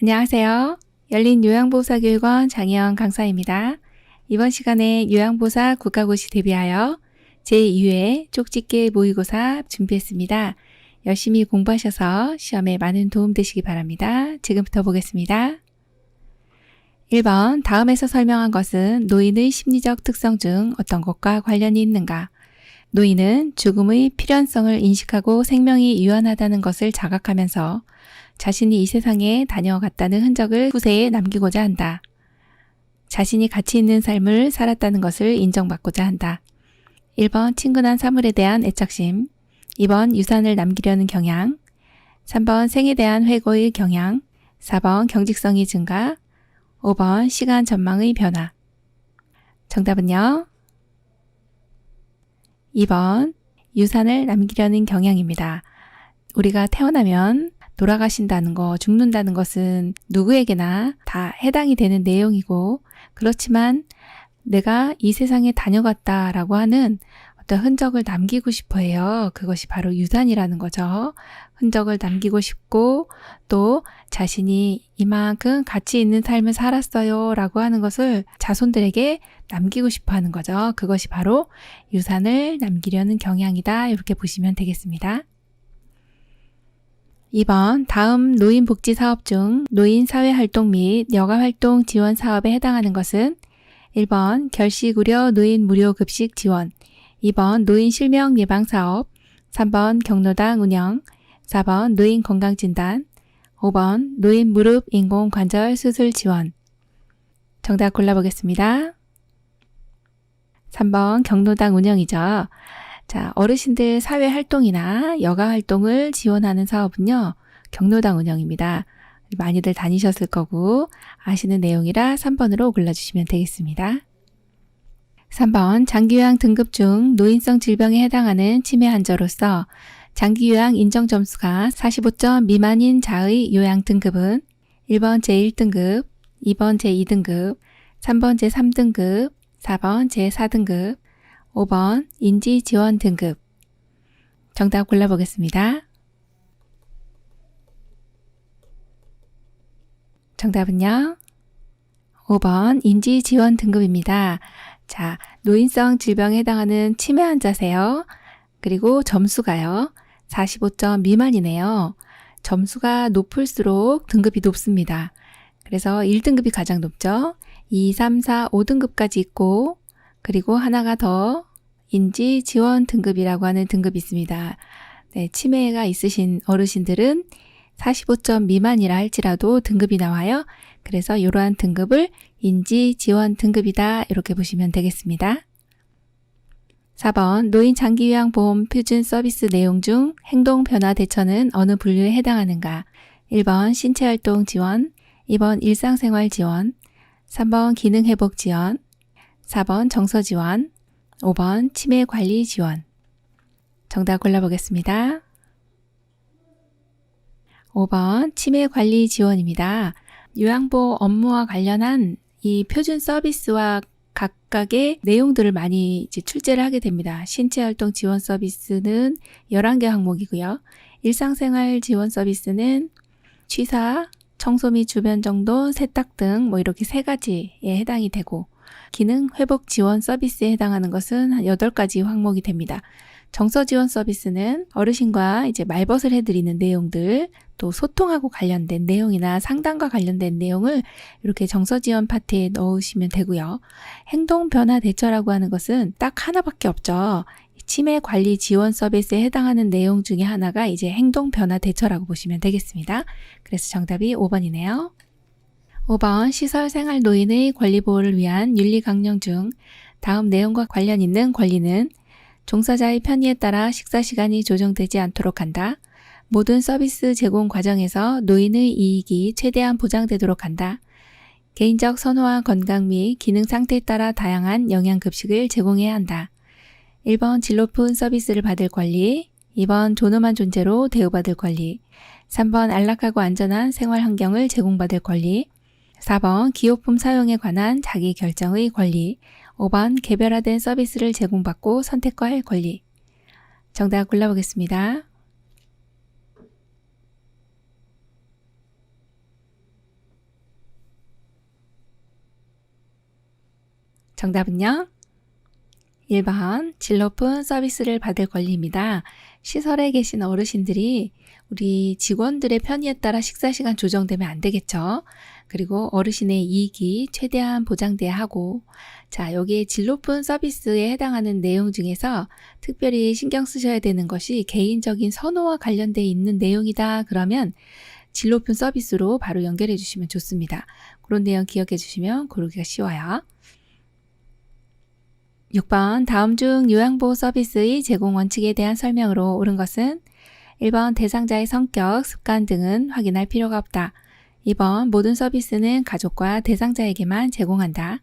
안녕하세요. 열린요양보호사교육원 장혜영 강사입니다. 이번 시간에 요양보호사 국가고시 대비하여 제2회 쪽집게 모의고사 준비했습니다. 열심히 공부하셔서 시험에 많은 도움 되시기 바랍니다. 지금부터 보겠습니다. 1번, 다음에서 설명한 것은 노인의 심리적 특성 중 어떤 것과 관련이 있는가? 노인은 죽음의 필연성을 인식하고 생명이 유한하다는 것을 자각하면서 자신이 이 세상에 다녀갔다는 흔적을 후세에 남기고자 한다. 자신이 가치 있는 삶을 살았다는 것을 인정받고자 한다. 1번, 친근한 사물에 대한 애착심. 2번, 유산을 남기려는 경향. 3번, 생에 대한 회고의 경향. 4번, 경직성이 증가. 5번, 시간 전망의 변화. 정답은요? 2번, 유산을 남기려는 경향입니다. 우리가 태어나면 돌아가신다는 거, 죽는다는 것은 누구에게나 다 해당이 되는 내용이고, 그렇지만 내가 이 세상에 다녀갔다라고 하는 어떤 흔적을 남기고 싶어 해요. 그것이 바로 유산이라는 거죠. 흔적을 남기고 싶고 또 자신이 이만큼 가치 있는 삶을 살았어요 라고 하는 것을 자손들에게 남기고 싶어 하는 거죠. 그것이 바로 유산을 남기려는 경향이다. 이렇게 보시면 되겠습니다. 2번, 다음 노인복지사업 중 노인사회활동 및 여가활동 지원 사업에 해당하는 것은 1번, 결식우려 노인 무료급식 지원. 2번, 노인 실명 예방사업. 3번, 경로당 운영. 4번, 노인 건강진단. 5번, 노인 무릎 인공관절 수술 지원. 정답 골라보겠습니다. 3번, 경로당 운영이죠. 자, 어르신들 사회활동이나 여가활동을 지원하는 사업은요, 경로당 운영입니다. 많이들 다니셨을 거고 아시는 내용이라 3번으로 골라주시면 되겠습니다. 3번, 장기요양 등급 중 노인성 질병에 해당하는 치매 환자로서 장기요양 인정 점수가 45점 미만인 자의 요양 등급은 1번 제1등급, 2번 제2등급, 3번 제3등급, 4번 제4등급, 5번 인지 지원 등급. 정답 골라보겠습니다. 정답은요? 5번 인지 지원 등급입니다. 자, 노인성 질병에 해당하는 치매 환자세요. 그리고 점수가요. 45점 미만이네요. 점수가 높을수록 등급이 높습니다. 그래서 1등급이 가장 높죠. 2, 3, 4, 5등급까지 있고 그리고 하나가 더 인지 지원 등급이라고 하는 등급이 있습니다. 네, 치매가 있으신 어르신들은 45점 미만이라 할지라도 등급이 나와요. 그래서 이러한 등급을 인지 지원 등급이다 이렇게 보시면 되겠습니다. 4번, 노인 장기요양보험 표준 서비스 내용 중 행동 변화 대처는 어느 분류에 해당하는가? 1번 신체활동 지원, 2번 일상생활 지원, 3번 기능회복 지원, 4번 정서 지원, 5번 치매 관리 지원. 정답 골라보겠습니다. 5번 치매 관리 지원입니다. 요양보호 업무와 관련한 이 표준 서비스와 각각의 내용들을 많이 이제 출제를 하게 됩니다. 신체활동 지원 서비스는 11개 항목이고요. 일상생활 지원 서비스는 취사, 청소 및 주변 정돈, 세탁 등 이렇게 3가지에 해당이 되고 기능 회복 지원 서비스에 해당하는 것은 한 8가지 항목이 됩니다. 정서 지원 서비스는 어르신과 이제 말벗을 해드리는 내용들, 또 소통하고 관련된 내용이나 상담과 관련된 내용을 이렇게 정서 지원 파트에 넣으시면 되고요. 행동 변화 대처라고 하는 것은 딱 하나밖에 없죠. 치매 관리 지원 서비스에 해당하는 내용 중에 하나가 이제 행동 변화 대처라고 보시면 되겠습니다. 그래서 정답이 5번이네요. 5번, 시설 생활 노인의 권리 보호를 위한 윤리 강령 중 다음 내용과 관련 있는 권리는 종사자의 편의에 따라 식사 시간이 조정되지 않도록 한다. 모든 서비스 제공 과정에서 노인의 이익이 최대한 보장되도록 한다. 개인적 선호와 건강 및 기능 상태에 따라 다양한 영양급식을 제공해야 한다. 1번 질 높은 서비스를 받을 권리, 2번 존엄한 존재로 대우받을 권리, 3번 안락하고 안전한 생활 환경을 제공받을 권리, 4번 기호품 사용에 관한 자기 결정의 권리, 5번 개별화된 서비스를 제공받고 선택할 권리. 정답 골라보겠습니다. 정답은요? 1번 질 높은 서비스를 받을 권리입니다. 시설에 계신 어르신들이 우리 직원들의 편의에 따라 식사 시간 조정되면 안 되겠죠. 그리고 어르신의 이익이 최대한 보장돼야 하고, 자, 여기에 질 높은 서비스에 해당하는 내용 중에서 특별히 신경 쓰셔야 되는 것이 개인적인 선호와 관련돼 있는 내용이다. 그러면 질 높은 서비스로 바로 연결해 주시면 좋습니다. 그런 내용 기억해 주시면 고르기가 쉬워요. 6번 다음 중 요양보호 서비스의 제공 원칙에 대한 설명으로 옳은 것은 1번 대상자의 성격, 습관 등은 확인할 필요가 없다. 2번 모든 서비스는 가족과 대상자에게만 제공한다.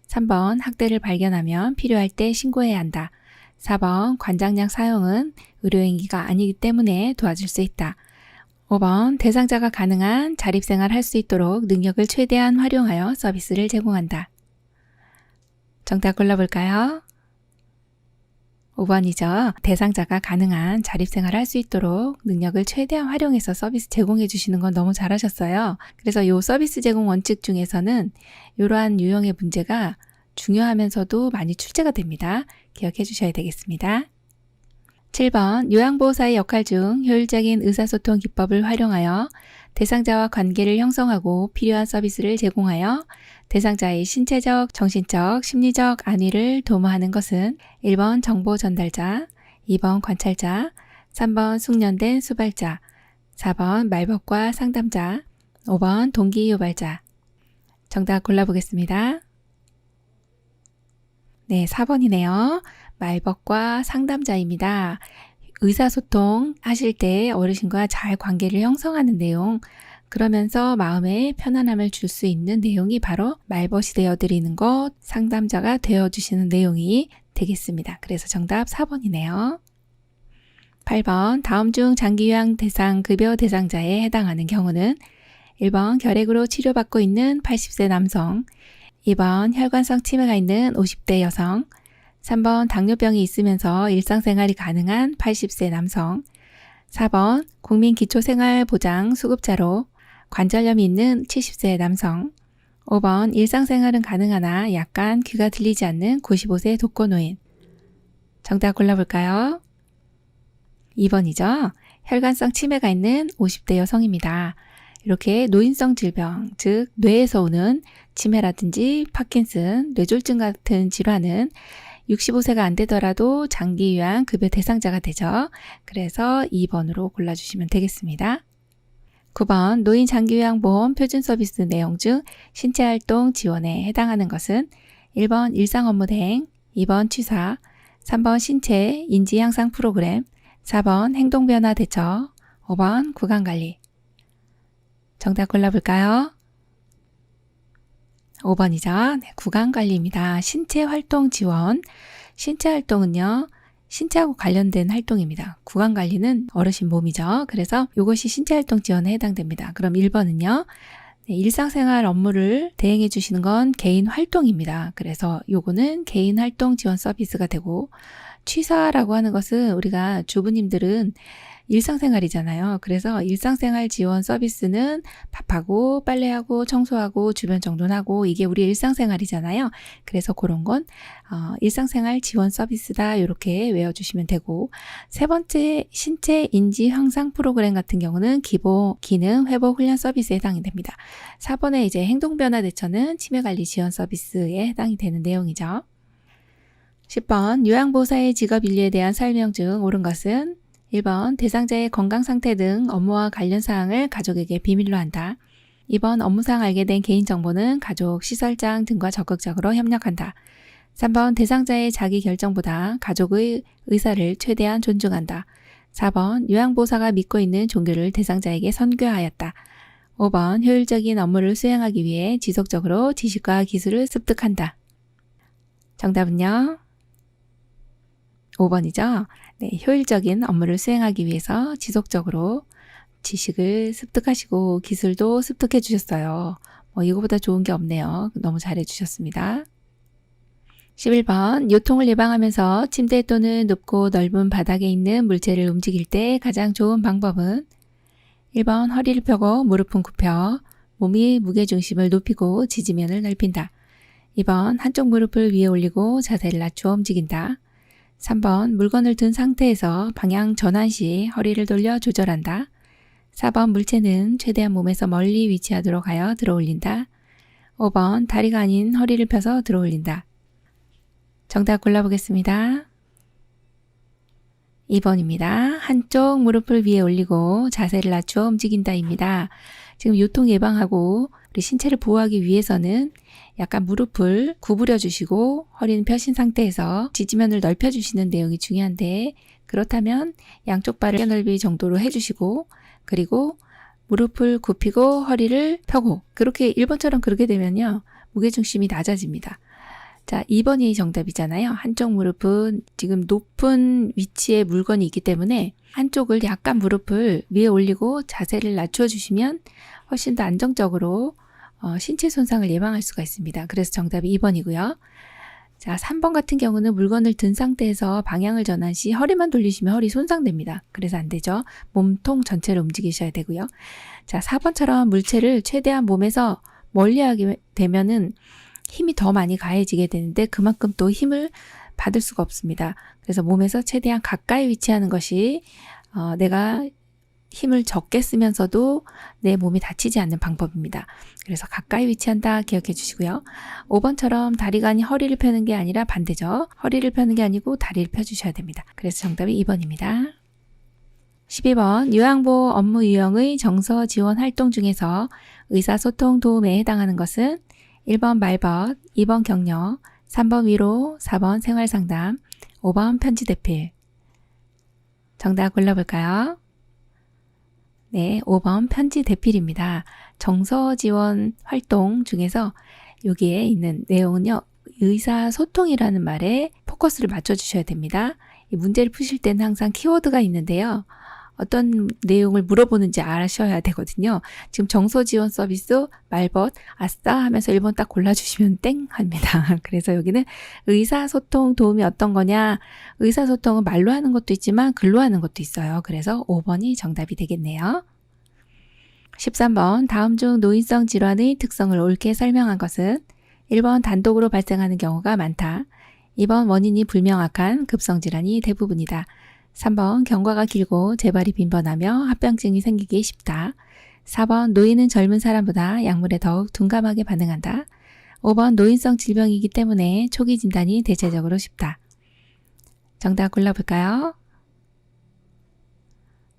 3번 학대를 발견하면 필요할 때 신고해야 한다. 4번 관장약 사용은 의료행위가 아니기 때문에 도와줄 수 있다. 5번 대상자가 가능한 자립생활 할 수 있도록 능력을 최대한 활용하여 서비스를 제공한다. 정답 골라볼까요? 5번이죠. 대상자가 가능한 자립생활 할 수 있도록 능력을 최대한 활용해서 서비스 제공해 주시는 건 너무 잘하셨어요. 그래서 이 서비스 제공 원칙 중에서는 이러한 유형의 문제가 중요하면서도 많이 출제가 됩니다. 기억해 주셔야 되겠습니다. 7번 요양보호사의 역할 중 효율적인 의사소통 기법을 활용하여 대상자와 관계를 형성하고 필요한 서비스를 제공하여 대상자의 신체적, 정신적, 심리적 안위를 도모하는 것은 1번 정보 전달자, 2번 관찰자, 3번 숙련된 수발자, 4번 말벗과 상담자, 5번 동기 유발자. 정답 골라보겠습니다. 네, 4번이네요. 말벗과 상담자입니다. 의사소통 하실 때 어르신과 잘 관계를 형성하는 내용, 그러면서 마음에 편안함을 줄 수 있는 내용이 바로 말벗이 되어드리는 것, 상담자가 되어주시는 내용이 되겠습니다. 그래서 정답 4번이네요. 8번 다음 중 장기요양 대상 급여 대상자에 해당하는 경우는 1번 결핵으로 치료받고 있는 80세 남성, 2번 혈관성 치매가 있는 50대 여성, 3번 당뇨병이 있으면서 일상생활이 가능한 80세 남성, 4번 국민기초생활보장 수급자로 관절염이 있는 70세 남성, 5번 일상생활은 가능하나 약간 귀가 들리지 않는 95세 독거노인. 정답 골라볼까요? 2번이죠. 혈관성 치매가 있는 50대 여성입니다. 이렇게 노인성 질병, 즉 뇌에서 오는 치매라든지 파킨슨, 뇌졸중 같은 질환은 65세가 안 되더라도 장기요양 급여 대상자가 되죠. 그래서 2번으로 골라주시면 되겠습니다. 9번 노인 장기요양보험 표준 서비스 내용 중 신체활동 지원에 해당하는 것은 1번 일상 업무 대행, 2번 취사, 3번 신체 인지 향상 프로그램, 4번 행동변화 대처, 5번 구강관리. 정답 골라볼까요? 5번이죠. 네, 구강관리입니다. 신체활동 지원. 신체활동은요, 신체하고 관련된 활동입니다. 구강관리는 어르신 몸이죠. 그래서 이것이 신체활동 지원에 해당됩니다. 그럼 1번은요, 네, 일상생활 업무를 대행해 주시는 건 개인 활동입니다. 그래서 요거는 개인 활동 지원 서비스가 되고, 취사라고 하는 것은 우리가 주부님들은 일상생활이잖아요. 그래서 일상생활 지원 서비스는 밥하고 빨래하고 청소하고 주변 정돈하고 이게 우리 일상생활이잖아요. 그래서 그런 건 일상생활 지원 서비스다 이렇게 외워주시면 되고, 세 번째 신체 인지 향상 프로그램 같은 경우는 기본 기능 회복 훈련 서비스에 해당이 됩니다. 4번에 이제 행동변화 대처는 치매관리 지원 서비스에 해당이 되는 내용이죠. 10번 요양보호사의 직업인류에 대한 설명 중 옳은 것은 1번 대상자의 건강상태 등 업무와 관련 사항을 가족에게 비밀로 한다. 2번 업무상 알게 된 개인정보는 가족, 시설장 등과 적극적으로 협력한다. 3번 대상자의 자기 결정보다 가족의 의사를 최대한 존중한다. 4번 요양보호사가 믿고 있는 종교를 대상자에게 선교하였다. 5번 효율적인 업무를 수행하기 위해 지속적으로 지식과 기술을 습득한다. 정답은요? 5번이죠. 네, 효율적인 업무를 수행하기 위해서 지속적으로 지식을 습득하시고 기술도 습득해 주셨어요. 이거보다 좋은 게 없네요. 너무 잘해 주셨습니다. 11번 요통을 예방하면서 침대 또는 높고 넓은 바닥에 있는 물체를 움직일 때 가장 좋은 방법은 1번 허리를 펴고 무릎은 굽혀 몸이 무게중심을 높이고 지지면을 넓힌다. 2번 한쪽 무릎을 위에 올리고 자세를 낮추어 움직인다. 3번 물건을 든 상태에서 방향 전환 시 허리를 돌려 조절한다. 4번 물체는 최대한 몸에서 멀리 위치하도록 하여 들어 올린다. 5번 다리가 아닌 허리를 펴서 들어 올린다. 정답 골라보겠습니다. 2번입니다. 한쪽 무릎을 위에 올리고 자세를 낮추어 움직인다입니다. 지금 요통 예방하고 우리 신체를 보호하기 위해서는 약간 무릎을 구부려 주시고 허리는 펴신 상태에서 지지면을 넓혀 주시는 내용이 중요한데, 그렇다면 양쪽 발을 넓이 정도로 해주시고, 그리고 무릎을 굽히고 허리를 펴고, 그렇게 1번처럼 그렇게 되면요 무게중심이 낮아집니다. 자, 2번이 정답이잖아요. 한쪽 무릎은 지금 높은 위치에 물건이 있기 때문에 한쪽을 약간 무릎을 위에 올리고 자세를 낮춰 주시면 훨씬 더 안정적으로 신체 손상을 예방할 수가 있습니다. 그래서 정답이 2번이고요. 자, 3번 같은 경우는 물건을 든 상태에서 방향을 전환 시 허리만 돌리시면 허리 손상됩니다. 그래서 안 되죠. 몸통 전체를 움직이셔야 되고요. 자, 4번처럼 물체를 최대한 몸에서 멀리하게 되면은 힘이 더 많이 가해지게 되는데 그만큼 또 힘을 받을 수가 없습니다. 그래서 몸에서 최대한 가까이 위치하는 것이 내가 힘을 적게 쓰면서도 내 몸이 다치지 않는 방법입니다. 그래서 가까이 위치한다 기억해 주시고요. 5번처럼 다리가 아닌 허리를 펴는 게 아니라 반대죠. 허리를 펴는 게 아니고 다리를 펴주셔야 됩니다. 그래서 정답이 2번입니다. 12번 요양보호 업무 유형의 정서 지원 활동 중에서 의사소통 도움에 해당하는 것은 1번 말벗, 2번 격려, 3번 위로, 4번 생활상담, 5번 편지대필. 정답 골라볼까요? 네, 5번 편지대필입니다. 정서지원 활동 중에서 여기에 있는 내용은요, 의사소통이라는 말에 포커스를 맞춰주셔야 됩니다. 이 문제를 푸실 때는 항상 키워드가 있는데요. 어떤 내용을 물어보는지 아셔야 되거든요. 지금 정서지원 서비스 말벗 아싸 하면서 1번 딱 골라주시면 땡 합니다. 그래서 여기는 의사소통 도움이 어떤 거냐, 의사소통은 말로 하는 것도 있지만 글로 하는 것도 있어요. 그래서 5번이 정답이 되겠네요. 13번 다음 중 노인성 질환의 특성을 옳게 설명한 것은 1번 단독으로 발생하는 경우가 많다. 2번 원인이 불명확한 급성질환이 대부분이다. 3번 경과가 길고 재발이 빈번하며 합병증이 생기기 쉽다. 4번 노인은 젊은 사람보다 약물에 더욱 둔감하게 반응한다. 5번 노인성 질병이기 때문에 초기 진단이 대체적으로 쉽다. 정답 골라볼까요?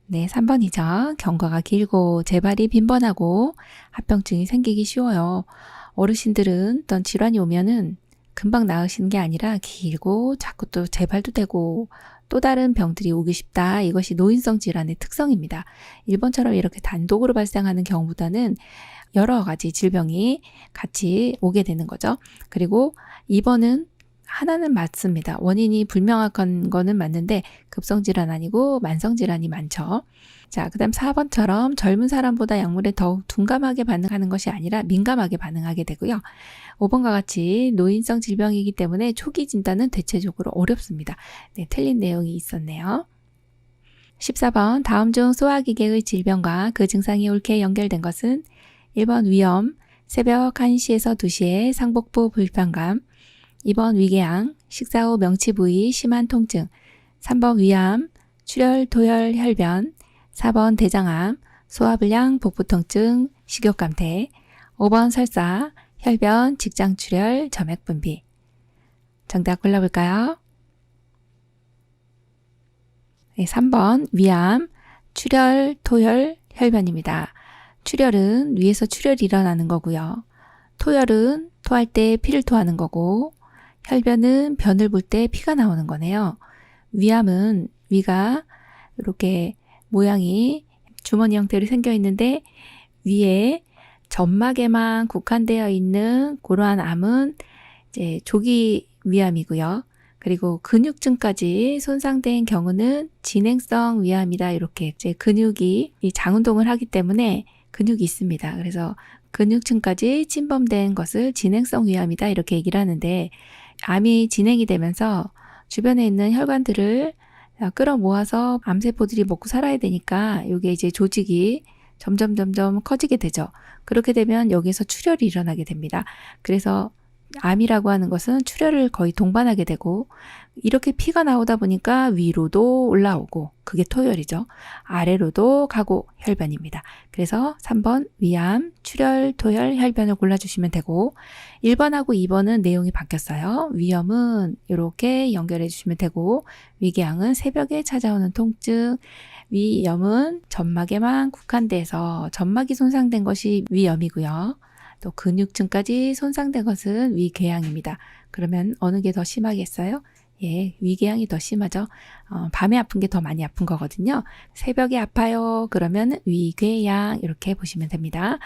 네, 3번이죠. 경과가 길고 재발이 빈번하고 합병증이 생기기 쉬워요. 어르신들은 어떤 질환이 오면은 금방 나으시는 게 아니라 길고 자꾸 또 재발도 되고 또 다른 병들이 오기 쉽다. 이것이 노인성 질환의 특성입니다. 1번처럼 이렇게 단독으로 발생하는 경우보다는 여러 가지 질병이 같이 오게 되는 거죠. 그리고 2번은 하나는 맞습니다. 원인이 불명확한 거는 맞는데 급성질환 아니고 만성질환이 많죠. 자, 그 다음 4번처럼 젊은 사람보다 약물에 더욱 둔감하게 반응하는 것이 아니라 민감하게 반응하게 되고요. 5번과 같이 노인성 질병이기 때문에 초기 진단은 대체적으로 어렵습니다. 네, 틀린 내용이 있었네요. 14번 다음 중 소화기계의 질병과 그 증상이 옳게 연결된 것은 1번 위염, 새벽 1시에서 2시에 상복부 불편감, 2번 위궤양, 식사 후 명치 부위 심한 통증, 3번 위암, 출혈, 토혈, 혈변, 4번 대장암, 소화불량, 복부통증, 식욕감퇴, 5번 설사, 혈변, 직장출혈, 점액분비. 정답 골라볼까요? 네, 3번 위암, 출혈, 토혈, 혈변입니다. 출혈은 위에서 출혈이 일어나는 거고요. 토혈은 토할 때 피를 토하는 거고, 혈변은 변을 볼 때 피가 나오는 거네요. 위암은 위가 이렇게 모양이 주머니 형태로 생겨 있는데 위에 점막에만 국한되어 있는 그러한 암은 이제 조기 위암이고요. 그리고 근육층까지 손상된 경우는 진행성 위암이다. 이렇게 이제 근육이 장운동을 하기 때문에 근육이 있습니다. 그래서 근육층까지 침범된 것을 진행성 위암이다. 이렇게 얘기를 하는데 암이 진행이 되면서 주변에 있는 혈관들을 끌어모아서 암세포들이 먹고 살아야 되니까 이게 이제 조직이 점점 커지게 되죠. 그렇게 되면 여기서 출혈이 일어나게 됩니다. 그래서 암이라고 하는 것은 출혈을 거의 동반하게 되고 이렇게 피가 나오다 보니까 위로도 올라오고 그게 토혈이죠. 아래로도 가고 혈변입니다. 그래서 3번 위암, 출혈, 토혈, 혈변을 골라주시면 되고 1번하고 2번은 내용이 바뀌었어요. 위염은 이렇게 연결해 주시면 되고 위궤양은 새벽에 찾아오는 통증, 위염은 점막에만 국한돼서 점막이 손상된 것이 위염이고요. 또 근육층까지 손상된 것은 위궤양입니다. 그러면 어느 게 더 심하겠어요? 예, 위궤양이 더 심하죠. 밤에 아픈 게 더 많이 아픈 거거든요. 새벽에 아파요. 그러면 위궤양 이렇게 보시면 됩니다.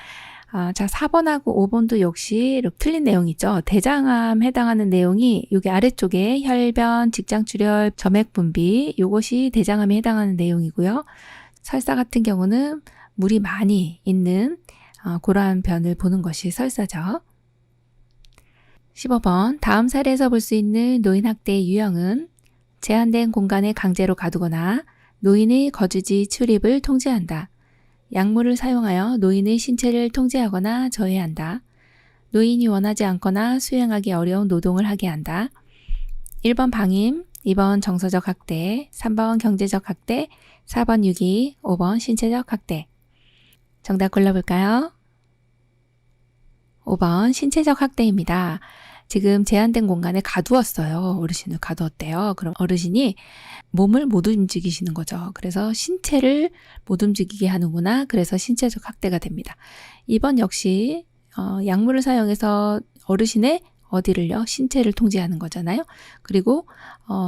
자, 4번하고 5번도 역시 틀린 내용이죠. 대장암 해당하는 내용이 여기 아래쪽에 혈변, 직장출혈, 점액분비 이것이 대장암에 해당하는 내용이고요. 설사 같은 경우는 물이 많이 있는 그러한 변을 보는 것이 설사죠. 15번 다음 사례에서 볼 수 있는 노인학대의 유형은 제한된 공간에 강제로 가두거나 노인의 거주지 출입을 통제한다. 약물을 사용하여 노인의 신체를 통제하거나 저해한다. 노인이 원하지 않거나 수행하기 어려운 노동을 하게 한다. 1번 방임, 2번 정서적 학대, 3번 경제적 학대, 4번 유기, 5번 신체적 학대. 정답 골라볼까요? 5번 신체적 학대입니다. 지금 제한된 공간에 가두었어요. 어르신을 가두었대요. 그럼 어르신이 몸을 못 움직이시는 거죠. 그래서 신체를 못 움직이게 하는구나. 그래서 신체적 학대가 됩니다. 2번 역시 약물을 사용해서 어르신의 어디를요? 신체를 통제하는 거잖아요. 그리고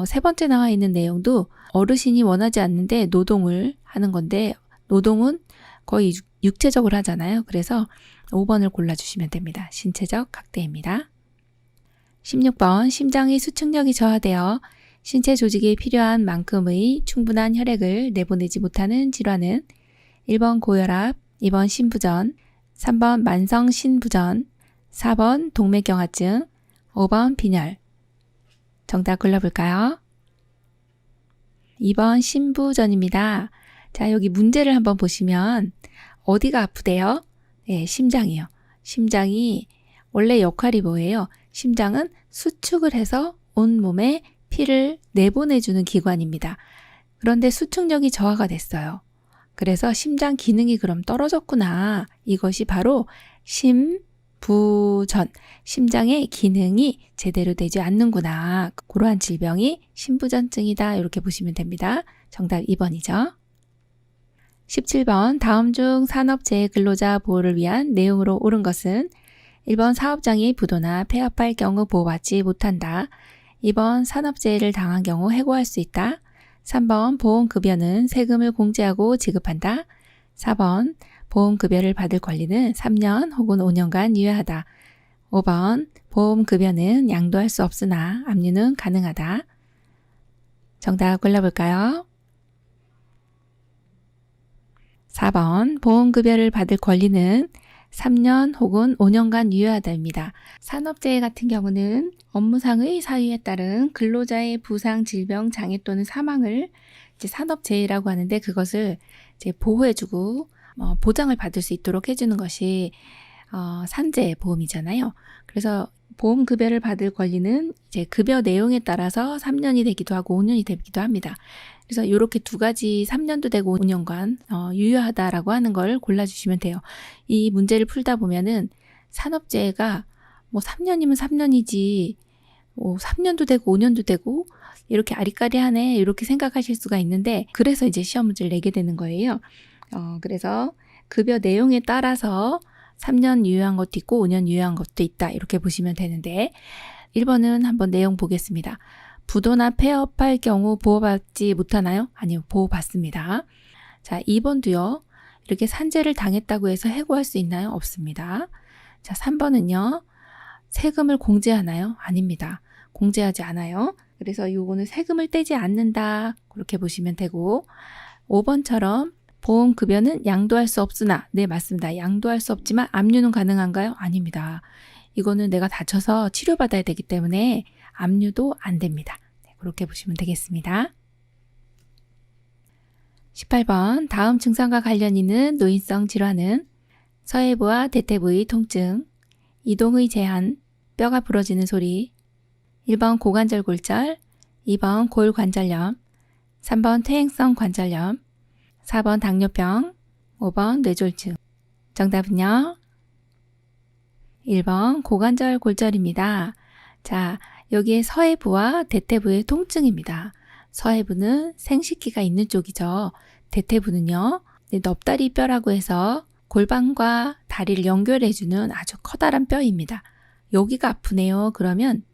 세 번째 나와 있는 내용도 어르신이 원하지 않는데 노동을 하는 건데 노동은 거의 육체적으로 하잖아요. 그래서 5번을 골라주시면 됩니다. 신체적 학대입니다. 16번 심장의 수축력이 저하되어 신체 조직에 필요한 만큼의 충분한 혈액을 내보내지 못하는 질환은 1번 고혈압, 2번 심부전, 3번 만성 신부전, 4번 동맥경화증, 5번 빈혈. 정답 골라볼까요? 2번 신부전입니다. 자, 여기 문제를 한번 보시면 어디가 아프대요? 네, 심장이요. 심장이 원래 역할이 뭐예요? 심장은 수축을 해서 온몸에 피를 내보내주는 기관입니다. 그런데 수축력이 저하가 됐어요. 그래서 심장 기능이 그럼 떨어졌구나. 이것이 바로 심부전, 심장의 기능이 제대로 되지 않는구나. 그러한 질병이 심부전증이다. 이렇게 보시면 됩니다. 정답 2번이죠. 17번 다음 중 산업재해 근로자 보호를 위한 내용으로 옳은 것은 1번 사업장이 부도나 폐업할 경우 보호받지 못한다. 2번 산업재해를 당한 경우 해고할 수 있다. 3번 보험급여는 세금을 공제하고 지급한다. 4번 보험급여를 받을 권리는 3년 혹은 5년간 유예하다. 5번 보험급여는 양도할 수 없으나 압류는 가능하다. 정답 골라볼까요? 4번 보험급여를 받을 권리는 3년 혹은 5년간 유예하다입니다. 산업재해 같은 경우는 업무상의 사유에 따른 근로자의 부상, 질병, 장애 또는 사망을 이제 산업재해라고 하는데 그것을 이제 보호해주고 보장을 받을 수 있도록 해주는 것이 산재보험이잖아요. 그래서 보험급여를 받을 권리는 이제 급여 내용에 따라서 3년이 되기도 하고 5년이 되기도 합니다. 그래서 이렇게 두 가지 3년도 되고 5년간 유효하다라고 하는 걸 골라주시면 돼요. 이 문제를 풀다 보면은 산업재해가 뭐 3년이면 3년이지 3년도 되고 5년도 되고 이렇게 아리까리하네 이렇게 생각하실 수가 있는데 그래서 이제 시험 문제를 내게 되는 거예요. 그래서 급여 내용에 따라서 3년 유효한 것도 있고 5년 유효한 것도 있다 이렇게 보시면 되는데 1번은 한번 내용 보겠습니다. 부도나 폐업할 경우 보호받지 못하나요? 아니요, 보호받습니다. 자, 2번도요. 이렇게 산재를 당했다고 해서 해고할 수 있나요? 없습니다. 자, 3번은요. 세금을 공제하나요? 아닙니다. 공제하지 않아요. 그래서 요거는 세금을 떼지 않는다. 그렇게 보시면 되고 5번처럼 보험급여는 양도할 수 없으나 네, 맞습니다. 양도할 수 없지만 압류는 가능한가요? 아닙니다. 이거는 내가 다쳐서 치료받아야 되기 때문에 압류도 안 됩니다. 네, 그렇게 보시면 되겠습니다. 18번 다음 증상과 관련 있는 노인성 질환은 서해부와 대퇴부의 통증, 이동의 제한, 뼈가 부러지는 소리. 1번 고관절 골절, 2번 골관절염, 3번 퇴행성 관절염, 4번 당뇨병, 5번 뇌졸중. 정답은요? 1번 고관절 골절입니다. 자, 여기에 서해부와 대퇴부의 통증입니다. 서해부는 생식기가 있는 쪽이죠. 대퇴부는요, 넙다리 뼈라고 해서 골반과 다리를 연결해주는 아주 커다란 뼈입니다. 여기가 아프네요. 그러면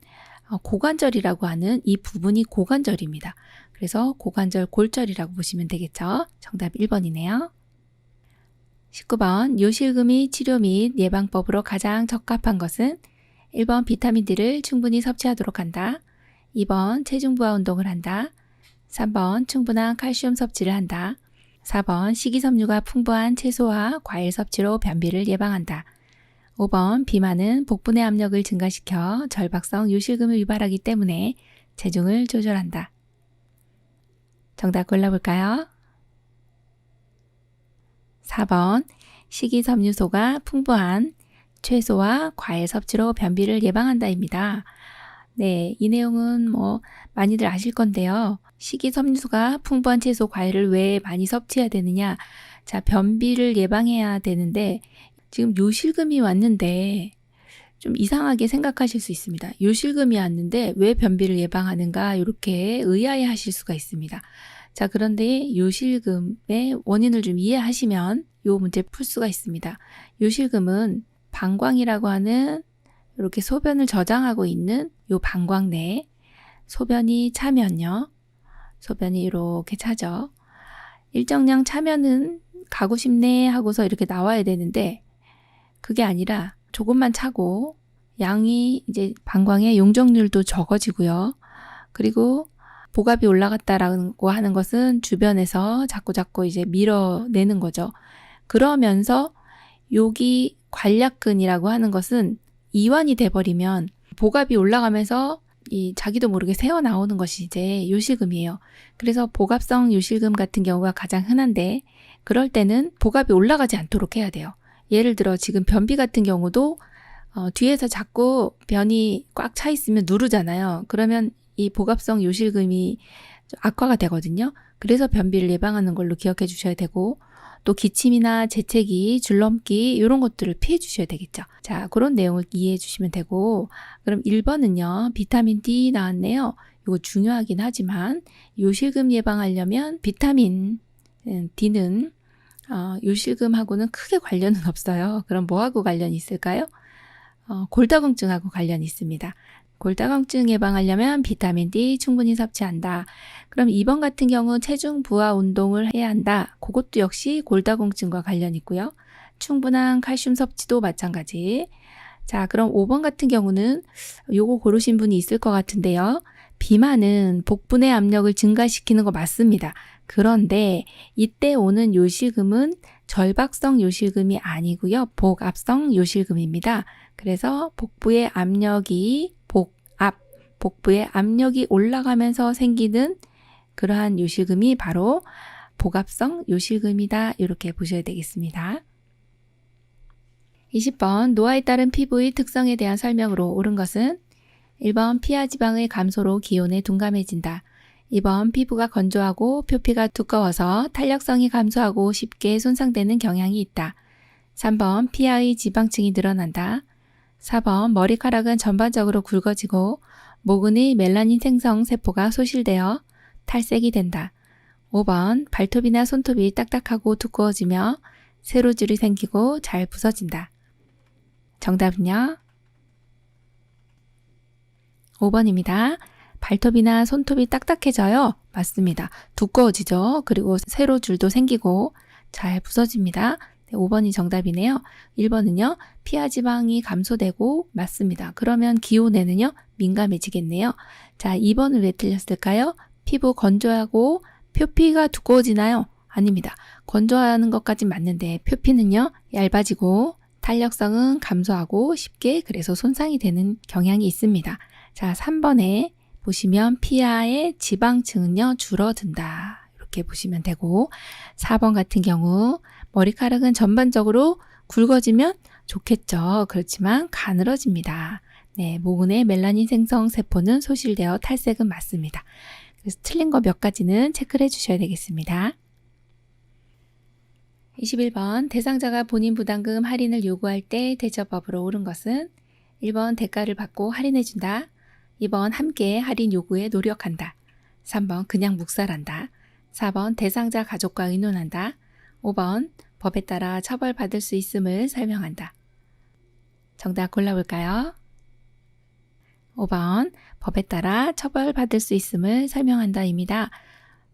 고관절이라고 하는 이 부분이 고관절입니다. 그래서 고관절 골절이라고 보시면 되겠죠. 정답 1번이네요. 19번 요실금이 치료 및 예방법으로 가장 적합한 것은 1번 비타민 D를 충분히 섭취하도록 한다. 2번 체중 부하 운동을 한다. 3번 충분한 칼슘 섭취를 한다. 4번 식이섬유가 풍부한 채소와 과일 섭취로 변비를 예방한다. 5번 비만은 복부내 압력을 증가시켜 절박성 요실금을 유발하기 때문에 체중을 조절한다. 정답 골라볼까요? 4번 식이섬유소가 풍부한 채소와 과일 섭취로 변비를 예방한다입니다. 네, 이 내용은 많이들 아실 건데요. 식이섬유소가 풍부한 채소, 과일을 왜 많이 섭취해야 되느냐? 자, 변비를 예방해야 되는데 지금 요실금이 왔는데 좀 이상하게 생각하실 수 있습니다. 요실금이 왔는데 왜 변비를 예방하는가? 이렇게 의아해 하실 수가 있습니다. 자, 그런데 요실금의 원인을 좀 이해하시면 이 문제 풀 수가 있습니다. 요실금은 방광이라고 하는 이렇게 소변을 저장하고 있는 이 방광 내에 소변이 차면요. 소변이 이렇게 차죠. 일정량 차면은 가고 싶네 하고서 이렇게 나와야 되는데 그게 아니라 조금만 차고 양이 이제 방광의 용적률도 적어지고요. 그리고 복압이 올라갔다라고 하는 것은 주변에서 자꾸 이제 밀어내는 거죠. 그러면서 여기 관략근이라고 하는 것은 이완이 돼버리면 복압이 올라가면서 이 자기도 모르게 새어나오는 것이 이제 요실금이에요. 그래서 복압성 요실금 같은 경우가 가장 흔한데 그럴 때는 복압이 올라가지 않도록 해야 돼요. 예를 들어 지금 변비 같은 경우도 뒤에서 자꾸 변이 꽉 차 있으면 누르잖아요. 그러면 이 복압성 요실금이 악화가 되거든요. 그래서 변비를 예방하는 걸로 기억해 주셔야 되고 또 기침이나 재채기, 줄넘기 이런 것들을 피해 주셔야 되겠죠. 자, 그런 내용을 이해해 주시면 되고 그럼 1번은요. 비타민 D 나왔네요. 이거 중요하긴 하지만 요실금 예방하려면 비타민 D는 요실금하고는 크게 관련은 없어요. 그럼 뭐하고 관련이 있을까요? 골다공증하고 관련이 있습니다. 골다공증 예방하려면 비타민 D 충분히 섭취한다. 그럼 2번 같은 경우 체중 부하 운동을 해야 한다. 그것도 역시 골다공증과 관련이 있고요. 충분한 칼슘 섭취도 마찬가지. 자, 그럼 5번 같은 경우는 요거 고르신 분이 있을 것 같은데요. 비만은 복부내 압력을 증가시키는 거 맞습니다. 그런데 이때 오는 요실금은 절박성 요실금이 아니고요. 복압성 요실금입니다. 그래서 복부의 압력이 복부의 압력이 올라가면서 생기는 그러한 요실금이 바로 복압성 요실금이다. 이렇게 보셔야 되겠습니다. 20번 노화에 따른 피부의 특성에 대한 설명으로 옳은 것은 1번 피하 지방의 감소로 기온에 둔감해진다. 2번 피부가 건조하고 표피가 두꺼워서 탄력성이 감소하고 쉽게 손상되는 경향이 있다. 3번 피하의 지방층이 늘어난다. 4번 머리카락은 전반적으로 굵어지고 모근의 멜라닌 생성 세포가 소실되어 탈색이 된다. 5번 발톱이나 손톱이 딱딱하고 두꺼워지며 세로줄이 생기고 잘 부서진다. 정답은요? 5번입니다. 발톱이나 손톱이 딱딱해져요. 맞습니다. 두꺼워지죠. 그리고 세로줄도 생기고 잘 부서집니다. 5번이 정답이네요. 1번은요. 피하 지방이 감소되고 맞습니다. 그러면 기온에는요. 민감해지겠네요. 자, 2번은 왜 틀렸을까요? 피부 건조하고 표피가 두꺼워지나요? 아닙니다. 건조하는 것까진 맞는데 표피는요. 얇아지고 탄력성은 감소하고 쉽게 그래서 손상이 되는 경향이 있습니다. 자, 3번에 보시면 피하의 지방층은요. 줄어든다. 이렇게 보시면 되고 4번 같은 경우 머리카락은 전반적으로 굵어지면 좋겠죠. 그렇지만 가늘어집니다. 네, 모근의 멜라닌 생성 세포는 소실되어 탈색은 맞습니다. 그래서 틀린 거 몇 가지는 체크를 해주셔야 되겠습니다. 21번 대상자가 본인 부담금 할인을 요구할 때 대처법으로 옳은 것은 1번 대가를 받고 할인해준다. 2번 함께 할인 요구에 노력한다. 3번 그냥 묵살한다. 4번 대상자 가족과 의논한다. 5번 법에 따라 처벌받을 수 있음을 설명한다. 정답 골라볼까요? 5번 법에 따라 처벌받을 수 있음을 설명한다입니다.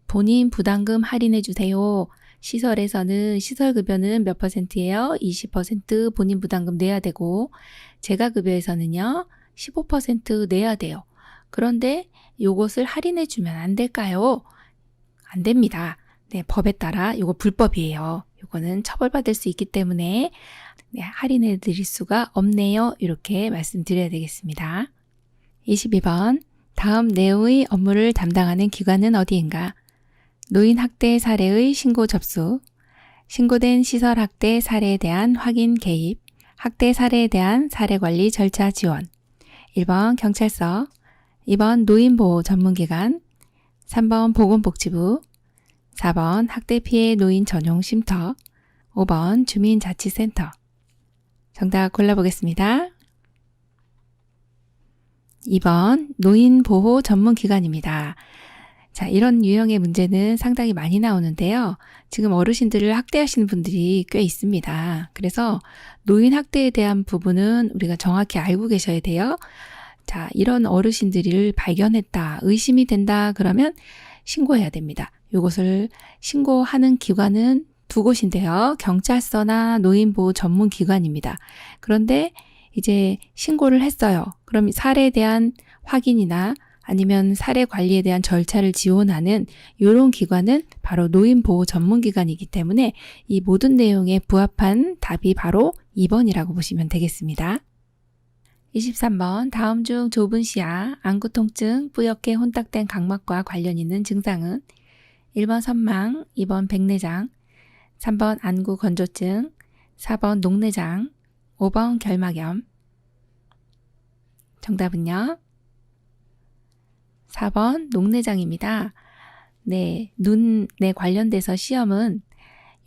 본인 부담금 할인해주세요. 시설에서는 시설급여는 몇 %예요? 20% 본인 부담금 내야 되고 재가급여에서는요 15% 내야 돼요. 그런데 요것을 할인해주면 안 될까요? 안 됩니다. 네, 법에 따라 요거 불법이에요. 요거는 처벌받을 수 있기 때문에 네, 할인해 드릴 수가 없네요. 이렇게 말씀드려야 되겠습니다. 22번 다음 내용의 업무를 담당하는 기관은 어디인가? 노인 학대 사례의 신고 접수, 신고된 시설 학대 사례에 대한 확인 개입, 학대 사례에 대한 사례 관리 절차 지원. 1번 경찰서, 2번 노인보호 전문기관, 3번 보건복지부, 4번 학대 피해 노인 전용 쉼터, 5번 주민자치센터. 정답 골라보겠습니다. 2번 노인보호 전문기관입니다. 자, 이런 유형의 문제는 상당히 많이 나오는데요. 지금 어르신들을 학대하시는 분들이 꽤 있습니다. 그래서 노인 학대에 대한 부분은 우리가 정확히 알고 계셔야 돼요. 자, 이런 어르신들을 발견했다, 의심이 된다 그러면 신고해야 됩니다. 이것을 신고하는 기관은 두 곳인데요. 경찰서나 노인보호 전문기관입니다. 그런데 이제 신고를 했어요. 그럼 사례에 대한 확인이나 아니면 사례 관리에 대한 절차를 지원하는 이런 기관은 바로 노인보호 전문기관이기 때문에 이 모든 내용에 부합한 답이 바로 2번이라고 보시면 되겠습니다. 23번 다음 중 좁은 시야, 안구 통증, 뿌옇게 혼탁된 각막과 관련 있는 증상은 1번 선망, 2번 백내장, 3번 안구 건조증, 4번 녹내장, 5번 결막염. 정답은요? 4번 녹내장입니다. 네, 눈에 관련돼서 시험은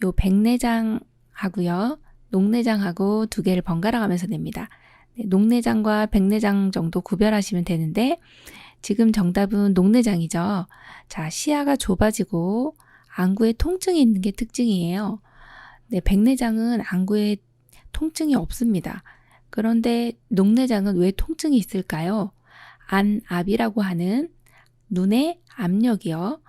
요 백내장하고요, 녹내장하고 두 개를 번갈아 가면서 냅니다. 네, 녹내장과 백내장 정도 구별하시면 되는데 지금 정답은 녹내장이죠. 자, 시야가 좁아지고 안구에 통증이 있는 게 특징이에요. 네, 백내장은 안구에 통증이 없습니다. 그런데 녹내장은 왜 통증이 있을까요? 안압이라고 하는 눈의 압력이요.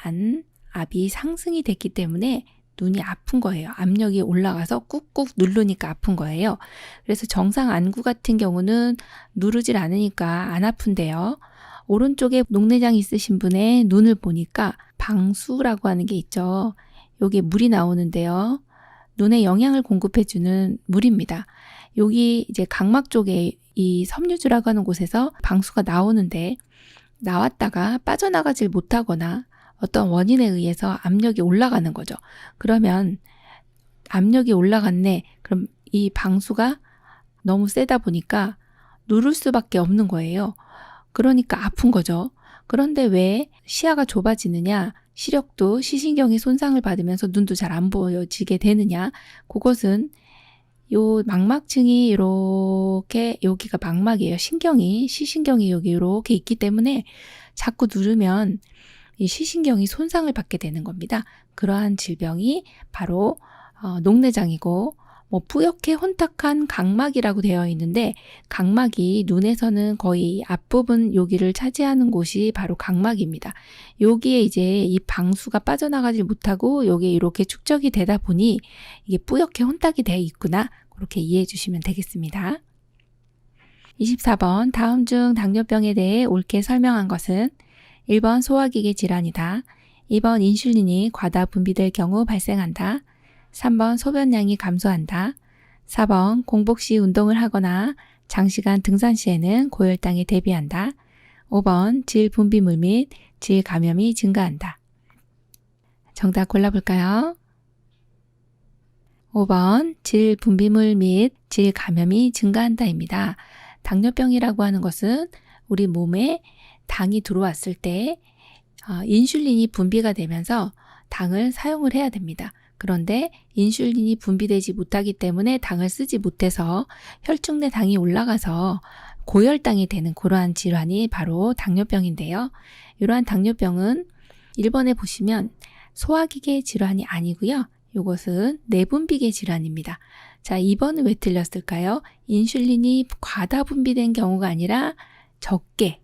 안압이 상승이 됐기 때문에 눈이 아픈 거예요. 압력이 올라가서 꾹꾹 누르니까 아픈 거예요. 그래서 정상 안구 같은 경우는 누르질 않으니까 안 아픈데요. 오른쪽에 녹내장 있으신 분의 눈을 보니까 방수라고 하는 게 있죠. 여기에 물이 나오는데요. 눈에 영양을 공급해주는 물입니다. 여기 이제 각막 쪽에 이 섬유주라고 하는 곳에서 방수가 나오는데 나왔다가 빠져나가질 못하거나 어떤 원인에 의해서 압력이 올라가는 거죠. 그러면 압력이 올라갔네. 그럼 이 방수가 너무 세다 보니까 누를 수밖에 없는 거예요. 그러니까 아픈 거죠. 그런데 왜 시야가 좁아지느냐? 시력도 시신경이 손상을 받으면서 눈도 잘 안 보여지게 되느냐? 그것은 요 망막층이 이렇게 여기가 망막이에요. 시신경이 여기 이렇게 있기 때문에 자꾸 누르면 이 시신경이 손상을 받게 되는 겁니다. 그러한 질병이 바로 녹내장이고 뿌옇게 혼탁한 각막이라고 되어 있는데 각막이 눈에서는 거의 앞부분 여기를 차지하는 곳이 바로 각막입니다. 여기에 이제 이 방수가 빠져나가지 못하고 여기에 이렇게 축적이 되다 보니 이게 뿌옇게 혼탁이 되어 있구나. 그렇게 이해해 주시면 되겠습니다. 24번 다음 중 당뇨병에 대해 옳게 설명한 것은 1번 소화기계 질환이다. 2번 인슐린이 과다 분비될 경우 발생한다. 3번 소변량이 감소한다. 4번 공복 시 운동을 하거나 장시간 등산 시에는 고혈당에 대비한다. 5번 질 분비물 및 질 감염이 증가한다. 정답 골라볼까요? 5번 질 분비물 및 질 감염이 증가한다입니다. 당뇨병이라고 하는 것은 우리 몸에 당이 들어왔을 때 인슐린이 분비가 되면서 당을 사용을 해야 됩니다. 그런데 인슐린이 분비되지 못하기 때문에 당을 쓰지 못해서 혈중 내 당이 올라가서 고혈당이 되는 그러한 질환이 바로 당뇨병인데요. 이러한 당뇨병은 1번에 보시면 소화기계 질환이 아니고요. 이것은 내분비계 질환입니다. 자, 2번은 왜 틀렸을까요? 인슐린이 과다 분비된 경우가 아니라 적게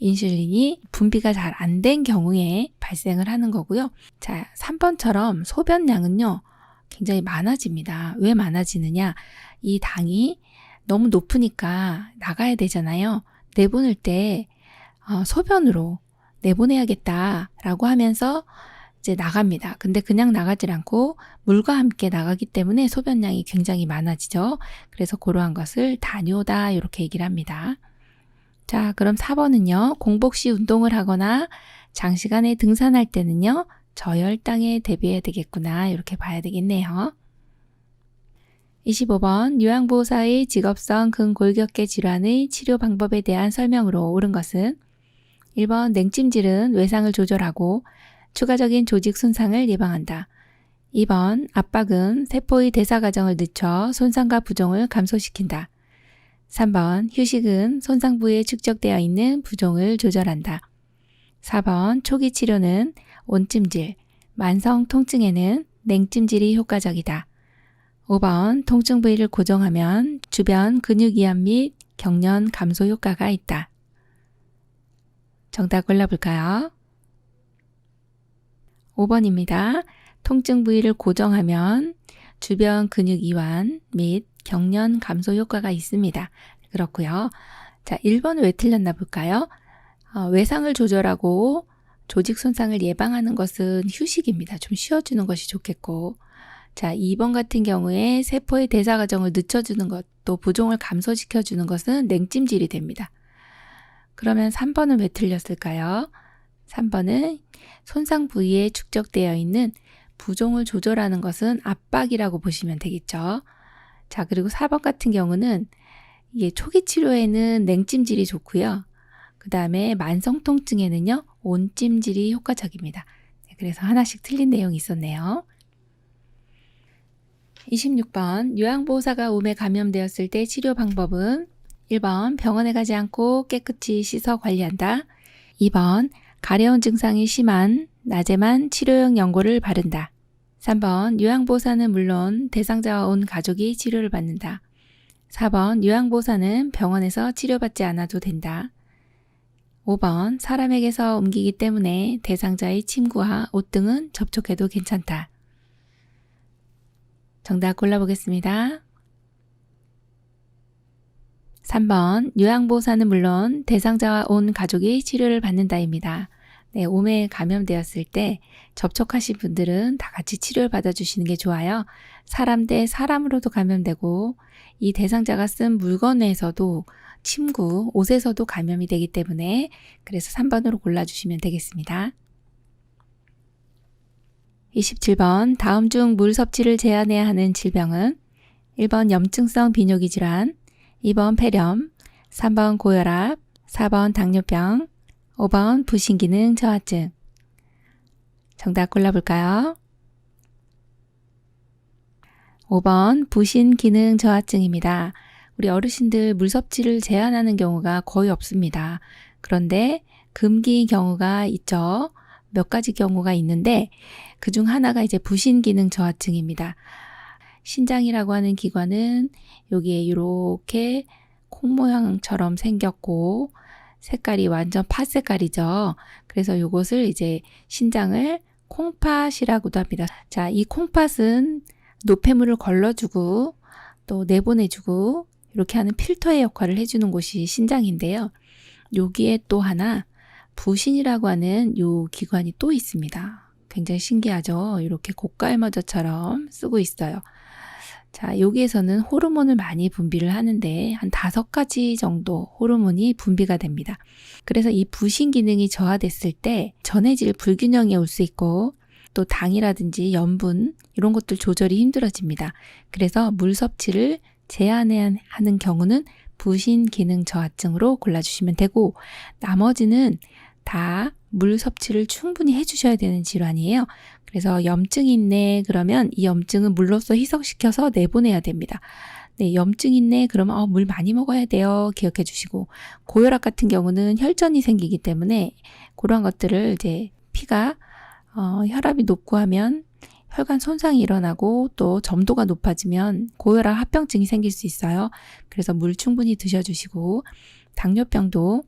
인슐린이 분비가 잘 안 된 경우에 발생을 하는 거고요. 자, 3번처럼 소변량은요, 굉장히 많아집니다. 왜 많아지느냐? 이 당이 너무 높으니까 나가야 되잖아요. 내보낼 때 소변으로 내보내야겠다라고 하면서 이제 나갑니다. 근데 그냥 나가질 않고 물과 함께 나가기 때문에 소변량이 굉장히 많아지죠. 그래서 그러한 것을 다뇨다 이렇게 얘기를 합니다. 자, 그럼 4번은요. 공복 시 운동을 하거나 장시간에 등산할 때는요. 저혈당에 대비해야 되겠구나 이렇게 봐야 되겠네요. 25번 요양보호사의 직업성 근골격계 질환의 치료 방법에 대한 설명으로 옳은 것은 1번 냉찜질은 외상을 조절하고 추가적인 조직 손상을 예방한다. 2번 압박은 세포의 대사 과정을 늦춰 손상과 부종을 감소시킨다. 3번 휴식은 손상 부위에 축적되어 있는 부종을 조절한다. 4번 초기 치료는 온찜질, 만성 통증에는 냉찜질이 효과적이다. 5번 통증 부위를 고정하면 주변 근육 이완 및 경련 감소 효과가 있다. 정답 골라볼까요? 5번입니다. 통증 부위를 고정하면 주변 근육 이완 및 경련 감소 효과가 있습니다. 그렇고요. 자, 1번 왜 틀렸나 볼까요? 외상을 조절하고 조직 손상을 예방하는 것은 휴식입니다. 좀 쉬어주는 것이 좋겠고, 자, 2번 같은 경우에 세포의 대사 과정을 늦춰주는 것, 또 부종을 감소시켜주는 것은 냉찜질이 됩니다. 그러면 3번은 왜 틀렸을까요? 3번은 손상 부위에 축적되어 있는 부종을 조절하는 것은 압박이라고 보시면 되겠죠. 자, 그리고 4번 같은 경우는 이게 초기 치료에는 냉찜질이 좋고요. 그 다음에 만성 통증에는요, 온찜질이 효과적입니다. 그래서 하나씩 틀린 내용이 있었네요. 26번 요양보호사가 몸에 감염되었을 때 치료 방법은 1번 병원에 가지 않고 깨끗이 씻어 관리한다. 2번 가려운 증상이 심한 낮에만 치료용 연고를 바른다. 3번 요양보호사는 물론 대상자와 온 가족이 치료를 받는다. 4번 요양보호사는 병원에서 치료받지 않아도 된다. 5번 사람에게서 옮기기 때문에 대상자의 침구와 옷 등은 접촉해도 괜찮다. 정답 골라보겠습니다. 3번 요양보호사는 물론 대상자와 온 가족이 치료를 받는다입니다. 네, 몸에 감염되었을 때 접촉하신 분들은 다 같이 치료를 받아주시는 게 좋아요. 사람 대 사람으로도 감염되고 이 대상자가 쓴 물건에서도 침구, 옷에서도 감염이 되기 때문에 그래서 3번으로 골라주시면 되겠습니다. 27번 다음 중 물 섭취를 제한해야 하는 질병은 1번 염증성 비뇨기 질환, 2번 폐렴, 3번 고혈압, 4번 당뇨병, 5번 부신기능 저하증. 정답 골라볼까요? 5번 부신기능 저하증입니다. 우리 어르신들 물 섭취를 제한하는 경우가 거의 없습니다. 그런데 금기인 경우가 있죠. 몇 가지 경우가 있는데 그중 하나가 이제 부신기능 저하증입니다. 신장이라고 하는 기관은 여기에 이렇게 콩 모양처럼 생겼고 색깔이 완전 팥 색깔이죠. 그래서 이것을 이제 신장을 콩팥이라고도 합니다. 자, 이 콩팥은 노폐물을 걸러주고 또 내보내주고 이렇게 하는 필터의 역할을 해주는 곳이 신장인데요. 여기에 또 하나 부신이라고 하는 요 기관이 또 있습니다. 굉장히 신기하죠. 이렇게 고깔머저처럼 쓰고 있어요. 자, 여기에서는 호르몬을 많이 분비를 하는데 한 5가지 정도 호르몬이 분비가 됩니다. 그래서 이 부신 기능이 저하됐을 때 전해질 불균형이 올 수 있고 또 당이라든지 염분 이런 것들 조절이 힘들어집니다. 그래서 물 섭취를 제한해야 하는 경우는 부신 기능 저하증으로 골라주시면 되고, 나머지는 다 물 섭취를 충분히 해주셔야 되는 질환이에요. 그래서 염증이 있네 그러면 이 염증은 물로써 희석시켜서 내보내야 됩니다. 네, 염증 있네 그러면 물 많이 먹어야 돼요. 기억해 주시고, 고혈압 같은 경우는 혈전이 생기기 때문에 그런 것들을 이제 피가 혈압이 높고 하면 혈관 손상이 일어나고 또 점도가 높아지면 고혈압 합병증이 생길 수 있어요. 그래서 물 충분히 드셔주시고, 당뇨병도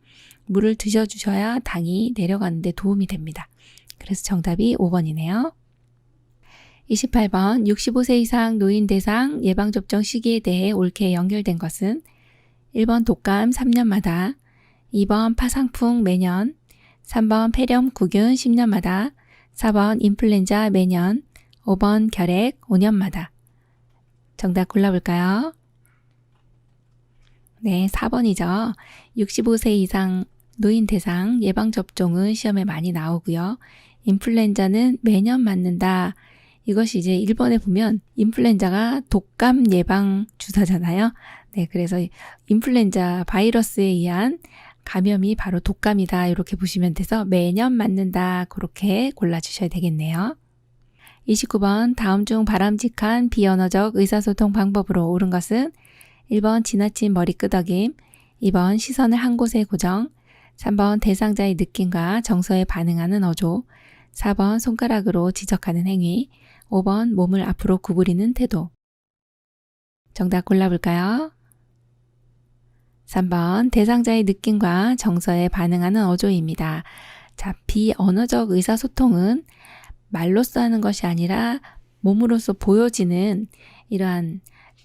물을 드셔주셔야 당이 내려가는 데 도움이 됩니다. 그래서 정답이 5번이네요. 28번 65세 이상 노인 대상 예방접종 시기에 대해 옳게 연결된 것은 1번 독감 3년마다, 2번 파상풍 매년, 3번 폐렴 구균 10년마다, 4번 인플루엔자 매년, 5번 결핵 5년마다. 정답 골라볼까요? 네, 4번이죠. 65세 이상 노인 대상 예방접종은 시험에 많이 나오고요. 인플루엔자는 매년 맞는다. 이것이 이제 1번에 보면 인플루엔자가 독감 예방 주사잖아요. 네, 그래서 인플루엔자 바이러스에 의한 감염이 바로 독감이다. 이렇게 보시면 돼서 매년 맞는다. 그렇게 골라주셔야 되겠네요. 29번 다음 중 바람직한 비언어적 의사소통 방법으로 옳은 것은 1번 지나친 머리 끄덕임, 2번 시선을 한 곳에 고정, 3번 대상자의 느낌과 정서에 반응하는 어조, 4번 손가락으로 지적하는 행위, 5번 몸을 앞으로 구부리는 태도. 정답 골라볼까요? 3번 대상자의 느낌과 정서에 반응하는 어조입니다. 자, 비언어적 의사소통은 말로써 하는 것이 아니라 몸으로써 보여지는 이러한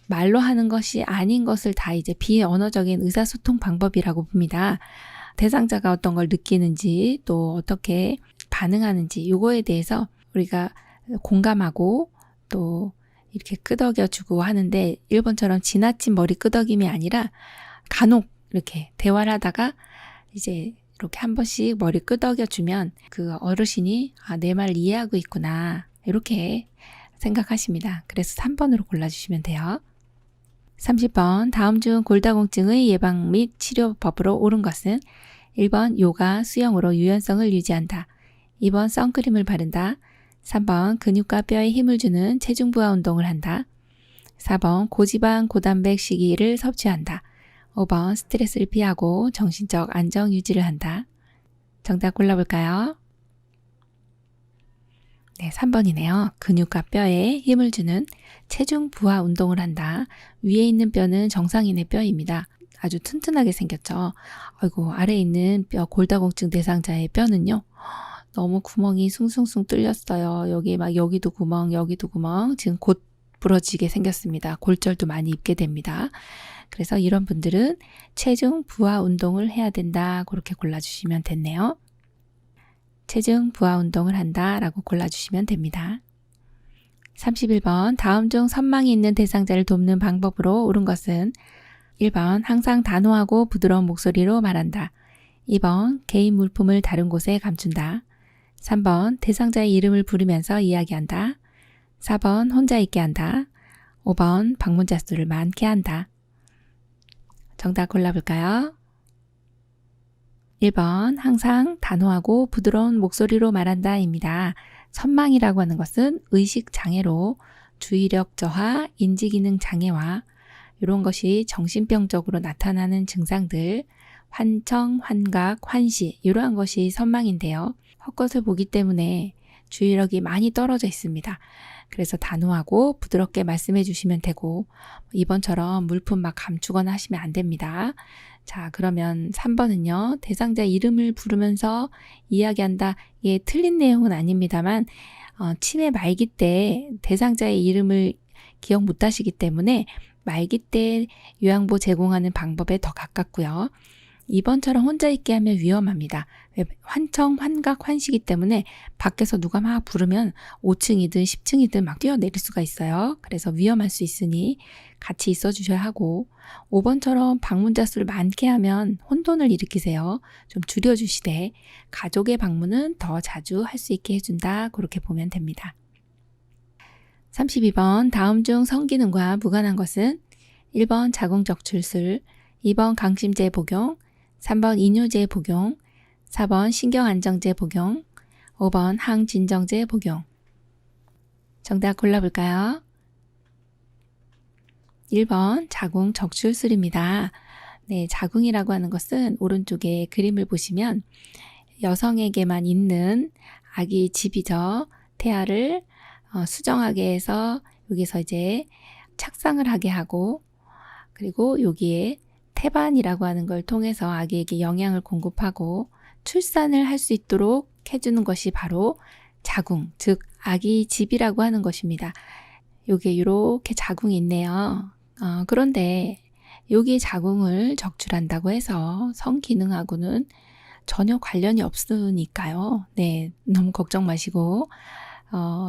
말로 하는 것이 아닌 것을 다 이제 비언어적인 의사소통 방법이라고 봅니다. 대상자가 어떤 걸 느끼는지 또 어떻게 반응하는지 이거에 대해서 우리가 공감하고 또 이렇게 끄덕여주고 하는데 1번처럼 지나친 머리 끄덕임이 아니라 간혹 이렇게 대화를 하다가 이제 이렇게 한 번씩 머리 끄덕여주면 그 어르신이 내 말을 이해하고 있구나 이렇게 생각하십니다. 그래서 3번으로 골라주시면 돼요. 30번 다음 중 골다공증의 예방 및 치료법으로 옳은 것은 1번 요가, 수영으로 유연성을 유지한다. 2번 선크림을 바른다. 3번 근육과 뼈에 힘을 주는 체중 부하 운동을 한다. 4번 고지방, 고단백 식이를 섭취한다. 5번 스트레스를 피하고 정신적 안정 유지를 한다. 정답 골라볼까요? 네, 3번이네요. 근육과 뼈에 힘을 주는 체중 부하 운동을 한다. 위에 있는 뼈는 정상인의 뼈입니다. 아주 튼튼하게 생겼죠. 아이고, 아래에 있는 뼈, 골다공증 대상자의 뼈는요. 너무 구멍이 숭숭숭 뚫렸어요. 여기도 구멍, 지금 곧 부러지게 생겼습니다. 골절도 많이 입게 됩니다. 그래서 이런 분들은 체중 부하 운동을 해야 된다. 그렇게 골라주시면 됐네요. 체중 부하 운동을 한다 라고 골라주시면 됩니다. 31번 다음 중 선망이 있는 대상자를 돕는 방법으로 옳은 것은 1번 항상 단호하고 부드러운 목소리로 말한다. 2번 개인 물품을 다른 곳에 감춘다. 3번 대상자의 이름을 부르면서 이야기한다. 4번 혼자 있게 한다. 5번 방문자 수를 많게 한다. 정답 골라볼까요? 1번 항상 단호하고 부드러운 목소리로 말한다 입니다. 선망이라고 하는 것은 의식장애로 주의력 저하, 인지기능 장애와 이런 것이 정신병적으로 나타나는 증상들, 환청, 환각, 환시 이러한 것이 선망인데요. 헛것을 보기 때문에 주의력이 많이 떨어져 있습니다. 그래서 단호하고 부드럽게 말씀해 주시면 되고 2번처럼 물품 막 감추거나 하시면 안 됩니다. 자, 그러면 3번은요. 대상자 이름을 부르면서 이야기한다. 예, 틀린 내용은 아닙니다만 치매 말기 때 대상자의 이름을 기억 못 하시기 때문에 말기 때 요양보 제공하는 방법에 더 가깝고요. 2번처럼 혼자 있게 하면 위험합니다. 환청, 환각, 환시기 때문에 밖에서 누가 막 부르면 5층이든 10층이든 막 뛰어내릴 수가 있어요. 그래서 위험할 수 있으니 같이 있어 주셔야 하고 5번처럼 방문자 수를 많게 하면 혼돈을 일으키세요. 좀 줄여주시되 가족의 방문은 더 자주 할 수 있게 해준다. 그렇게 보면 됩니다. 32번 다음 중 성기능과 무관한 것은 1번 자궁적출술, 2번 강심제 복용, 3번 이뇨제 복용, 4번 신경안정제 복용, 5번 항진정제 복용. 정답 골라볼까요? 1번 자궁 적출술입니다. 네, 자궁이라고 하는 것은 오른쪽에 그림을 보시면 여성에게만 있는 아기 집이죠. 태아를 수정하게 해서 여기서 이제 착상을 하게 하고, 그리고 여기에 태반이라고 하는 걸 통해서 아기에게 영양을 공급하고 출산을 할 수 있도록 해주는 것이 바로 자궁, 즉 아기 집이라고 하는 것입니다. 여기에 이렇게 자궁이 있네요. 그런데 여기 자궁을 적출한다고 해서 성기능하고는 전혀 관련이 없으니까요. 네, 너무 걱정 마시고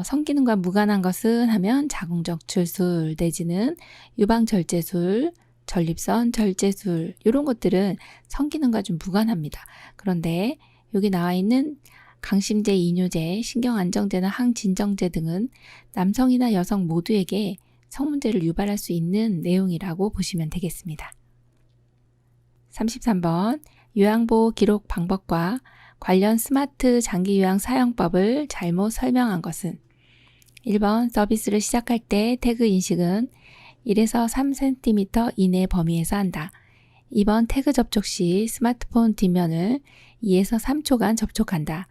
성기능과 무관한 것은 하면 자궁적출술 내지는 유방절제술, 전립선 절제술 이런 것들은 성기능과 좀 무관합니다. 그런데 여기 나와 있는 강심제, 이뇨제, 신경안정제나 항진정제 등은 남성이나 여성 모두에게 성문제를 유발할 수 있는 내용이라고 보시면 되겠습니다. 33번 요양보호 기록 방법과 관련 스마트 장기 요양 사용법을 잘못 설명한 것은 1번 서비스를 시작할 때 태그 인식은 1에서 3cm 이내 범위에서 한다. 2번 태그 접촉 시 스마트폰 뒷면을 2에서 3초간 접촉한다.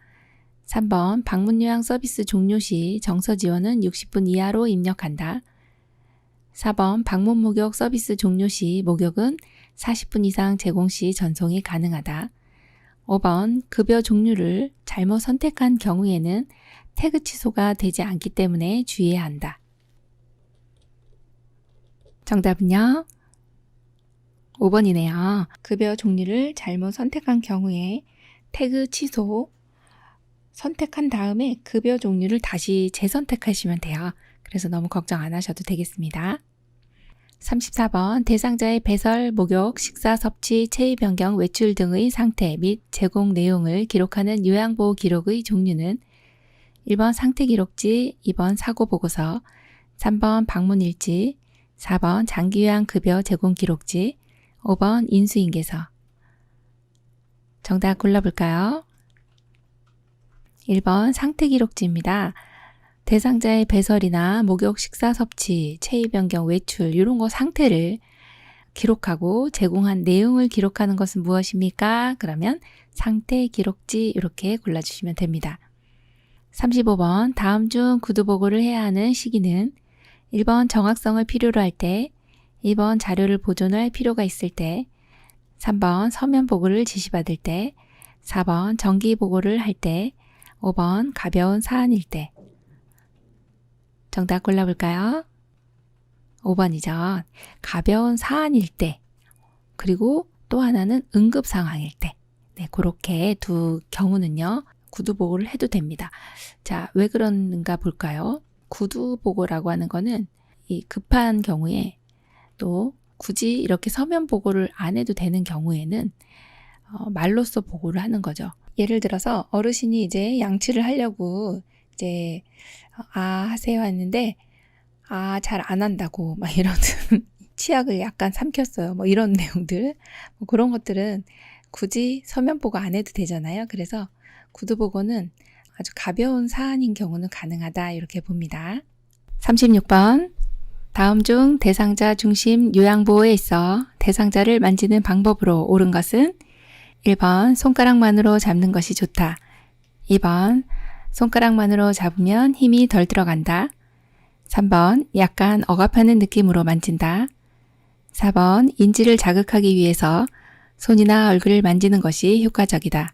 3번 방문 요양 서비스 종료 시 정서 지원은 60분 이하로 입력한다. 4번 방문 목욕 서비스 종료 시 목욕은 40분 이상 제공 시 전송이 가능하다. 5번 급여 종류를 잘못 선택한 경우에는 태그 취소가 되지 않기 때문에 주의해야 한다. 정답은요? 5번이네요. 급여 종류를 잘못 선택한 경우에 태그 취소 선택한 다음에 급여 종류를 다시 재선택하시면 돼요. 그래서 너무 걱정 안 하셔도 되겠습니다. 34번 대상자의 배설, 목욕, 식사, 섭취, 체위 변경, 외출 등의 상태 및 제공 내용을 기록하는 요양보호 기록의 종류는 1번 상태기록지, 2번 사고보고서, 3번 방문일지, 4번 장기요양급여 제공기록지, 5번 인수인계서. 정답 골라볼까요? 1번 상태기록지입니다. 대상자의 배설이나 목욕, 식사, 섭취, 체위 변경, 외출 이런 거 상태를 기록하고 제공한 내용을 기록하는 것은 무엇입니까? 그러면 상태 기록지 이렇게 골라주시면 됩니다. 35번 다음 중 구두보고를 해야 하는 시기는 1번 정확성을 필요로 할 때, 2번 자료를 보존할 필요가 있을 때, 3번 서면 보고를 지시받을 때, 4번 정기 보고를 할 때, 5번 가벼운 사안일 때. 정답 골라볼까요? 5번이죠. 가벼운 사안일 때, 그리고 또 하나는 응급 상황일 때. 네, 그렇게 두 경우는요, 구두 보고를 해도 됩니다. 자, 왜 그런가 볼까요? 구두 보고라고 하는 거는 이 급한 경우에 또 굳이 이렇게 서면 보고를 안 해도 되는 경우에는 말로써 보고를 하는 거죠. 예를 들어서 어르신이 이제 양치를 하려고 이제 하세요 했는데 잘 안 한다고 막 이런 치약을 약간 삼켰어요. 뭐 이런 내용들, 뭐 그런 것들은 굳이 서면 보고 안 해도 되잖아요. 그래서 구두 보고는 아주 가벼운 사안인 경우는 가능하다 이렇게 봅니다. 36번 다음 중 대상자 중심 요양보호에 있어 대상자를 만지는 방법으로 옳은 것은 1번 손가락만으로 잡는 것이 좋다. 2번 손가락만으로 잡으면 힘이 덜 들어간다. 3번 약간 억압하는 느낌으로 만진다. 4번 인지를 자극하기 위해서 손이나 얼굴을 만지는 것이 효과적이다.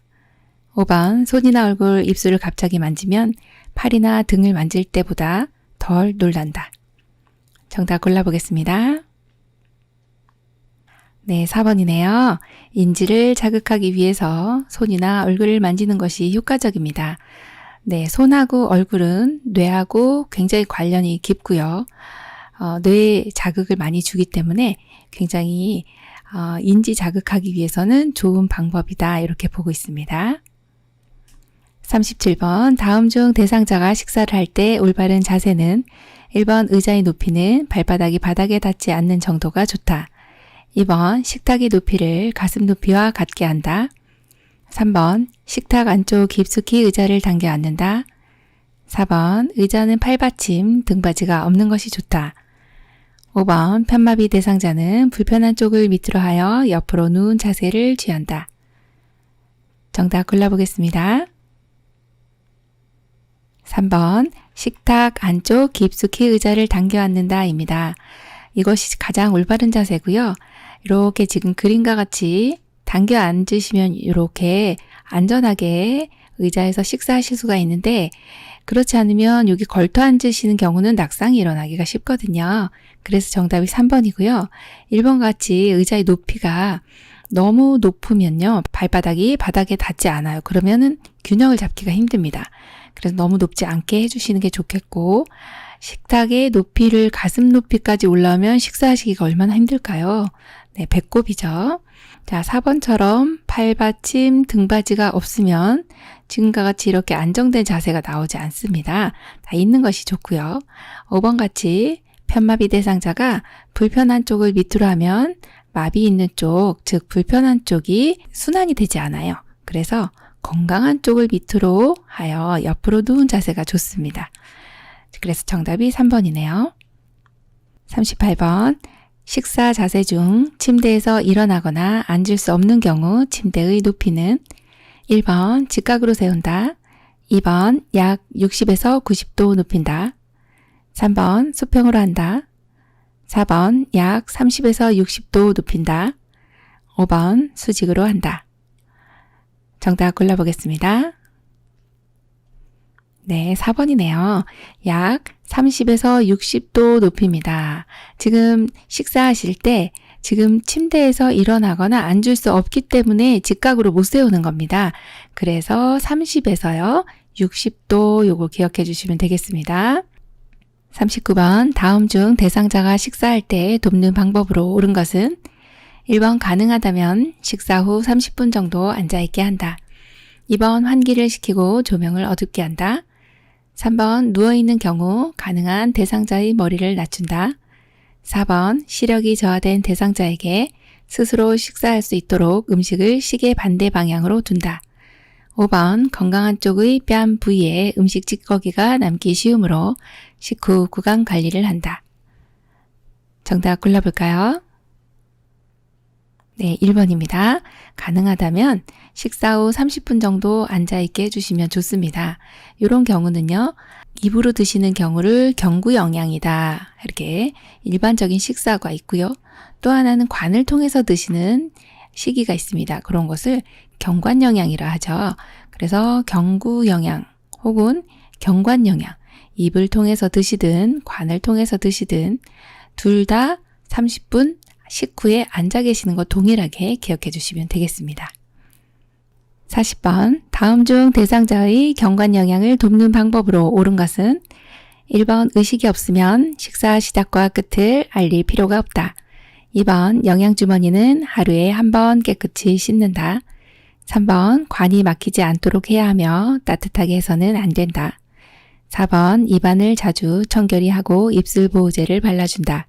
5번 손이나 얼굴, 입술을 갑자기 만지면 팔이나 등을 만질 때보다 덜 놀란다. 정답 골라보겠습니다. 네, 4번이네요. 인지를 자극하기 위해서 손이나 얼굴을 만지는 것이 효과적입니다. 네, 손하고 얼굴은 뇌하고 굉장히 관련이 깊고요. 뇌에 자극을 많이 주기 때문에 굉장히 인지 자극하기 위해서는 좋은 방법이다 이렇게 보고 있습니다. 37번 다음 중 대상자가 식사를 할 때 올바른 자세는 1번 의자의 높이는 발바닥이 바닥에 닿지 않는 정도가 좋다. 2번 식탁의 높이를 가슴 높이와 같게 한다. 3번 식탁 안쪽 깊숙이 의자를 당겨 앉는다. 4번 의자는 팔받침, 등받이가 없는 것이 좋다. 5번 편마비 대상자는 불편한 쪽을 밑으로 하여 옆으로 누운 자세를 취한다. 정답 골라보겠습니다. 3번 식탁 안쪽 깊숙이 의자를 당겨 앉는다 입니다. 이것이 가장 올바른 자세고요. 이렇게 지금 그림과 같이 당겨 앉으시면 이렇게 안전하게 의자에서 식사하실 수가 있는데, 그렇지 않으면 여기 걸터 앉으시는 경우는 낙상이 일어나기가 쉽거든요. 그래서 정답이 3번이고요. 1번 같이 의자의 높이가 너무 높으면요, 발바닥이 바닥에 닿지 않아요. 그러면은 균형을 잡기가 힘듭니다. 그래서 너무 높지 않게 해주시는 게 좋겠고, 식탁의 높이를 가슴 높이까지 올라오면 식사하시기가 얼마나 힘들까요? 네, 배꼽이죠. 자, 4번처럼 팔받침, 등받이가 없으면 지금과 같이 이렇게 안정된 자세가 나오지 않습니다. 다 있는 것이 좋고요. 5번 같이 편마비 대상자가 불편한 쪽을 밑으로 하면 마비 있는 쪽, 즉 불편한 쪽이 순환이 되지 않아요. 그래서 건강한 쪽을 밑으로 하여 옆으로 누운 자세가 좋습니다. 그래서 정답이 3번이네요. 38번 식사 자세 중 침대에서 일어나거나 앉을 수 없는 경우 침대의 높이는 1번 직각으로 세운다. 2번 약 60에서 90도 높인다. 3번 수평으로 한다. 4번 약 30에서 60도 높인다. 5번 수직으로 한다. 정답 골라보겠습니다. 네, 4번이네요. 약 30에서 60도 높입니다. 지금 식사하실 때 지금 침대에서 일어나거나 앉을 수 없기 때문에 직각으로 못 세우는 겁니다. 그래서 30에서요, 60도 요거 기억해 주시면 되겠습니다. 39번 다음 중 대상자가 식사할 때 돕는 방법으로 옳은 것은 1번 가능하다면 식사 후 30분 정도 앉아있게 한다. 2번 환기를 시키고 조명을 어둡게 한다. 3번 누워있는 경우 가능한 대상자의 머리를 낮춘다. 4번 시력이 저하된 대상자에게 스스로 식사할 수 있도록 음식을 시계 반대 방향으로 둔다. 5번 건강한 쪽의 뺨 부위에 음식 찌꺼기가 남기 쉬우므로 식후 구강 관리를 한다. 정답 골라볼까요? 네, 1번입니다. 가능하다면 식사 후 30분 정도 앉아있게 해주시면 좋습니다. 이런 경우는요, 입으로 드시는 경우를 경구영양이다, 이렇게 일반적인 식사가 있고요. 또 하나는 관을 통해서 드시는 시기가 있습니다. 그런 것을 경관영양이라 하죠. 그래서 경구영양 혹은 경관영양, 입을 통해서 드시든 관을 통해서 드시든 둘 다 30분 식후에 앉아 계시는 것 동일하게 기억해 주시면 되겠습니다. 40번 다음 중 대상자의 경관 영양을 돕는 방법으로 옳은 것은 1번 의식이 없으면 식사 시작과 끝을 알릴 필요가 없다. 2번 영양주머니는 하루에 한 번 깨끗이 씻는다. 3번 관이 막히지 않도록 해야 하며 따뜻하게 해서는 안 된다. 4번 입안을 자주 청결히 하고 입술 보호제를 발라준다.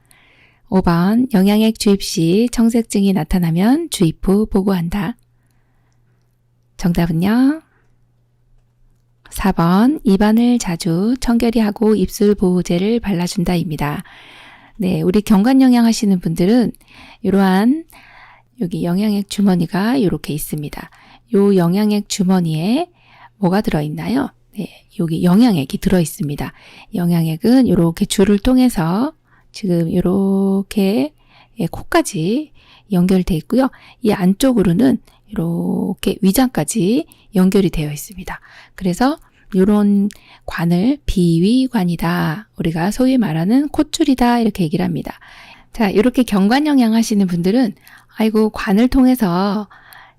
5번 영양액 주입 시 청색증이 나타나면 주입 후 보고한다. 정답은요? 4번 입안을 자주 청결히 하고 입술 보호제를 발라준다입니다. 네, 우리 경관영양 하시는 분들은 이러한 여기 영양액 주머니가 이렇게 있습니다. 요 영양액 주머니에 뭐가 들어있나요? 네, 여기 영양액이 들어있습니다. 영양액은 이렇게 줄을 통해서 지금 이렇게 코까지 연결되어 있고요. 이 안쪽으로는 이렇게 위장까지 연결이 되어 있습니다. 그래서 이런 관을 비위관이다, 우리가 소위 말하는 콧줄이다, 이렇게 얘기를 합니다. 자, 이렇게 경관영양 하시는 분들은 아이고 관을 통해서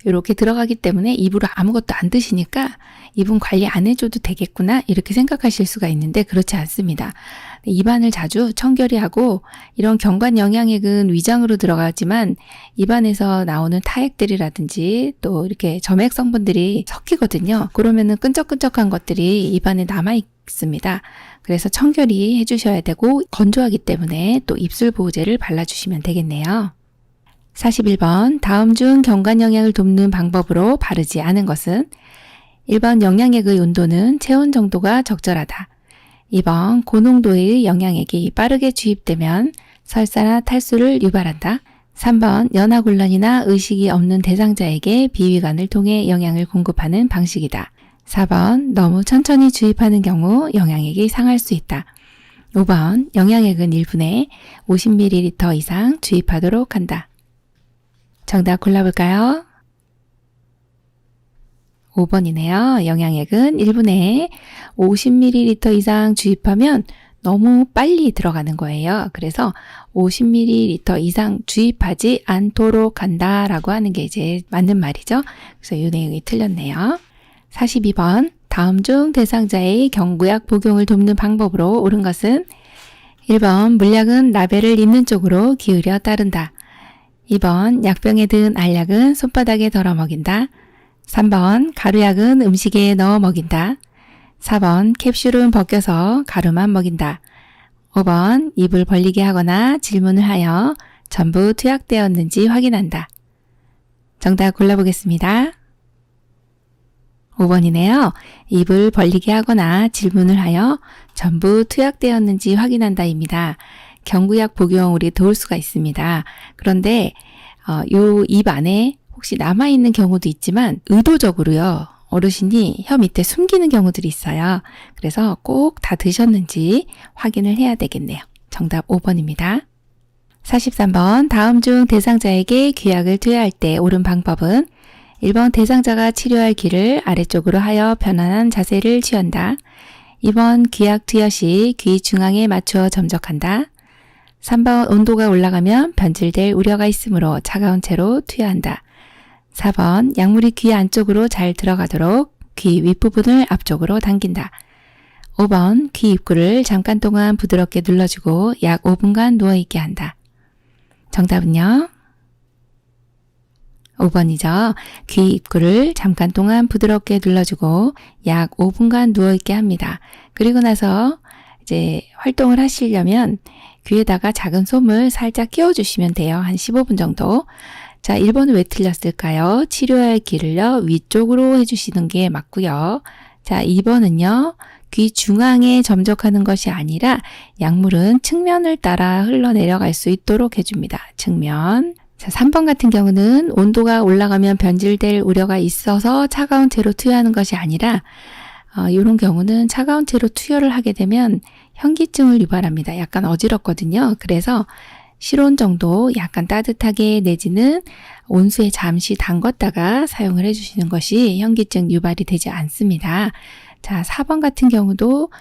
이렇게 들어가기 때문에 입으로 아무것도 안 드시니까 입은 관리 안 해줘도 되겠구나, 이렇게 생각하실 수가 있는데 그렇지 않습니다. 입안을 자주 청결히 하고, 이런 경관 영양액은 위장으로 들어가지만 입안에서 나오는 타액들이라든지 또 이렇게 점액 성분들이 섞이거든요. 그러면은 끈적끈적한 것들이 입안에 남아 있습니다. 그래서 청결히 해주셔야 되고, 건조하기 때문에 또 입술 보호제를 발라주시면 되겠네요. 41번 다음 중 경관 영양을 돕는 방법으로 바르지 않은 것은 1번 영양액의 온도는 체온 정도가 적절하다. 2번 고농도의 영양액이 빠르게 주입되면 설사나 탈수를 유발한다. 3번 연하곤란이나 의식이 없는 대상자에게 비위관을 통해 영양을 공급하는 방식이다. 4번 너무 천천히 주입하는 경우 영양액이 상할 수 있다. 5번 영양액은 1분에 50ml 이상 주입하도록 한다. 정답 골라볼까요? 5번이네요. 영양액은 1분에 50ml 이상 주입하면 너무 빨리 들어가는 거예요. 그래서 50ml 이상 주입하지 않도록 한다라고 하는 게 이제 맞는 말이죠. 그래서 이 내용이 틀렸네요. 42번 다음 중 대상자의 경구약 복용을 돕는 방법으로 옳은 것은 1번 물약은 나벨을 입는 쪽으로 기울여 따른다. 2번 약병에 든 알약은 손바닥에 덜어 먹인다. 3번 가루약은 음식에 넣어 먹인다. 4번 캡슐은 벗겨서 가루만 먹인다. 5번 입을 벌리게 하거나 질문을 하여 전부 투약되었는지 확인한다. 정답 골라보겠습니다. 5번이네요. 입을 벌리게 하거나 질문을 하여 전부 투약되었는지 확인한다입니다. 경구약 복용 우리 도울 수가 있습니다. 그런데 요 입 안에 혹시 남아있는 경우도 있지만 의도적으로요. 어르신이 혀 밑에 숨기는 경우들이 있어요. 그래서 꼭 다 드셨는지 확인을 해야 되겠네요. 정답 5번입니다. 43번 다음 중 대상자에게 귀약을 투여할 때 옳은 방법은 1번 대상자가 치료할 귀를 아래쪽으로 하여 편안한 자세를 취한다. 2번 귀약 투여 시 귀 중앙에 맞추어 점적한다. 3번 온도가 올라가면 변질될 우려가 있으므로 차가운 채로 투여한다. 4번 약물이 귀 안쪽으로 잘 들어가도록 귀 윗부분을 앞쪽으로 당긴다. 5번 귀 입구를 잠깐 동안 부드럽게 눌러주고 약 5분간 누워있게 한다. 정답은요? 5번이죠. 귀 입구를 잠깐 동안 부드럽게 눌러주고 약 5분간 누워있게 합니다. 그리고 나서 이제 활동을 하시려면 귀에다가 작은 솜을 살짝 끼워주시면 돼요. 한 15분 정도. 자, 1번은 왜 틀렸을까요? 치료할 귀를요, 위쪽으로 해주시는 게 맞고요. 자, 2번은요, 귀 중앙에 점적하는 것이 아니라 약물은 측면을 따라 흘러내려갈 수 있도록 해줍니다. 측면. 자, 3번 같은 경우는 온도가 올라가면 변질될 우려가 있어서 차가운 채로 투여하는 것이 아니라 이런 경우는 차가운 채로 투여를 하게 되면 현기증을 유발합니다. 약간 어지럽거든요. 그래서 실온 정도 약간 따뜻하게 내지는 온수에 잠시 담궜다가 사용을 해주시는 것이 현기증 유발이 되지 않습니다. 자, 4번 같은 경우도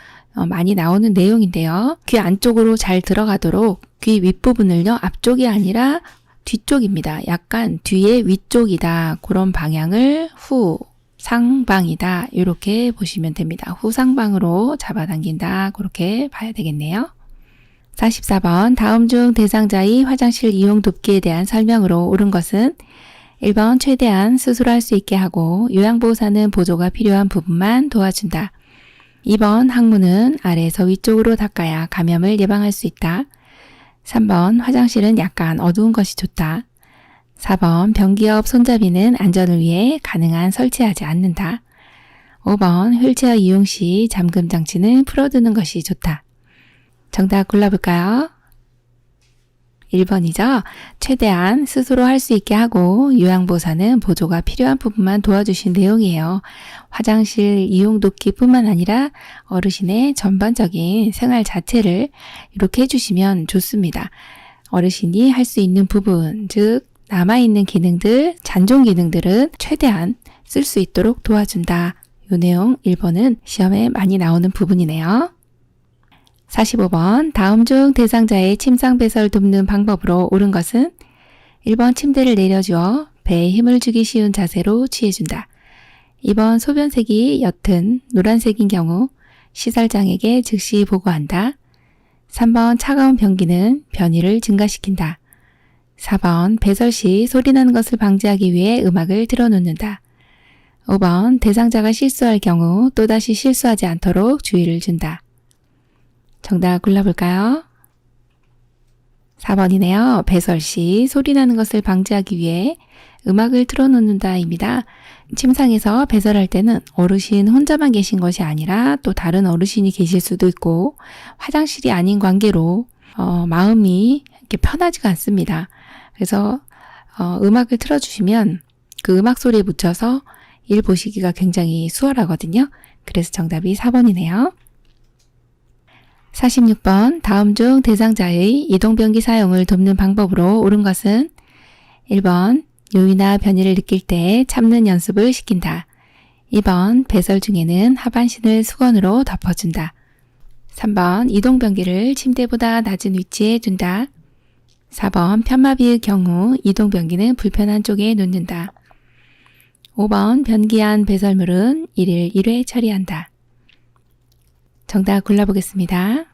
많이 나오는 내용인데요. 귀 안쪽으로 잘 들어가도록 귀 윗부분을요, 앞쪽이 아니라 뒤쪽입니다. 약간 뒤에 위쪽이다. 그런 방향을 후상방이다. 이렇게 보시면 됩니다. 후상방으로 잡아당긴다. 그렇게 봐야 되겠네요. 44번 다음 중 대상자의 화장실 이용 돕기에 대한 설명으로 옳은 것은 1번 최대한 스스로 할 수 있게 하고 요양보호사는 보조가 필요한 부분만 도와준다. 2번 항문은 아래에서 위쪽으로 닦아야 감염을 예방할 수 있다. 3번 화장실은 약간 어두운 것이 좋다. 4번 변기옆 손잡이는 안전을 위해 가능한 설치하지 않는다. 5번 휠체어 이용 시 잠금 장치는 풀어두는 것이 좋다. 정답 골라볼까요? 1번이죠. 최대한 스스로 할 수 있게 하고 요양보호사는 보조가 필요한 부분만 도와주신 내용이에요. 화장실 이용 돕기뿐만 아니라 어르신의 전반적인 생활 자체를 이렇게 해주시면 좋습니다. 어르신이 할 수 있는 부분, 즉 남아있는 기능들, 잔존 기능들은 최대한 쓸 수 있도록 도와준다. 이 내용 1번은 시험에 많이 나오는 부분이네요. 45번 다음 중 대상자의 침상 배설 돕는 방법으로 옳은 것은 1번 침대를 내려주어 배에 힘을 주기 쉬운 자세로 취해준다. 2번 소변색이 옅은 노란색인 경우 시설장에게 즉시 보고한다. 3번 차가운 변기는 변이를 증가시킨다. 4번 배설 시 소리 나는 것을 방지하기 위해 음악을 틀어놓는다. 5번 대상자가 실수할 경우 또다시 실수하지 않도록 주의를 준다. 정답 골라볼까요? 4번이네요. 배설 시 소리 나는 것을 방지하기 위해 음악을 틀어놓는다입니다. 침상에서 배설할 때는 어르신 혼자만 계신 것이 아니라 또 다른 어르신이 계실 수도 있고 화장실이 아닌 관계로 마음이 이렇게 편하지가 않습니다. 그래서 음악을 틀어주시면 그 음악 소리에 묻혀서 일 보시기가 굉장히 수월하거든요. 그래서 정답이 4번이네요. 46번 다음 중 대상자의 이동변기 사용을 돕는 방법으로 옳은 것은 1번 요의나 변이를 느낄 때 참는 연습을 시킨다. 2번 배설 중에는 하반신을 수건으로 덮어준다. 3번 이동변기를 침대보다 낮은 위치에 둔다. 4번 편마비의 경우 이동변기는 불편한 쪽에 놓는다. 5번 변기안 배설물은 1일 1회 처리한다. 정답 골라보겠습니다.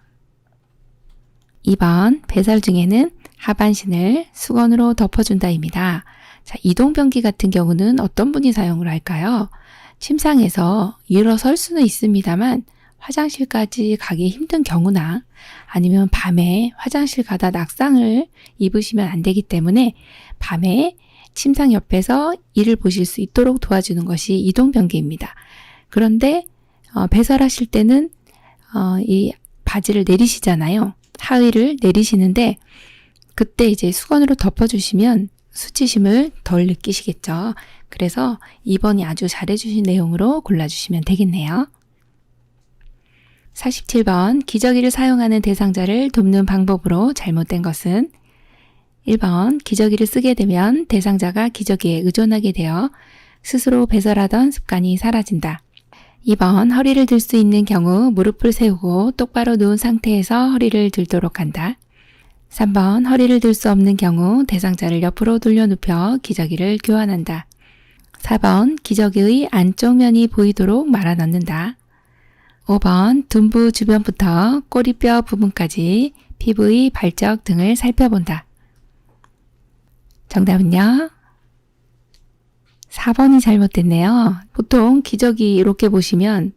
2번 배설 중에는 하반신을 수건으로 덮어준다입니다. 자, 이동변기 같은 경우는 어떤 분이 사용을 할까요? 침상에서 일어설 수는 있습니다만 화장실까지 가기 힘든 경우나 아니면 밤에 화장실 가다 낙상을 입으시면 안 되기 때문에 밤에 침상 옆에서 일을 보실 수 있도록 도와주는 것이 이동변기입니다. 그런데 배설하실 때는 이 바지를 내리시잖아요. 하의를 내리시는데 그때 이제 수건으로 덮어주시면 수치심을 덜 느끼시겠죠. 그래서 2번이 아주 잘해주신 내용으로 골라주시면 되겠네요. 47번 기저귀를 사용하는 대상자를 돕는 방법으로 잘못된 것은 1번 기저귀를 쓰게 되면 대상자가 기저귀에 의존하게 되어 스스로 배설하던 습관이 사라진다. 2번 허리를 들 수 있는 경우 무릎을 세우고 똑바로 누운 상태에서 허리를 들도록 한다. 3번 허리를 들 수 없는 경우 대상자를 옆으로 돌려 눕혀 기저귀를 교환한다. 4번 기저귀의 안쪽 면이 보이도록 말아 넣는다. 5번 둔부 주변부터 꼬리뼈 부분까지 피부의 발적 등을 살펴본다. 정답은요? 4번이 잘못됐네요. 보통 기저귀 이렇게 보시면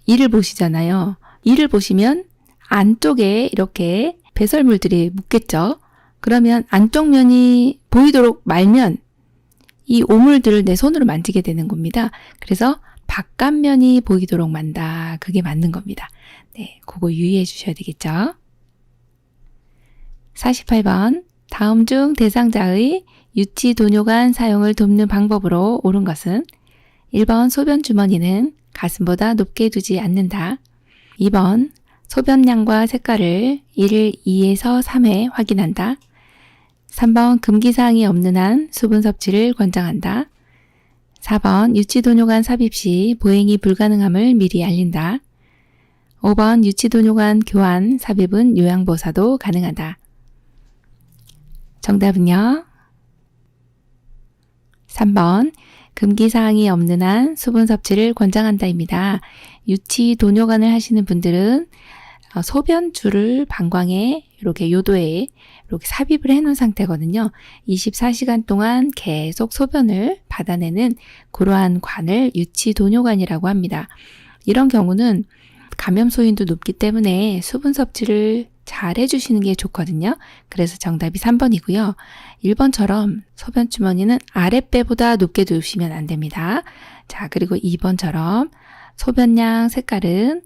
이를 보시잖아요. 이를 보시면 안쪽에 이렇게 배설물들이 묻겠죠. 그러면 안쪽 면이 보이도록 말면 이 오물들을 내 손으로 만지게 되는 겁니다. 그래서 바깥면이 보이도록 만다. 그게 맞는 겁니다. 네, 그거 유의해 주셔야 되겠죠. 48번 다음 중 대상자의 유치 도뇨관 사용을 돕는 방법으로 옳은 것은 1번 소변 주머니는 가슴보다 높게 두지 않는다. 2번 소변량과 색깔을 1일 2에서 3회 확인한다. 3번 금기사항이 없는 한 수분 섭취를 권장한다. 4번 유치도뇨관 삽입 시 보행이 불가능함을 미리 알린다. 5번 유치도뇨관 교환 삽입은 요양보사도 가능하다. 정답은요? 3번 금기사항이 없는 한 수분 섭취를 권장한다입니다. 유치도뇨관을 하시는 분들은 소변줄을 방광에 이렇게 요도에 이렇게 삽입을 해놓은 상태거든요. 24시간 동안 계속 소변을 받아내는 그러한 관을 유치도뇨관이라고 합니다. 이런 경우는 감염소인도 높기 때문에 수분 섭취를 잘 해주시는 게 좋거든요. 그래서 정답이 3번이고요. 1번처럼 소변 주머니는 아랫배보다 높게 두시면 안 됩니다. 자, 그리고 2번처럼 소변량 색깔은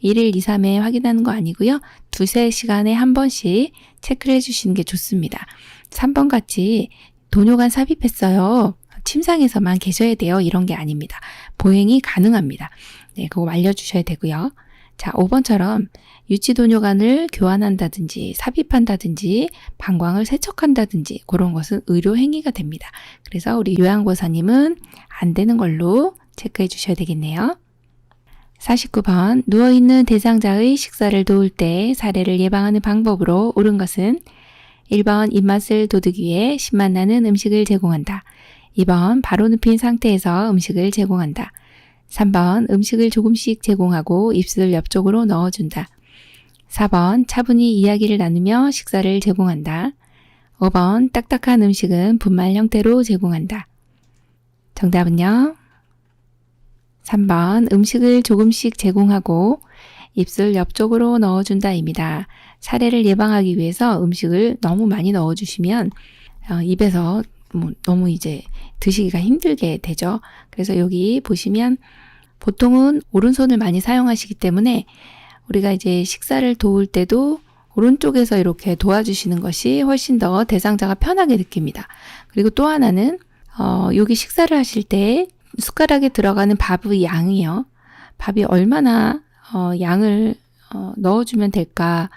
1일 2, 3회 확인하는 거 아니고요. 2-3시간에 한 번씩 체크를 해주시는 게 좋습니다. 3번 같이 도뇨관 삽입했어요. 침상에서만 계셔야 돼요. 이런 게 아닙니다. 보행이 가능합니다. 네, 그거 알려주셔야 되고요. 자, 5번처럼 유치도뇨관을 교환한다든지 삽입한다든지 방광을 세척한다든지 그런 것은 의료행위가 됩니다. 그래서 우리 요양보사님은 안 되는 걸로 체크해 주셔야 되겠네요. 49번 누워있는 대상자의 식사를 도울 때 사례를 예방하는 방법으로 옳은 것은 1번 입맛을 돋우기 위해 신맛 나는 음식을 제공한다. 2번 바로 눕힌 상태에서 음식을 제공한다. 3번 음식을 조금씩 제공하고 입술 옆쪽으로 넣어준다. 4번 차분히 이야기를 나누며 식사를 제공한다. 5번 딱딱한 음식은 분말 형태로 제공한다. 정답은요? 3번 음식을 조금씩 제공하고 입술 옆쪽으로 넣어준다입니다. 사례를 예방하기 위해서 음식을 너무 많이 넣어주시면 입에서 너무 이제 드시기가 힘들게 되죠. 그래서 여기 보시면 보통은 오른손을 많이 사용하시기 때문에 우리가 이제 식사를 도울 때도 오른쪽에서 이렇게 도와주시는 것이 훨씬 더 대상자가 편하게 느낍니다. 그리고 또 하나는 여기 식사를 하실 때 숟가락에 들어가는 밥의 양이요. 밥이 얼마나 양을 넣어주면 될까?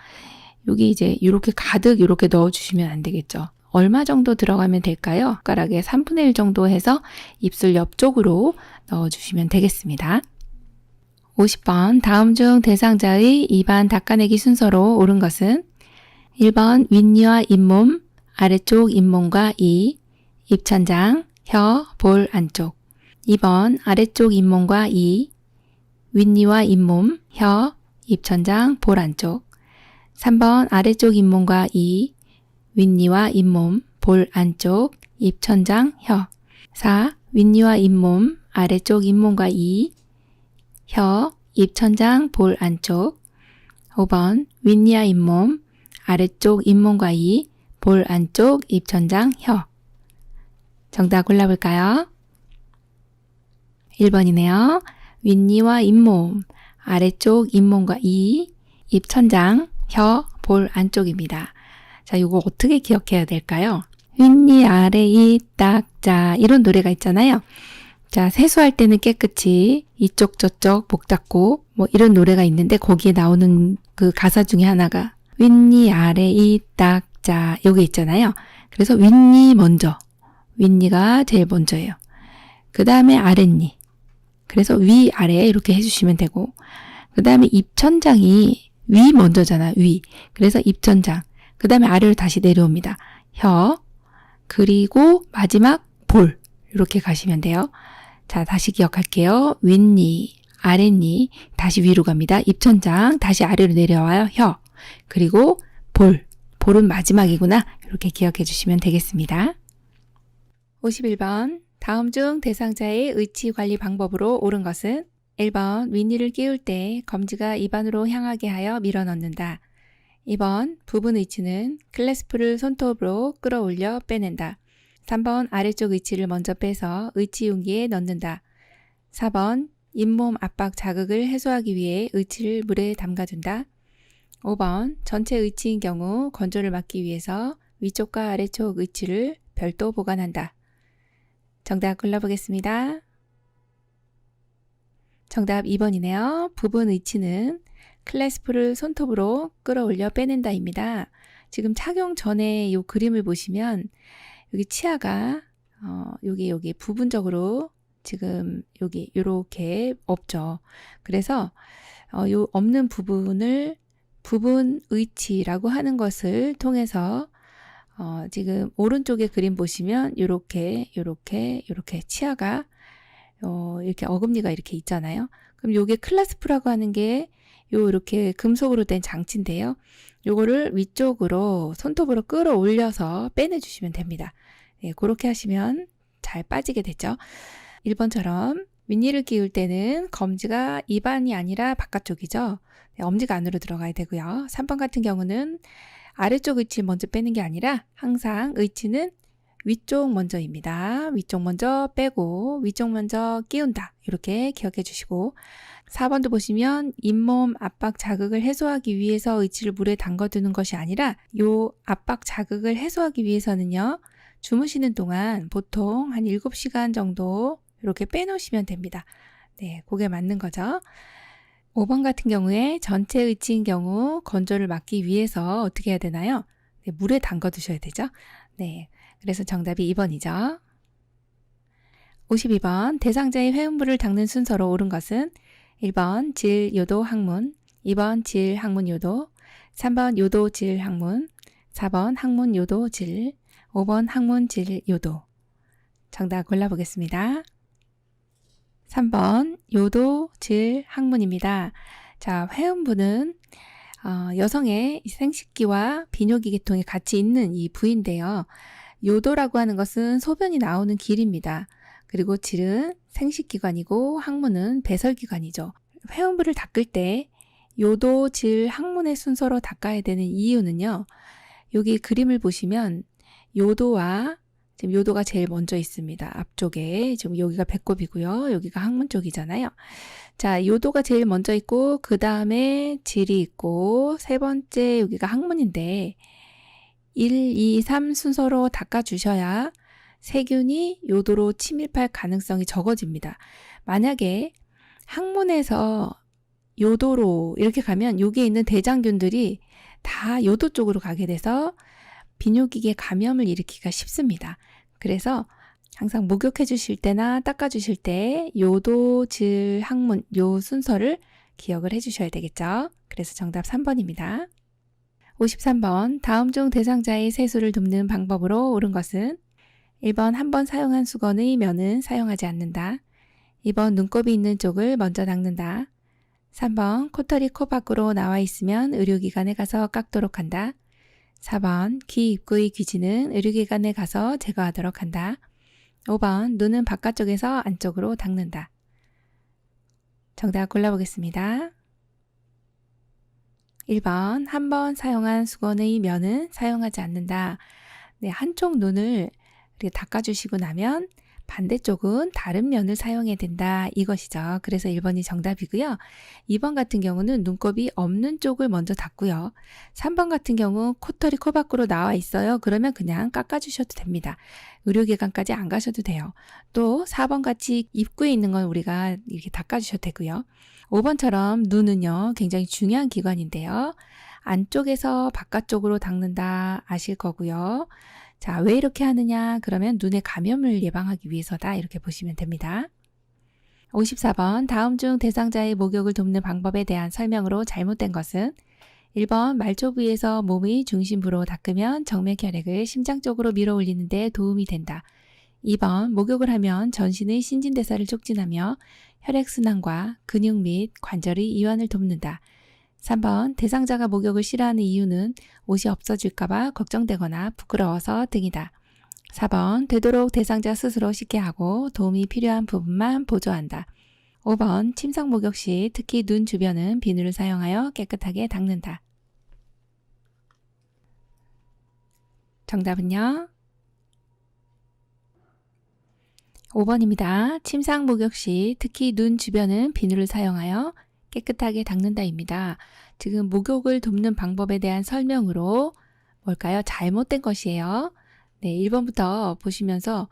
여기 이제 이렇게 가득 이렇게 넣어주시면 안 되겠죠. 얼마 정도 들어가면 될까요? 숟가락에 3분의 1 정도 해서 입술 옆쪽으로 넣어주시면 되겠습니다. 50번 다음 중 대상자의 입안 닦아내기 순서로 옳은 것은 1번 윗니와 잇몸, 아래쪽 잇몸과 이, 입천장, 혀, 볼 안쪽 2번 아래쪽 잇몸과 이, 윗니와 잇몸, 혀, 입천장, 볼 안쪽 3번 아래쪽 잇몸과 이, 윗니와 잇몸, 볼 안쪽, 입천장, 혀 4. 윗니와 잇몸, 아래쪽 잇몸과 이, 혀, 입천장, 볼 안쪽 5번 윗니와 잇몸, 아래쪽 잇몸과 이, 볼 안쪽, 입천장, 혀 정답 골라볼까요? 1번이네요. 윗니와 잇몸, 아래쪽 잇몸과 이, 입천장, 혀, 볼 안쪽입니다. 자, 이거 어떻게 기억해야 될까요? 윗니 아래 이 딱.자 이런 노래가 있잖아요. 자, 세수할 때는 깨끗이 이쪽 저쪽 목 닦고 뭐 이런 노래가 있는데 거기에 나오는 그 가사 중에 하나가 윗니 아래 이 딱.자 여기 있잖아요. 그래서 윗니 먼저, 윗니가 제일 먼저예요. 그 다음에 아랫니, 그래서 위 아래 이렇게 해주시면 되고 그 다음에 입천장이 위 먼저잖아. 위, 그래서 입천장, 그 다음에 아래로 다시 내려옵니다. 혀, 그리고 마지막 볼 이렇게 가시면 돼요. 자, 다시 기억할게요. 윗니, 아랫니, 다시 위로 갑니다. 입천장, 다시 아래로 내려와요. 혀, 그리고 볼, 볼은 마지막이구나. 이렇게 기억해 주시면 되겠습니다. 51번 다음 중 대상자의 의치 관리 방법으로 옳은 것은 1번 윗니를 끼울 때 검지가 입안으로 향하게 하여 밀어 넣는다. 2번 부분 의치는 클래스프를 손톱으로 끌어올려 빼낸다. 3번 아래쪽 의치를 먼저 빼서 의치 용기에 넣는다. 4번 잇몸 압박 자극을 해소하기 위해 의치를 물에 담가둔다. 5번 전체 의치인 경우 건조를 막기 위해서 위쪽과 아래쪽 의치를 별도 보관한다. 정답 골라보겠습니다. 정답 2번이네요. 부분 의치는 클래스프를 손톱으로 끌어올려 빼낸다입니다. 지금 착용 전에 이 그림을 보시면 여기 치아가 여기 부분적으로 지금 여기 이렇게 없죠. 그래서 요 없는 부분을 부분 의치라고 하는 것을 통해서 지금 오른쪽에 그림 보시면 이렇게 치아가 이렇게 어금니가 이렇게 있잖아요. 그럼 요게 클래스프라고 하는 게 이렇게 금속으로 된 장치인데요. 요거를 위쪽으로 손톱으로 끌어올려서 빼내주시면 됩니다. 네, 그렇게 하시면 잘 빠지게 되죠. 1번처럼 윗니를 끼울 때는 검지가 입안이 아니라 바깥쪽이죠. 네, 엄지가 안으로 들어가야 되고요. 3번 같은 경우는 아래쪽 의치 먼저 빼는 게 아니라 항상 의치는 위쪽 먼저입니다. 위쪽 먼저 빼고 위쪽 먼저 끼운다. 이렇게 기억해 주시고 4번도 보시면 잇몸 압박 자극을 해소하기 위해서 의치를 물에 담가두는 것이 아니라 요 압박 자극을 해소하기 위해서는요. 주무시는 동안 보통 한 7시간 정도 이렇게 빼놓으시면 됩니다. 네, 그게 맞는 거죠. 5번 같은 경우에 전체 의치인 경우 건조를 막기 위해서 어떻게 해야 되나요? 네, 물에 담가 두셔야 되죠. 네, 그래서 정답이 2번이죠. 52번 대상자의 회음부를 닦는 순서로 옳은 것은 1번 질, 요도, 항문 2번 질, 항문, 요도 3번 요도, 질, 항문 4번 항문, 요도, 질 5번 항문, 질, 요도 정답 골라보겠습니다. 3번 요도, 질, 항문입니다. 자, 회음부는 여성의 생식기와 비뇨기 계통이 같이 있는 이 부위인데요. 요도라고 하는 것은 소변이 나오는 길입니다. 그리고 질은 생식기관이고 항문은 배설기관이죠. 회음부를 닦을 때 요도, 질, 항문의 순서로 닦아야 되는 이유는요. 여기 그림을 보시면 요도와 지금 요도가 제일 먼저 있습니다. 앞쪽에 지금 여기가 배꼽이고요. 여기가 항문 쪽이잖아요. 자, 요도가 제일 먼저 있고 그 다음에 질이 있고 세 번째 여기가 항문인데 1, 2, 3 순서로 닦아주셔야 세균이 요도로 침입할 가능성이 적어집니다. 만약에 항문에서 요도로 이렇게 가면 여기에 있는 대장균들이 다 요도 쪽으로 가게 돼서 비뇨기계 감염을 일으키기가 쉽습니다. 그래서 항상 목욕해 주실 때나 닦아 주실 때 요도, 질, 항문 요 순서를 기억을 해 주셔야 되겠죠. 그래서 정답 3번입니다. 53번 다음 중 대상자의 세수를 돕는 방법으로 옳은 것은 1번 한 번 사용한 수건의 면은 사용하지 않는다. 2번 눈곱이 있는 쪽을 먼저 닦는다. 3번 코털이 코 밖으로 나와 있으면 의료기관에 가서 깎도록 한다. 4번 귀 입구의 귀지는 의료기관에 가서 제거하도록 한다. 5번 눈은 바깥쪽에서 안쪽으로 닦는다. 정답 골라보겠습니다. 1번 한 번 사용한 수건의 면은 사용하지 않는다. 네, 한쪽 눈을 이렇게 닦아주시고 나면 반대쪽은 다른 면을 사용해야 된다 이것이죠. 그래서 1번이 정답이고요. 2번 같은 경우는 눈곱이 없는 쪽을 먼저 닦고요. 3번 같은 경우 코털이 코 밖으로 나와 있어요. 그러면 그냥 깎아주셔도 됩니다. 의료기관까지 안 가셔도 돼요. 또 4번 같이 입구에 있는 건 우리가 이렇게 닦아주셔도 되고요. 5번처럼 눈은요 굉장히 중요한 기관인데요. 안쪽에서 바깥쪽으로 닦는다 아실 거고요. 자, 왜 이렇게 하느냐? 그러면 눈의 감염을 예방하기 위해서다. 이렇게 보시면 됩니다. 54번 다음 중 대상자의 목욕을 돕는 방법에 대한 설명으로 잘못된 것은 1번 말초 부위에서 몸의 중심부로 닦으면 정맥혈액을 심장 쪽으로 밀어 올리는 데 도움이 된다. 2번 목욕을 하면 전신의 신진대사를 촉진하며 혈액순환과 근육 및 관절의 이완을 돕는다. 3번 대상자가 목욕을 싫어하는 이유는 옷이 없어질까봐 걱정되거나 부끄러워서 등이다. 4번 되도록 대상자 스스로 씻게 하고 도움이 필요한 부분만 보조한다. 5번 침상 목욕 시 특히 눈 주변은 비누를 사용하여 깨끗하게 닦는다. 정답은요? 5번입니다. 침상 목욕 시 특히 눈 주변은 비누를 사용하여 깨끗하게 닦는다입니다. 지금 목욕을 돕는 방법에 대한 설명으로 뭘까요? 잘못된 것이에요. 네, 1번부터 보시면서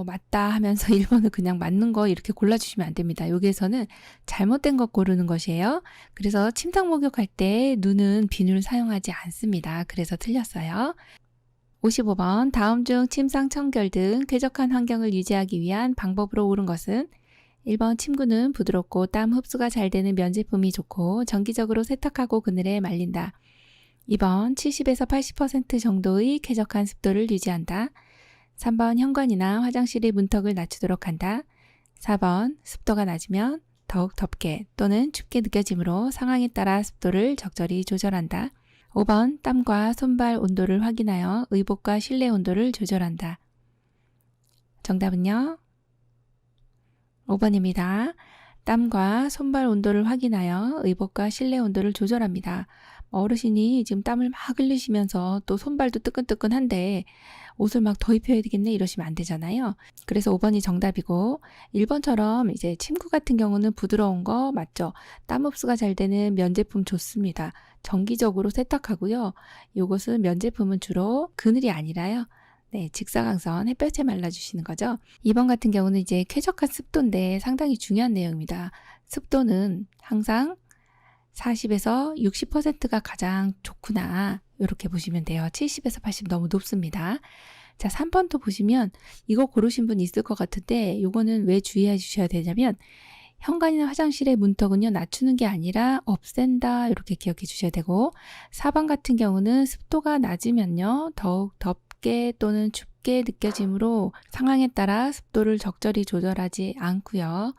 맞다 하면서 1번을 그냥 맞는 거 이렇게 골라주시면 안 됩니다. 여기에서는 잘못된 것 고르는 것이에요. 그래서 침상 목욕할 때 눈은 비누를 사용하지 않습니다. 그래서 틀렸어요. 55번 다음 중 침상 청결 등 쾌적한 환경을 유지하기 위한 방법으로 옳은 것은 1번 침구는 부드럽고 땀 흡수가 잘 되는 면 제품이 좋고 정기적으로 세탁하고 그늘에 말린다. 2번 70에서 80% 정도의 쾌적한 습도를 유지한다. 3번 현관이나 화장실의 문턱을 낮추도록 한다. 4번 습도가 낮으면 더욱 덥게 또는 춥게 느껴지므로 상황에 따라 습도를 적절히 조절한다. 5번 땀과 손발 온도를 확인하여 의복과 실내 온도를 조절한다. 정답은요? 5번입니다. 땀과 손발 온도를 확인하여 의복과 실내 온도를 조절합니다. 어르신이 지금 땀을 막 흘리시면서 또 손발도 뜨끈뜨끈한데 옷을 막 더 입혀야 되겠네 이러시면 안 되잖아요. 그래서 5번이 정답이고 1번처럼 이제 침구 같은 경우는 부드러운 거 맞죠? 땀 흡수가 잘 되는 면 제품 좋습니다. 정기적으로 세탁하고요. 요것은 면 제품은 주로 그늘이 아니라요. 네, 직사광선 햇볕에 말라주시는 거죠. 2번 같은 경우는 이제 쾌적한 습도인데 상당히 중요한 내용입니다. 습도는 항상 40에서 60%가 가장 좋구나 이렇게 보시면 돼요. 70에서 80 너무 높습니다. 자, 3번도 보시면 이거 고르신 분 있을 것 같은데 요거는 왜 주의해 주셔야 되냐면 현관이나 화장실의 문턱은요 낮추는 게 아니라 없앤다 이렇게 기억해 주셔야 되고 4번 같은 경우는 습도가 낮으면요 더욱 덥게 또는 춥게 느껴지므로 상황에 따라 습도를 적절히 조절하지 않고요.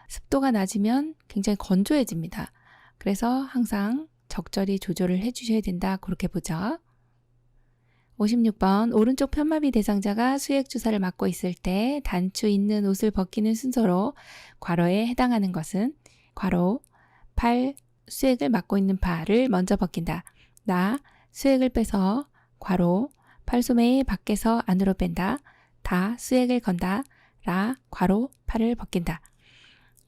습도가 낮으면 굉장히 건조해집니다. 그래서 항상 적절히 조절을 해주셔야 된다. 그렇게 보죠. 56번 오른쪽 편마비 대상자가 수액 주사를 맞고 있을 때 단추 있는 옷을 벗기는 순서로 괄호에 해당하는 것은 괄호 8, 수액을 맡고 있는 발을 먼저 벗긴다. 나 수액을 빼서 괄호 팔소매 밖에서 안으로 뺀다. 다 수액을 건다. 라 괄호 팔을 벗긴다.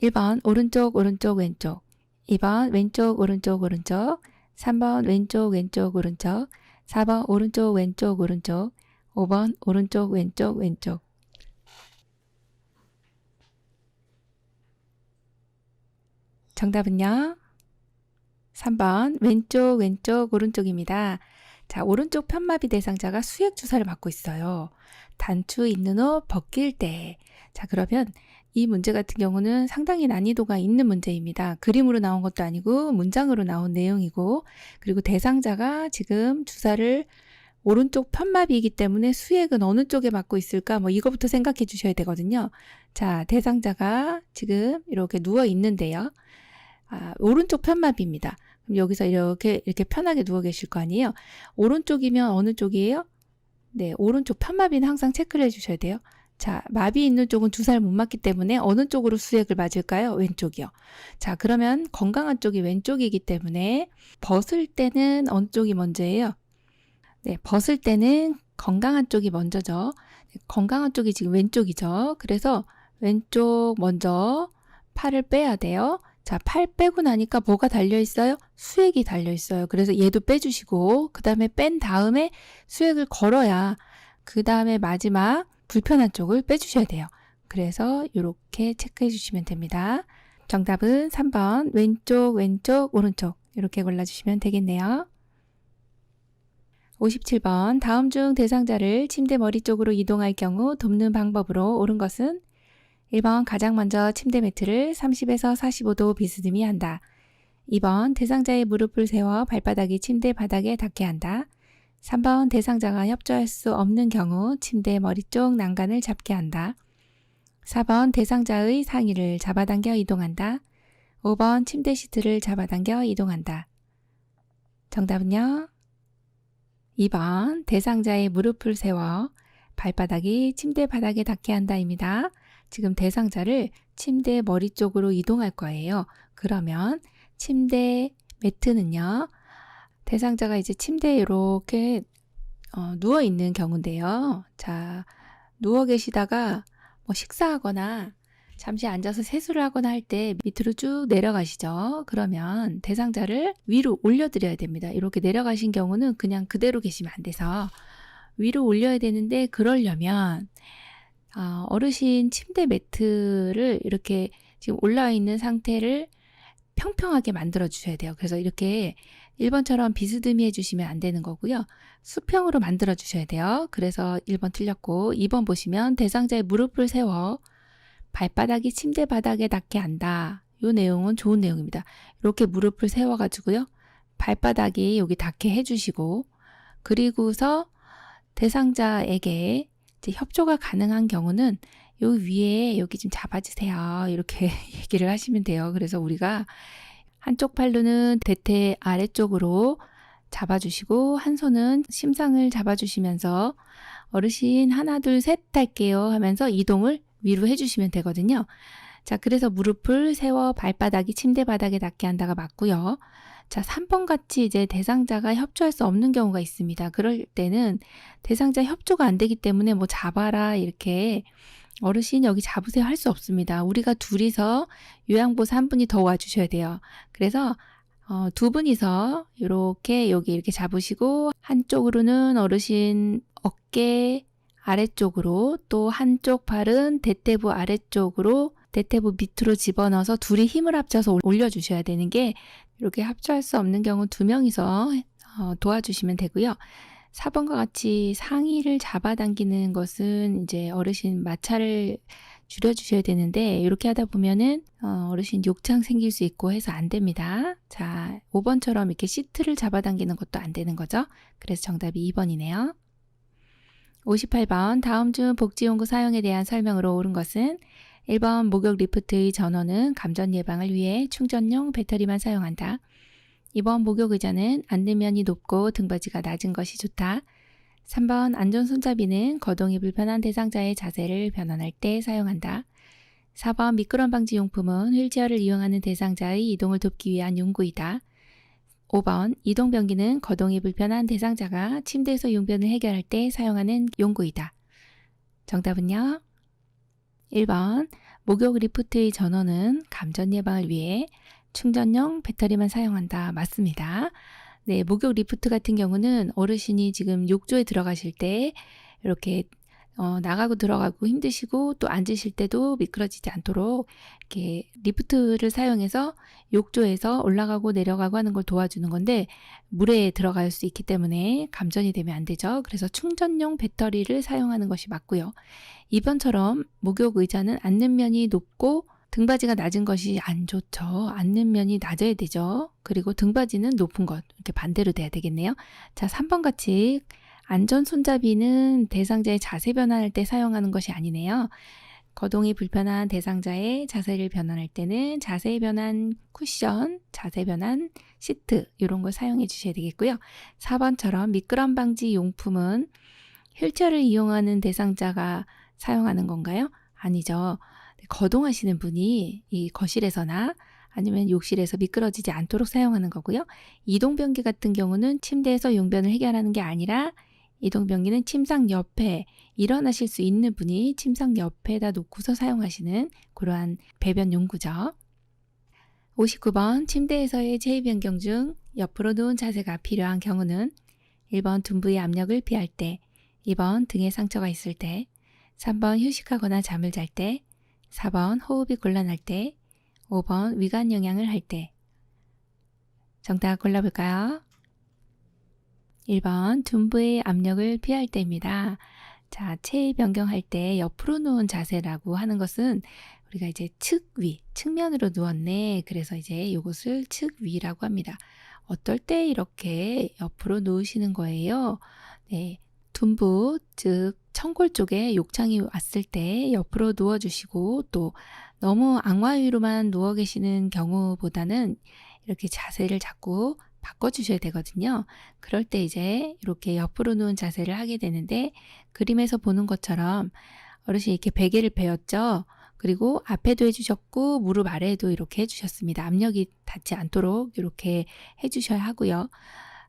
1번 오른쪽 오른쪽 왼쪽 2번 왼쪽 오른쪽 오른쪽 3번 왼쪽 왼쪽 오른쪽 4번 오른쪽 왼쪽 오른쪽 5번 오른쪽 왼쪽 왼쪽 정답은요? 3번 왼쪽 왼쪽 오른쪽입니다. 자, 오른쪽 편마비 대상자가 수액 주사를 맞고 있어요. 단추 있는 옷 벗길 때. 자, 그러면 이 문제 같은 경우는 상당히 난이도가 있는 문제입니다. 그림으로 나온 것도 아니고 문장으로 나온 내용이고, 그리고 대상자가 지금 주사를 오른쪽 편마비이기 때문에 수액은 어느 쪽에 맞고 있을까? 뭐 이거부터 생각해 주셔야 되거든요. 자, 대상자가 지금 이렇게 누워 있는데요. 오른쪽 편마비입니다. 그럼 여기서 이렇게 편하게 누워 계실 거 아니에요? 오른쪽이면 어느 쪽이에요? 네, 오른쪽 편마비는 항상 체크를 해주셔야 돼요. 자, 마비 있는 쪽은 주사를 못 맞기 때문에 어느 쪽으로 수액을 맞을까요? 왼쪽이요. 자, 그러면 건강한 쪽이 왼쪽이기 때문에 벗을 때는 어느 쪽이 먼저예요? 네, 벗을 때는 건강한 쪽이 먼저죠. 건강한 쪽이 지금 왼쪽이죠. 그래서 왼쪽 먼저 팔을 빼야 돼요. 자, 팔 빼고 나니까 뭐가 달려있어요? 수액이 달려있어요. 그래서 얘도 빼주시고 그 다음에 뺀 다음에 수액을 걸어야 그 다음에 마지막 불편한 쪽을 빼주셔야 돼요. 그래서 이렇게 체크해 주시면 됩니다. 정답은 3번 왼쪽 왼쪽 오른쪽 이렇게 골라주시면 되겠네요. 57번 다음 중 대상자를 침대 머리 쪽으로 이동할 경우 돕는 방법으로 옳은 것은 1번 가장 먼저 침대 매트를 30에서 45도 비스듬히 한다. 2번 대상자의 무릎을 세워 발바닥이 침대 바닥에 닿게 한다. 3번 대상자가 협조할 수 없는 경우 침대 머리 쪽 난간을 잡게 한다. 4번 대상자의 상의를 잡아당겨 이동한다. 5번 침대 시트를 잡아당겨 이동한다. 정답은요? 2번 대상자의 무릎을 세워 발바닥이 침대 바닥에 닿게 한다입니다. 지금 대상자를 침대 머리 쪽으로 이동할 거예요. 그러면 침대 매트는요. 대상자가 이제 침대에 이렇게 누워 있는 경우인데요. 자, 누워 계시다가 뭐 식사하거나 잠시 앉아서 세수를 하거나 할 때 밑으로 쭉 내려가시죠. 그러면 대상자를 위로 올려드려야 됩니다. 이렇게 내려가신 경우는 그냥 그대로 계시면 안 돼서 위로 올려야 되는데 그러려면 어르신 침대 매트를 이렇게 지금 올라와 있는 상태를 평평하게 만들어 주셔야 돼요. 그래서 이렇게 1번처럼 비스듬히 해주시면 안 되는 거고요. 수평으로 만들어 주셔야 돼요. 그래서 1번 틀렸고 2번 보시면 대상자의 무릎을 세워 발바닥이 침대 바닥에 닿게 한다. 이 내용은 좋은 내용입니다. 이렇게 무릎을 세워가지고요. 발바닥이 여기 닿게 해주시고 그리고서 대상자에게 이제 협조가 가능한 경우는 요 위에 여기 좀 잡아주세요. 이렇게 얘기를 하시면 돼요. 그래서 우리가 한쪽 팔로는 대퇴 아래쪽으로 잡아주시고 한 손은 심상을 잡아주시면서 어르신 하나 둘 셋 할게요 하면서 이동을 위로 해주시면 되거든요. 자, 그래서 무릎을 세워 발바닥이 침대 바닥에 닿게 한다가 맞고요. 자, 3번 같이 이제 대상자가 협조할 수 없는 경우가 있습니다. 그럴 때는 대상자 협조가 안 되기 때문에 뭐 잡아라 이렇게 어르신 여기 잡으세요 할 수 없습니다. 우리가 둘이서 요양보사 한 분이 더 와주셔야 돼요. 그래서 두 분이서 이렇게 여기 이렇게 잡으시고 한쪽으로는 어르신 어깨 아래쪽으로 또 한쪽 팔은 대퇴부 아래쪽으로 대퇴부 밑으로 집어넣어서 둘이 힘을 합쳐서 올려주셔야 되는 게 이렇게 합조할 수 없는 경우 두 명이서 도와주시면 되고요. 4번과 같이 상의를 잡아당기는 것은 이제 어르신 마찰을 줄여주셔야 되는데 이렇게 하다 보면은 어르신 욕창 생길 수 있고 해서 안 됩니다. 자, 5번처럼 이렇게 시트를 잡아당기는 것도 안 되는 거죠. 그래서 정답이 2번이네요. 58번 다음 중 복지용구 사용에 대한 설명으로 옳은 것은 1번 목욕 리프트의 전원은 감전 예방을 위해 충전용 배터리만 사용한다. 2번 목욕 의자는 앉는 면이 높고 등받이가 낮은 것이 좋다. 3번 안전 손잡이는 거동이 불편한 대상자의 자세를 변환할 때 사용한다. 4번 미끄럼 방지 용품은 휠체어를 이용하는 대상자의 이동을 돕기 위한 용구이다. 5번 이동변기는 거동이 불편한 대상자가 침대에서 용변을 해결할 때 사용하는 용구이다. 정답은요? 1번 목욕 리프트의 전원은 감전 예방을 위해 충전용 배터리만 사용한다. 맞습니다. 네, 목욕 리프트 같은 경우는 어르신이 지금 욕조에 들어가실 때 이렇게 나가고 들어가고 힘드시고 또 앉으실 때도 미끄러지지 않도록 이렇게 리프트를 사용해서 욕조에서 올라가고 내려가고 하는 걸 도와주는 건데 물에 들어갈 수 있기 때문에 감전이 되면 안 되죠. 그래서 충전용 배터리를 사용하는 것이 맞고요. 2번처럼 목욕 의자는 앉는 면이 높고 등받이가 낮은 것이 안 좋죠. 앉는 면이 낮아야 되죠. 그리고 등받이는 높은 것, 이렇게 반대로 돼야 되겠네요. 자, 3번 같이 안전 손잡이는 대상자의 자세 변환할 때 사용하는 것이 아니네요. 거동이 불편한 대상자의 자세를 변환할 때는 자세 변환 쿠션, 자세 변환 시트 이런 걸 사용해 주셔야 되겠고요. 4번처럼 미끄럼 방지 용품은 휠체어를 이용하는 대상자가 사용하는 건가요? 아니죠. 거동하시는 분이 이 거실에서나 아니면 욕실에서 미끄러지지 않도록 사용하는 거고요. 이동변기 같은 경우는 침대에서 용변을 해결하는 게 아니라 이동변기는 침상 옆에 일어나실 수 있는 분이 침상 옆에다 놓고서 사용하시는 그러한 배변 용구죠. 59번 침대에서의 체위 변경 중 옆으로 누운 자세가 필요한 경우는 1번 둔부의 압력을 피할 때, 2번 등에 상처가 있을 때, 3번 휴식하거나 잠을 잘 때, 4번 호흡이 곤란할 때, 5번 위관 영양을 할 때. 정답 골라볼까요? 1번 둔부의 압력을 피할 때입니다. 자, 체위 변경할 때 옆으로 누운 자세라고 하는 것은 우리가 이제 측위, 측면으로 누웠네. 그래서 이제 이것을 측위라고 합니다. 어떨 때 이렇게 옆으로 누우시는 거예요? 네, 둔부, 즉 청골 쪽에 욕창이 왔을 때 옆으로 누워주시고 또 너무 앙화위로만 누워 계시는 경우보다는 이렇게 자세를 자꾸 바꿔주셔야 되거든요. 그럴 때 이제 이렇게 옆으로 누운 자세를 하게 되는데 그림에서 보는 것처럼 어르신이 이렇게 베개를 베었죠. 그리고 앞에도 해주셨고 무릎 아래에도 이렇게 해주셨습니다. 압력이 닿지 않도록 이렇게 해주셔야 하고요.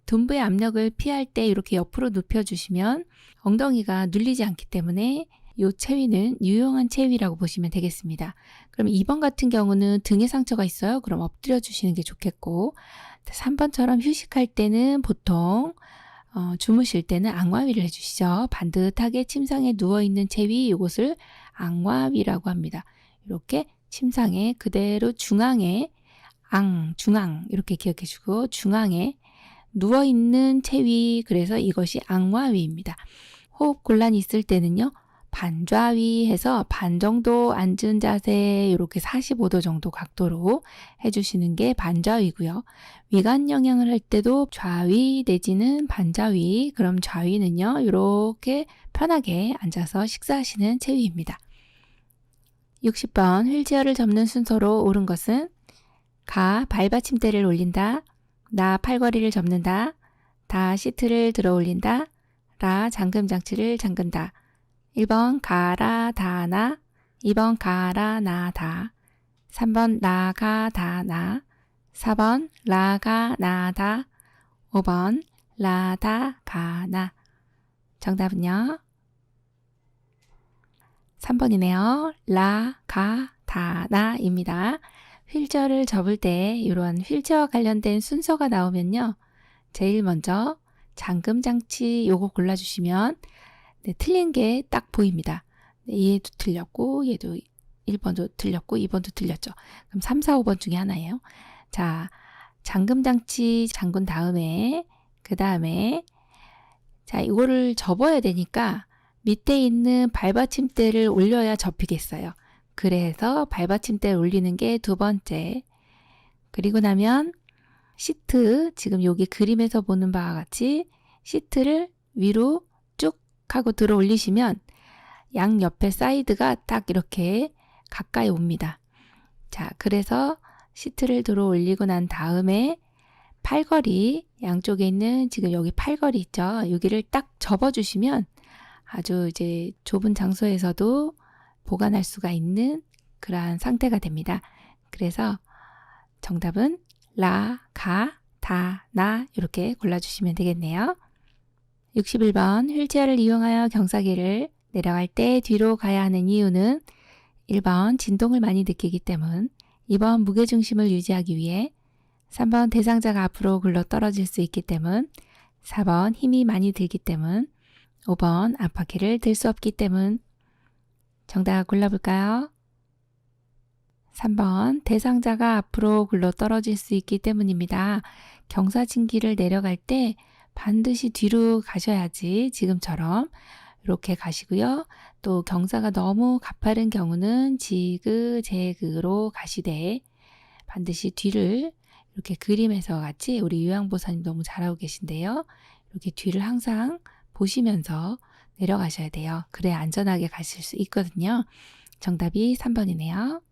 둔부의 압력을 피할 때 이렇게 옆으로 눕혀주시면 엉덩이가 눌리지 않기 때문에 이 체위는 유용한 체위라고 보시면 되겠습니다. 그럼 2번 같은 경우는 등에 상처가 있어요. 그럼 엎드려 주시는 게 좋겠고 3번처럼 휴식할 때는 보통 주무실 때는 앙화위를 해주시죠. 반듯하게 침상에 누워있는 체위 이것을 앙화위라고 합니다. 이렇게 침상에 그대로 중앙에 중앙 이렇게 기억해주고 중앙에 누워있는 체위 그래서 이것이 앙화위입니다. 호흡 곤란이 있을 때는요. 반좌위 해서 반 정도 앉은 자세 이렇게 45도 정도 각도로 해주시는 게 반좌위고요. 위관 영양을 할 때도 좌위 내지는 반좌위 그럼 좌위는요. 이렇게 편하게 앉아서 식사하시는 체위입니다. 60번 휠체어를 접는 순서로 옳은 것은 가 발받침대를 올린다. 나 팔걸이를 접는다. 다 시트를 들어 올린다. 라 잠금 장치를 잠근다. 1번 가라 다 나, 2번 가라 나 다, 3번 라가 다 나, 4번 라가 나 다, 5번 라다 가 나. 정답은요? 3번이네요. 라가 다 나입니다. 휠체어를 접을 때 이러한 휠체어와 관련된 순서가 나오면요. 제일 먼저 잠금 장치 요거 골라주시면 네, 틀린 게 딱 보입니다. 네, 얘도 틀렸고 얘도 1번도 틀렸고 2번도 틀렸죠. 그럼 3, 4, 5번 중에 하나예요. 자, 잠금 장치 잠근 다음에 그 다음에 자 이거를 접어야 되니까 밑에 있는 발받침대를 올려야 접히겠어요. 그래서 발받침대를 올리는 게 두 번째. 그리고 나면 시트 지금 여기 그림에서 보는 바와 같이 시트를 위로 쭉 하고 들어 올리시면 양 옆에 사이드가 딱 이렇게 가까이 옵니다. 자, 그래서 시트를 들어 올리고 난 다음에 팔걸이 양쪽에 있는 지금 여기 팔걸이 있죠. 여기를 딱 접어주시면 아주 이제 좁은 장소에서도 보관할 수가 있는 그러한 상태가 됩니다. 그래서 정답은 라, 가, 다, 나 이렇게 골라주시면 되겠네요. 61번 휠체어를 이용하여 경사기를 내려갈 때 뒤로 가야 하는 이유는 1번 진동을 많이 느끼기 때문, 2번 무게중심을 유지하기 위해, 3번 대상자가 앞으로 굴러 떨어질 수 있기 때문, 4번 힘이 많이 들기 때문, 5번 앞바퀴를 들 수 없기 때문. 정답 골라볼까요? 3번 대상자가 앞으로 굴러 떨어질 수 있기 때문입니다. 경사진길을 내려갈 때 반드시 뒤로 가셔야지 지금처럼 이렇게 가시고요. 또 경사가 너무 가파른 경우는 지그재그로 가시되 반드시 뒤를 이렇게 그림에서 같이 우리 요양보사님 너무 잘하고 계신데요. 이렇게 뒤를 항상 보시면서 내려가셔야 돼요. 그래야 안전하게 가실 수 있거든요. 정답이 3번이네요.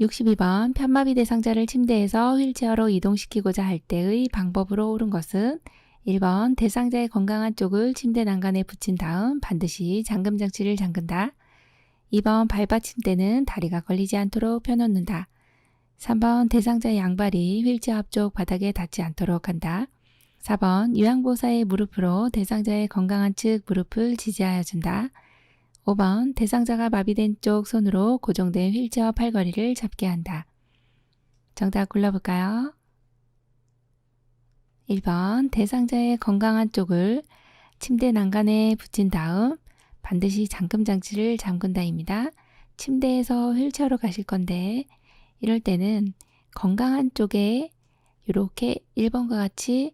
62번 편마비 대상자를 침대에서 휠체어로 이동시키고자 할 때의 방법으로 옳은 것은 1번 대상자의 건강한 쪽을 침대 난간에 붙인 다음 반드시 잠금장치를 잠근다. 2번 발받침대는 다리가 걸리지 않도록 펴놓는다. 3번 대상자의 양발이 휠체어 앞쪽 바닥에 닿지 않도록 한다. 4번 요양보호사의 무릎으로 대상자의 건강한 측 무릎을 지지하여 준다. 5번 대상자가 마비된 쪽 손으로 고정된 휠체어 팔걸이를 잡게 한다. 정답 골라볼까요? 1번 대상자의 건강한 쪽을 침대 난간에 붙인 다음 반드시 잠금장치를 잠근다입니다. 침대에서 휠체어로 가실 건데 이럴 때는 건강한 쪽에 이렇게 1번과 같이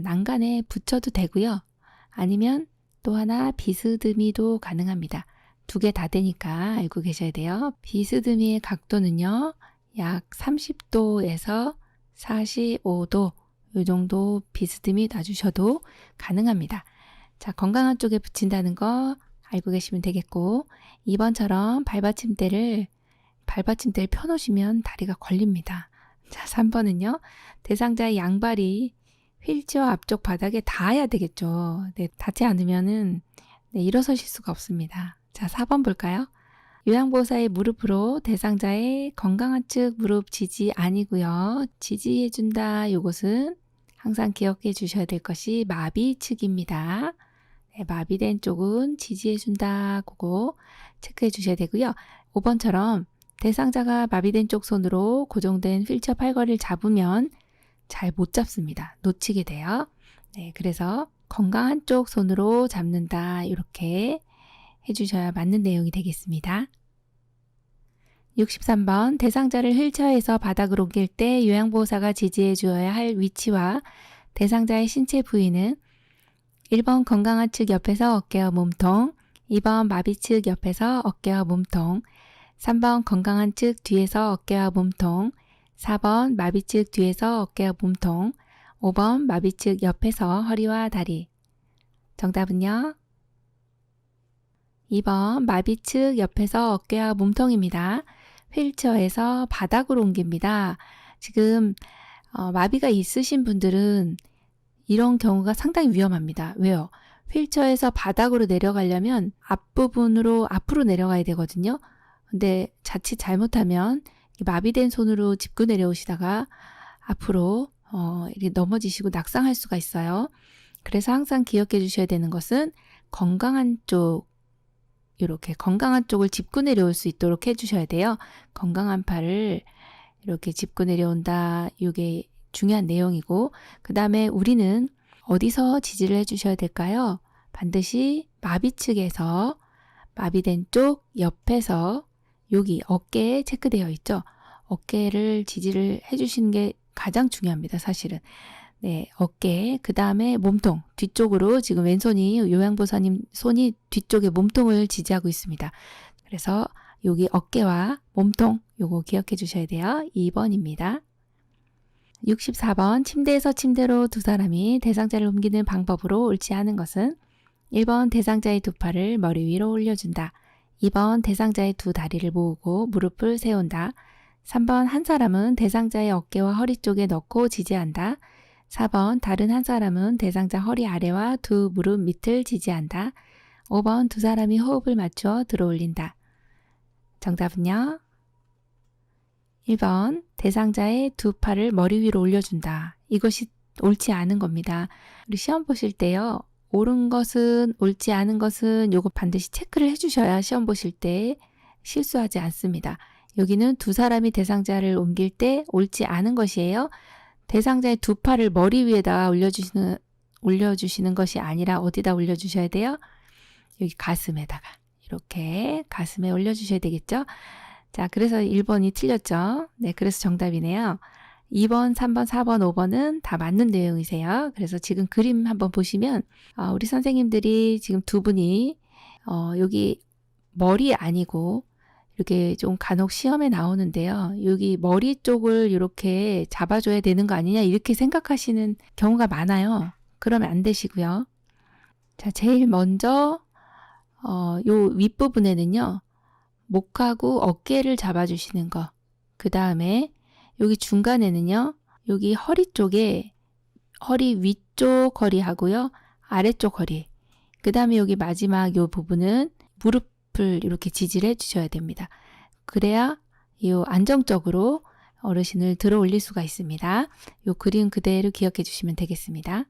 난간에 붙여도 되고요. 아니면 또 하나 비스듬히도 가능합니다. 두 개 다 되니까 알고 계셔야 돼요. 비스듬히의 각도는요. 약 30도에서 45도 이 정도 비스듬히 놔주셔도 가능합니다. 자, 건강한 쪽에 붙인다는 거 알고 계시면 되겠고 2번처럼 발받침대를 펴놓으시면 다리가 걸립니다. 자, 3번은요. 대상자의 양발이 휠체어 앞쪽 바닥에 닿아야 되겠죠. 네, 닿지 않으면은 일어서실 수가 없습니다. 자, 4번 볼까요? 요양보호사의 무릎으로 대상자의 건강한 측 무릎 지지 아니고요. 지지해준다 요것은 항상 기억해 주셔야 될 것이 마비 측입니다. 네, 마비된 쪽은 지지해준다 그거 체크해 주셔야 되고요. 5번처럼 대상자가 마비된 쪽 손으로 고정된 휠체어 팔걸이를 잡으면 잘 못 잡습니다. 놓치게 돼요. 네, 그래서 건강한 쪽 손으로 잡는다 이렇게 해주셔야 맞는 내용이 되겠습니다. 63번 대상자를 휠체어에서 바닥으로 옮길 때 요양보호사가 지지해 주어야 할 위치와 대상자의 신체 부위는 1번 건강한 측 옆에서 어깨와 몸통, 2번 마비 측 옆에서 어깨와 몸통, 3번 건강한 측 뒤에서 어깨와 몸통, 4번 마비 측 뒤에서 어깨와 몸통, 5번 마비 측 옆에서 허리와 다리. 정답은요? 2번 마비 측 옆에서 어깨와 몸통입니다. 휠체어에서 바닥으로 옮깁니다. 지금 마비가 있으신 분들은 이런 경우가 상당히 위험합니다. 왜요? 휠체어에서 바닥으로 내려가려면 앞부분으로 앞으로 내려가야 되거든요. 근데 자칫 잘못하면 마비된 손으로 짚고 내려오시다가 앞으로 이렇게 넘어지시고 낙상할 수가 있어요. 그래서 항상 기억해 주셔야 되는 것은 건강한 쪽, 이렇게 건강한 쪽을 짚고 내려올 수 있도록 해주셔야 돼요. 건강한 팔을 이렇게 짚고 내려온다. 이게 중요한 내용이고, 그 다음에 우리는 어디서 지지를 해주셔야 될까요? 반드시 마비 측에서 마비된 쪽 옆에서 여기 어깨에 체크되어 있죠. 어깨를 지지를 해주시는 게 가장 중요합니다. 사실은. 네, 어깨, 그 다음에 몸통, 뒤쪽으로 지금 왼손이 요양보호사님 손이 뒤쪽에 몸통을 지지하고 있습니다. 그래서 여기 어깨와 몸통 요거 기억해 주셔야 돼요. 2번입니다. 64번 침대에서 침대로 두 사람이 대상자를 옮기는 방법으로 옳지 않은 것은 1번 대상자의 두 팔을 머리 위로 올려준다. 2번 대상자의 두 다리를 모으고 무릎을 세운다. 3번 한 사람은 대상자의 어깨와 허리 쪽에 넣고 지지한다. 4번 다른 한 사람은 대상자 허리 아래와 두 무릎 밑을 지지한다. 5번 두 사람이 호흡을 맞춰 들어 올린다. 정답은요? 1번 대상자의 두 팔을 머리 위로 올려준다. 이것이 옳지 않은 겁니다. 우리 시험 보실 때요. 옳은 것은 옳지 않은 것은 요거 반드시 체크를 해주셔야 시험 보실 때 실수하지 않습니다. 여기는 두 사람이 대상자를 옮길 때 옳지 않은 것이에요. 대상자의 두 팔을 머리 위에다 올려주시는 것이 아니라 어디다 올려주셔야 돼요? 여기 가슴에다가 이렇게 가슴에 올려주셔야 되겠죠? 자, 그래서 1번이 틀렸죠? 네, 그래서 정답이네요. 2번, 3번, 4번, 5번은 다 맞는 내용이세요. 그래서 지금 그림 한번 보시면 우리 선생님들이 지금 두 분이 여기 머리 아니고 이렇게 좀 간혹 시험에 나오는데요. 여기 머리 쪽을 이렇게 잡아줘야 되는 거 아니냐 이렇게 생각하시는 경우가 많아요. 그러면 안 되시고요. 자, 제일 먼저 요 윗부분에는요. 목하고 어깨를 잡아주시는 거. 그 다음에 여기 중간에는요. 여기 허리 쪽에 허리 위쪽 허리하고요. 아래쪽 허리. 그 다음에 여기 마지막 요 부분은 무릎을 이렇게 지지를 해주셔야 됩니다. 그래야 이 안정적으로 어르신을 들어 올릴 수가 있습니다. 요 그림 그대로 기억해 주시면 되겠습니다.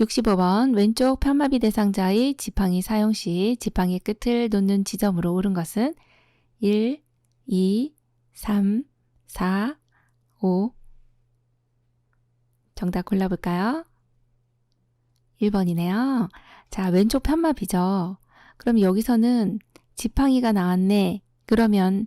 65번 왼쪽 편마비 대상자의 지팡이 사용 시 지팡이 끝을 놓는 지점으로 옳은 것은 1, 2, 3, 4, 5 정답 골라볼까요? 1번이네요. 자, 왼쪽 편마비죠. 그럼 여기서는 지팡이가 나왔네. 그러면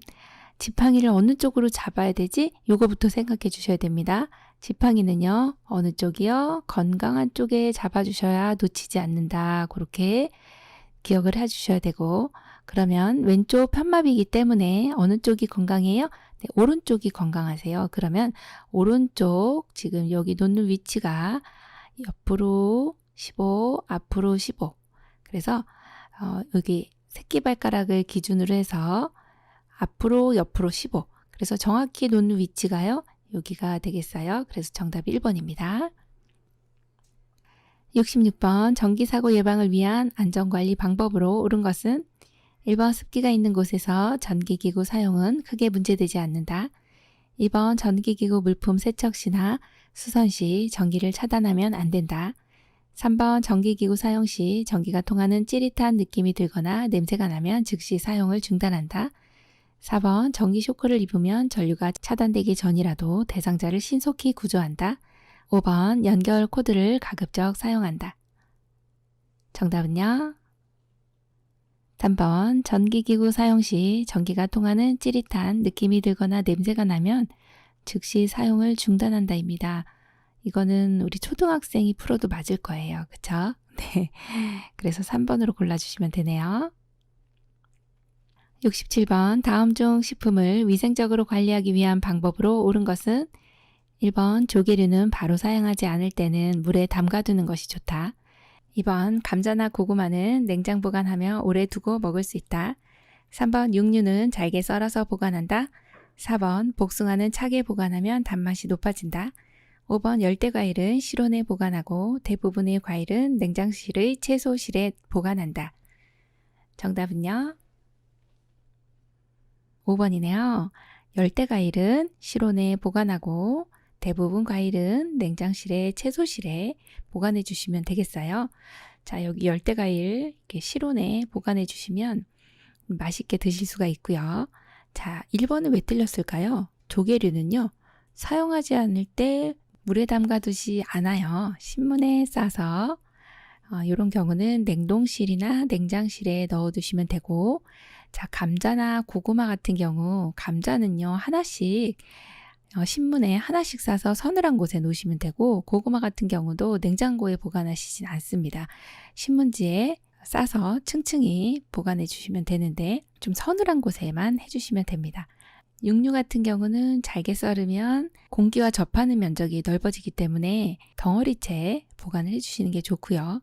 지팡이를 어느 쪽으로 잡아야 되지? 요거부터 생각해 주셔야 됩니다. 지팡이는요. 어느 쪽이요? 건강한 쪽에 잡아주셔야 놓치지 않는다. 그렇게 기억을 해주셔야 되고 그러면 왼쪽 편마비이기 때문에 어느 쪽이 건강해요? 네, 오른쪽이 건강하세요. 그러면 오른쪽 지금 여기 놓는 위치가 옆으로 15, 앞으로 15 그래서 여기 새끼발가락을 기준으로 해서 앞으로 옆으로 15 그래서 정확히 놓는 위치가요. 여기가 되겠어요. 그래서 정답이 1번입니다. 66번 전기사고 예방을 위한 안전관리 방법으로 옳은 것은 1번 습기가 있는 곳에서 전기기구 사용은 크게 문제되지 않는다. 2번 전기기구 물품 세척 시나 수선 시 전기를 차단하면 안 된다. 3번 전기기구 사용 시 전기가 통하는 찌릿한 느낌이 들거나 냄새가 나면 즉시 사용을 중단한다. 4번 전기 쇼크를 입으면 전류가 차단되기 전이라도 대상자를 신속히 구조한다. 5번 연결 코드를 가급적 사용한다. 정답은요? 3번 전기기구 사용 시 전기가 통하는 찌릿한 느낌이 들거나 냄새가 나면 즉시 사용을 중단한다입니다. 이거는 우리 초등학생이 풀어도 맞을 거예요. 그쵸? 네. 그래서 3번으로 골라주시면 되네요. 67번 다음 중 식품을 위생적으로 관리하기 위한 방법으로 옳은 것은 1번 조개류는 바로 사용하지 않을 때는 물에 담가두는 것이 좋다. 2번 감자나 고구마는 냉장 보관하며 오래 두고 먹을 수 있다. 3번 육류는 잘게 썰어서 보관한다. 4번 복숭아는 차게 보관하면 단맛이 높아진다. 5번 열대과일은 실온에 보관하고 대부분의 과일은 냉장실의 채소실에 보관한다. 정답은요? 5번이네요. 열대과일은 실온에 보관하고 대부분 과일은 냉장실에 채소실에 보관해 주시면 되겠어요. 자, 여기 열대과일 이렇게 실온에 보관해 주시면 맛있게 드실 수가 있고요. 자, 1번은 왜 틀렸을까요? 조개류는요. 사용하지 않을 때 물에 담가두지 않아요. 신문에 싸서 이런 경우는 냉동실이나 냉장실에 넣어두시면 되고 자, 감자나 고구마 같은 경우 감자는요. 하나씩 신문에 하나씩 싸서 서늘한 곳에 놓으시면 되고 고구마 같은 경우도 냉장고에 보관하시진 않습니다. 신문지에 싸서 층층이 보관해 주시면 되는데 좀 서늘한 곳에만 해주시면 됩니다. 육류 같은 경우는 잘게 썰으면 공기와 접하는 면적이 넓어지기 때문에 덩어리째 보관을 해주시는 게 좋고요.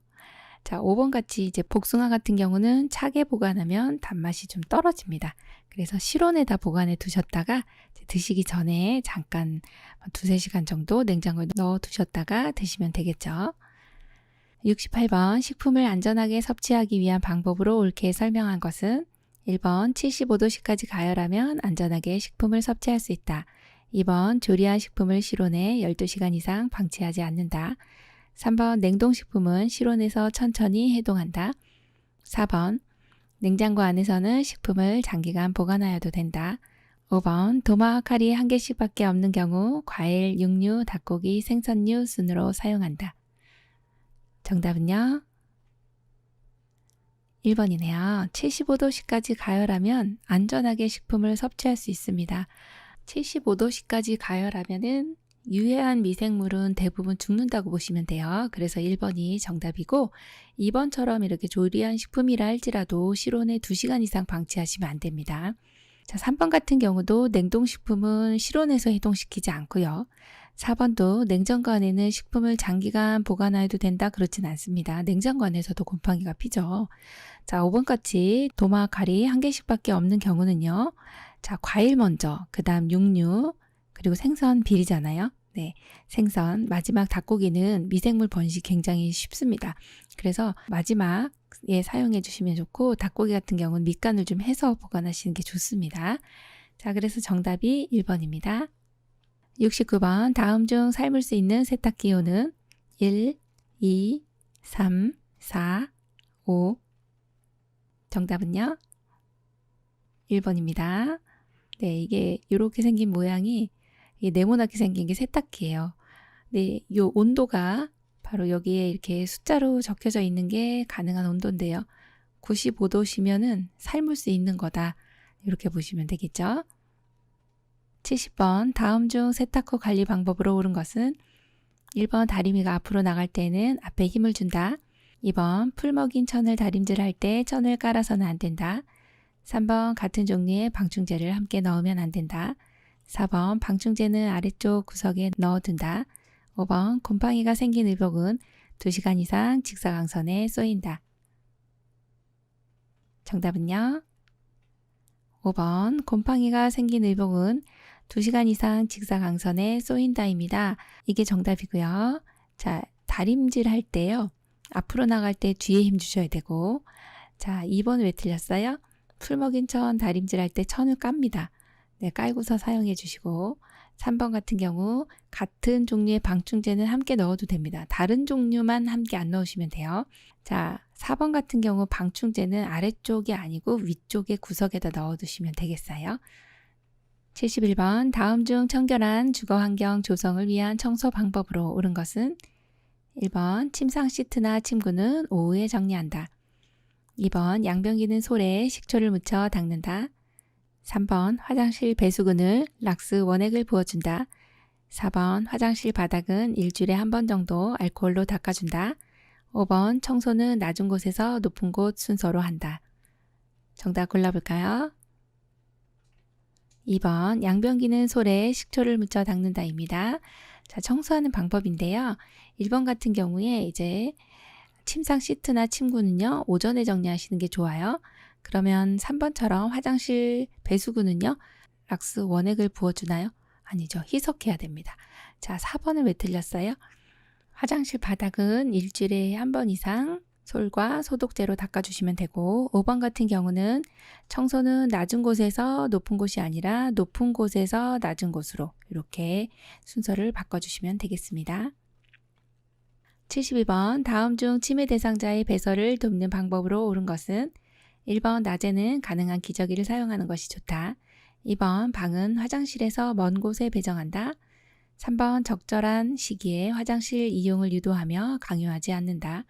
자, 5번 같이 이제 복숭아 같은 경우는 차게 보관하면 단맛이 좀 떨어집니다. 그래서 실온에다 보관해 두셨다가 드시기 전에 잠깐 2-3시간 정도 냉장고에 넣어 두셨다가 드시면 되겠죠. 68번 식품을 안전하게 섭취하기 위한 방법으로 옳게 설명한 것은 1번 75도씨까지 가열하면 안전하게 식품을 섭취할 수 있다. 2번 조리한 식품을 실온에 12시간 이상 방치하지 않는다. 3번 냉동식품은 실온에서 천천히 해동한다. 4번 냉장고 안에서는 식품을 장기간 보관하여도 된다. 5번 도마와 칼이 한 개씩밖에 없는 경우 과일, 육류, 닭고기, 생선류 순으로 사용한다. 정답은요? 1번이네요. 75도씨까지 가열하면 안전하게 식품을 섭취할 수 있습니다. 75도씨까지 가열하면은 유해한 미생물은 대부분 죽는다고 보시면 돼요. 그래서 1번이 정답이고 2번처럼 이렇게 조리한 식품이라 할지라도 실온에 2시간 이상 방치하시면 안 됩니다. 자, 3번 같은 경우도 냉동식품은 실온에서 해동시키지 않고요. 4번도 냉장고 안에는 식품을 장기간 보관해도 된다 그렇진 않습니다. 냉장고 안에서도 곰팡이가 피죠. 자, 5번 같이 도마 칼이 한 개씩밖에 없는 경우는요. 자, 과일 먼저, 그 다음 육류, 그리고 생선 비리잖아요. 네, 생선, 마지막 닭고기는 미생물 번식 굉장히 쉽습니다. 그래서 마지막에 사용해 주시면 좋고 닭고기 같은 경우는 밑간을 좀 해서 보관하시는 게 좋습니다. 자, 그래서 정답이 1번입니다. 69번 다음 중 삶을 수 있는 세탁기 호는 1, 2, 3, 4, 5 정답은요? 1번입니다. 네, 이게 이렇게 생긴 모양이 네모나게 생긴 게 세탁기예요. 네, 이 온도가 바로 여기에 이렇게 숫자로 적혀져 있는 게 가능한 온도인데요. 95도시면은 삶을 수 있는 거다. 이렇게 보시면 되겠죠. 70번 다음 중 세탁후 관리 방법으로 옳은 것은 1번 다리미가 앞으로 나갈 때는 앞에 힘을 준다. 2번 풀 먹인 천을 다림질할 때 천을 깔아서는 안 된다. 3번 같은 종류의 방충제를 함께 넣으면 안 된다. 4번 방충제는 아래쪽 구석에 넣어둔다. 5번 곰팡이가 생긴 의복은 2시간 이상 직사광선에 쏘인다. 정답은요? 5번 곰팡이가 생긴 의복은 2시간 이상 직사광선에 쏘인다입니다. 이게 정답이고요. 자, 다림질 할 때요. 앞으로 나갈 때 뒤에 힘 주셔야 되고 자, 2번 왜 틀렸어요? 풀먹인 천 다림질 할 때 천을 깝니다. 네, 깔고서 사용해 주시고 3번 같은 경우 같은 종류의 방충제는 함께 넣어도 됩니다. 다른 종류만 함께 안 넣으시면 돼요. 자, 4번 같은 경우 방충제는 아래쪽이 아니고 위쪽에 구석에다 넣어두시면 되겠어요. 71번 다음 중 청결한 주거환경 조성을 위한 청소 방법으로 옳은 것은 1번 침상 시트나 침구는 오후에 정리한다. 2번 양변기는 솔에 식초를 묻혀 닦는다. 3번 화장실 배수근을 락스 원액을 부어준다. 4번 화장실 바닥은 일주일에 한 번 정도 알코올로 닦아준다. 5번 청소는 낮은 곳에서 높은 곳 순서로 한다. 정답 골라볼까요? 2번 양변기는 솔에 식초를 묻혀 닦는다입니다. 자, 청소하는 방법인데요. 1번 같은 경우에 이제 침상 시트나 침구는요. 오전에 정리하시는 게 좋아요. 그러면 3번처럼 화장실 배수구는요. 락스 원액을 부어주나요? 아니죠. 희석해야 됩니다. 자, 4번은 왜 틀렸어요? 화장실 바닥은 일주일에 한 번 이상 솔과 소독제로 닦아주시면 되고 5번 같은 경우는 청소는 낮은 곳에서 높은 곳이 아니라 높은 곳에서 낮은 곳으로 이렇게 순서를 바꿔주시면 되겠습니다. 72번 다음 중 치매 대상자의 배설을 돕는 방법으로 옳은 것은 1번 낮에는 가능한 기저귀를 사용하는 것이 좋다. 2번 방은 화장실에서 먼 곳에 배정한다. 3번 적절한 시기에 화장실 이용을 유도하며 강요하지 않는다.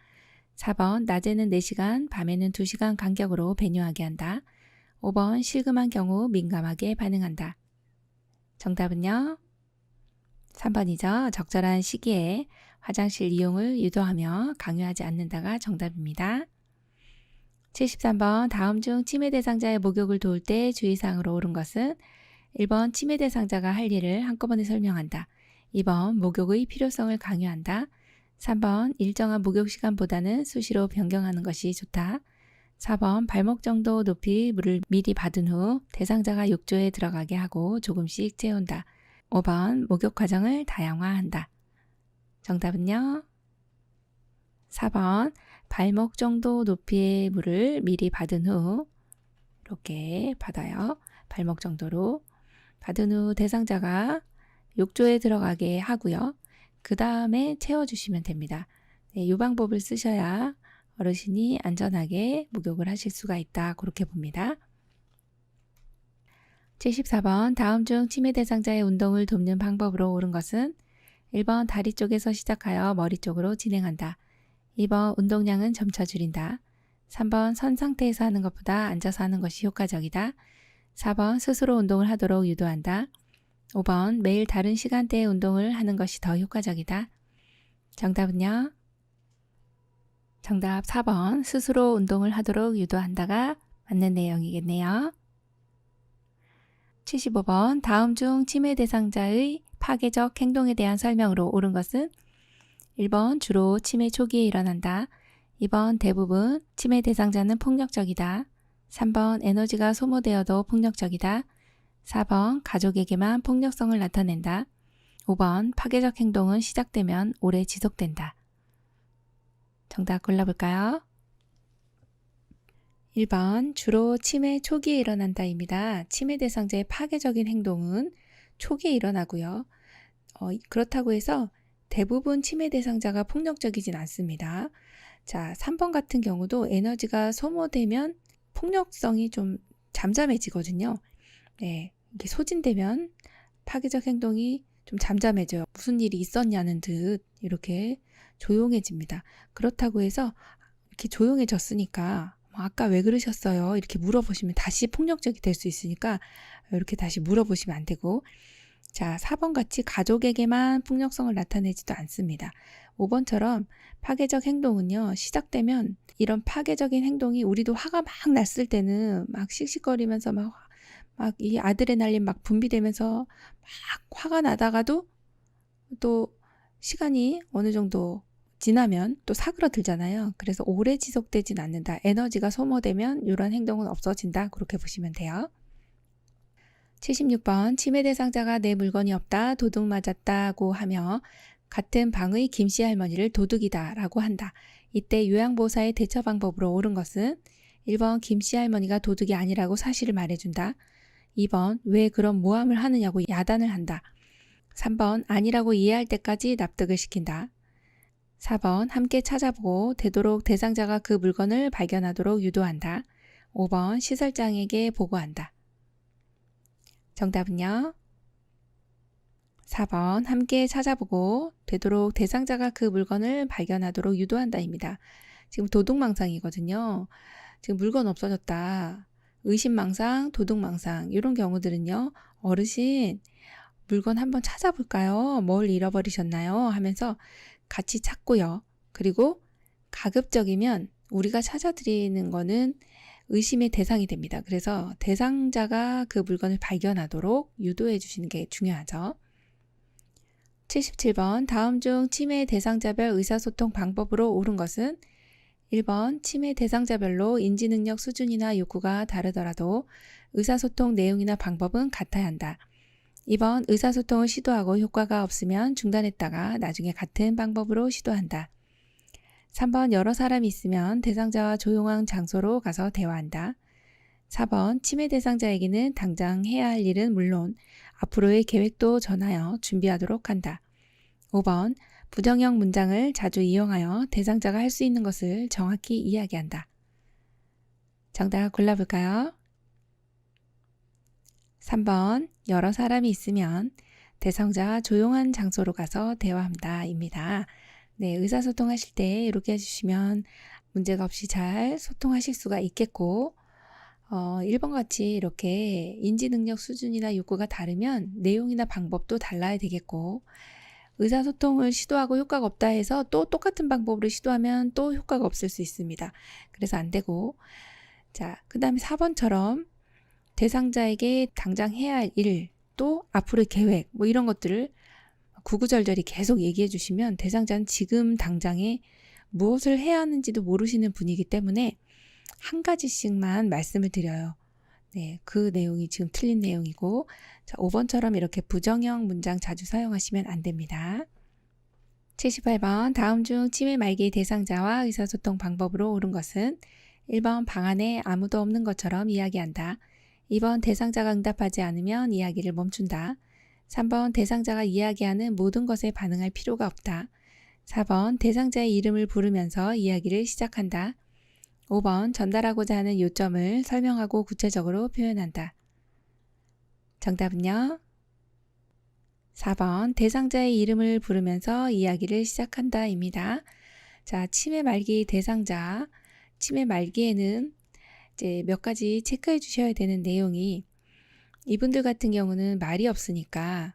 4번 낮에는 4시간, 밤에는 2시간 간격으로 배뇨하게 한다. 5번 실금한 경우 민감하게 반응한다. 정답은요? 3번이죠. 적절한 시기에 화장실 이용을 유도하며 강요하지 않는다가 정답입니다. 73번 다음 중 치매 대상자의 목욕을 도울 때 주의사항으로 옳은 것은 1번 치매 대상자가 할 일을 한꺼번에 설명한다. 2번 목욕의 필요성을 강요한다. 3번 일정한 목욕 시간보다는 수시로 변경하는 것이 좋다. 4번 발목 정도 높이 물을 미리 받은 후 대상자가 욕조에 들어가게 하고 조금씩 채운다. 5번 목욕 과정을 다양화한다. 정답은요? 4번 발목 정도 높이의 물을 미리 받은 후 이렇게 받아요. 발목 정도로. 받은 후 대상자가 욕조에 들어가게 하고요. 그 다음에 채워주시면 됩니다. 네, 이 방법을 쓰셔야 어르신이 안전하게 목욕을 하실 수가 있다. 그렇게 봅니다. 74번 다음 중 치매 대상자의 운동을 돕는 방법으로 옳은 것은 1번 다리 쪽에서 시작하여 머리 쪽으로 진행한다. 2번 운동량은 점차 줄인다. 3번 선 상태에서 하는 것보다 앉아서 하는 것이 효과적이다. 4번 스스로 운동을 하도록 유도한다. 5번 매일 다른 시간대에 운동을 하는 것이 더 효과적이다. 정답은요? 정답 4번 스스로 운동을 하도록 유도한다가 맞는 내용이겠네요. 75번 다음 중 치매 대상자의 파괴적 행동에 대한 설명으로 옳은 것은 1번 주로 치매 초기에 일어난다. 2번 대부분 치매 대상자는 폭력적이다. 3번 에너지가 소모되어도 폭력적이다. 4번 가족에게만 폭력성을 나타낸다. 5번 파괴적 행동은 시작되면 오래 지속된다. 정답 골라볼까요? 1번 주로 치매 초기에 일어난다입니다. 치매 대상자의 파괴적인 행동은 초기에 일어나고요. 그렇다고 해서 대부분 치매 대상자가 폭력적이진 않습니다. 자, 3번 같은 경우도 에너지가 소모되면 폭력성이 좀 잠잠해지거든요. 네, 이게 소진되면 파괴적 행동이 좀 잠잠해져요. 무슨 일이 있었냐는 듯 이렇게 조용해집니다. 그렇다고 해서 이렇게 조용해졌으니까 아까 왜 그러셨어요? 이렇게 물어보시면 다시 폭력적이 될 수 있으니까 이렇게 다시 물어보시면 안 되고, 자, 4번 같이 가족에게만 폭력성을 나타내지도 않습니다. 5번처럼 파괴적 행동은요, 시작되면 이런 파괴적인 행동이 우리도 화가 막 났을 때는 막 씩씩거리면서 막 이 아드레날린 막 분비되면서 막 화가 나다가도 또 시간이 어느 정도 지나면 또 사그러들잖아요. 그래서 오래 지속되진 않는다. 에너지가 소모되면 이런 행동은 없어진다. 그렇게 보시면 돼요. 76번 치매 대상자가 내 물건이 없다. 도둑 맞았다고 하며 같은 방의 김씨 할머니를 도둑이다 라고 한다. 이때 요양보호사의 대처 방법으로 옳은 것은 1번 김씨 할머니가 도둑이 아니라고 사실을 말해준다. 2번 왜 그런 모함을 하느냐고 야단을 한다. 3번 아니라고 이해할 때까지 납득을 시킨다. 4번 함께 찾아보고 되도록 대상자가 그 물건을 발견하도록 유도한다. 5번 시설장에게 보고한다. 정답은요? 4번 함께 찾아보고 되도록 대상자가 그 물건을 발견하도록 유도한다입니다. 지금 도둑망상이거든요. 지금 물건 없어졌다. 의심망상, 도둑망상 이런 경우들은요. 어르신 물건 한번 찾아볼까요? 뭘 잃어버리셨나요? 하면서 같이 찾고요. 그리고 가급적이면 우리가 찾아드리는 거는 의심의 대상이 됩니다. 그래서 대상자가 그 물건을 발견하도록 유도해 주시는 게 중요하죠. 77번 다음 중 치매 대상자별 의사소통 방법으로 옳은 것은 1번 치매 대상자별로 인지능력 수준이나 욕구가 다르더라도 의사소통 내용이나 방법은 같아야 한다. 2번 의사소통을 시도하고 효과가 없으면 중단했다가 나중에 같은 방법으로 시도한다. 3번 여러 사람이 있으면 대상자와 조용한 장소로 가서 대화한다. 4번 치매 대상자에게는 당장 해야 할 일은 물론 앞으로의 계획도 전하여 준비하도록 한다. 5번 부정형 문장을 자주 이용하여 대상자가 할 수 있는 것을 정확히 이야기한다. 정답 골라볼까요? 3번 여러 사람이 있으면 대상자와 조용한 장소로 가서 대화한다 입니다. 네, 의사소통하실 때 이렇게 해주시면 문제가 없이 잘 소통하실 수가 있겠고 1번 같이 이렇게 인지능력 수준이나 욕구가 다르면 내용이나 방법도 달라야 되겠고 의사소통을 시도하고 효과가 없다 해서 또 똑같은 방법으로 시도하면 또 효과가 없을 수 있습니다. 그래서 안 되고 자, 그 다음에 4번처럼 대상자에게 당장 해야 할 일, 또 앞으로의 계획 뭐 이런 것들을 구구절절히 계속 얘기해 주시면 대상자는 지금 당장에 무엇을 해야 하는지도 모르시는 분이기 때문에 한 가지씩만 말씀을 드려요. 네, 그 내용이 지금 틀린 내용이고 자, 5번처럼 이렇게 부정형 문장 자주 사용하시면 안 됩니다. 78번 다음 중 치매 말기 대상자와 의사소통 방법으로 옳은 것은 1번 방 안에 아무도 없는 것처럼 이야기한다. 2번 대상자가 응답하지 않으면 이야기를 멈춘다. 3번 대상자가 이야기하는 모든 것에 반응할 필요가 없다. 4번 대상자의 이름을 부르면서 이야기를 시작한다. 5번 전달하고자 하는 요점을 설명하고 구체적으로 표현한다. 정답은요? 4번 대상자의 이름을 부르면서 이야기를 시작한다입니다. 자, 치매 말기 대상자, 치매 말기에는 이제 몇 가지 체크해 주셔야 되는 내용이 이분들 같은 경우는 말이 없으니까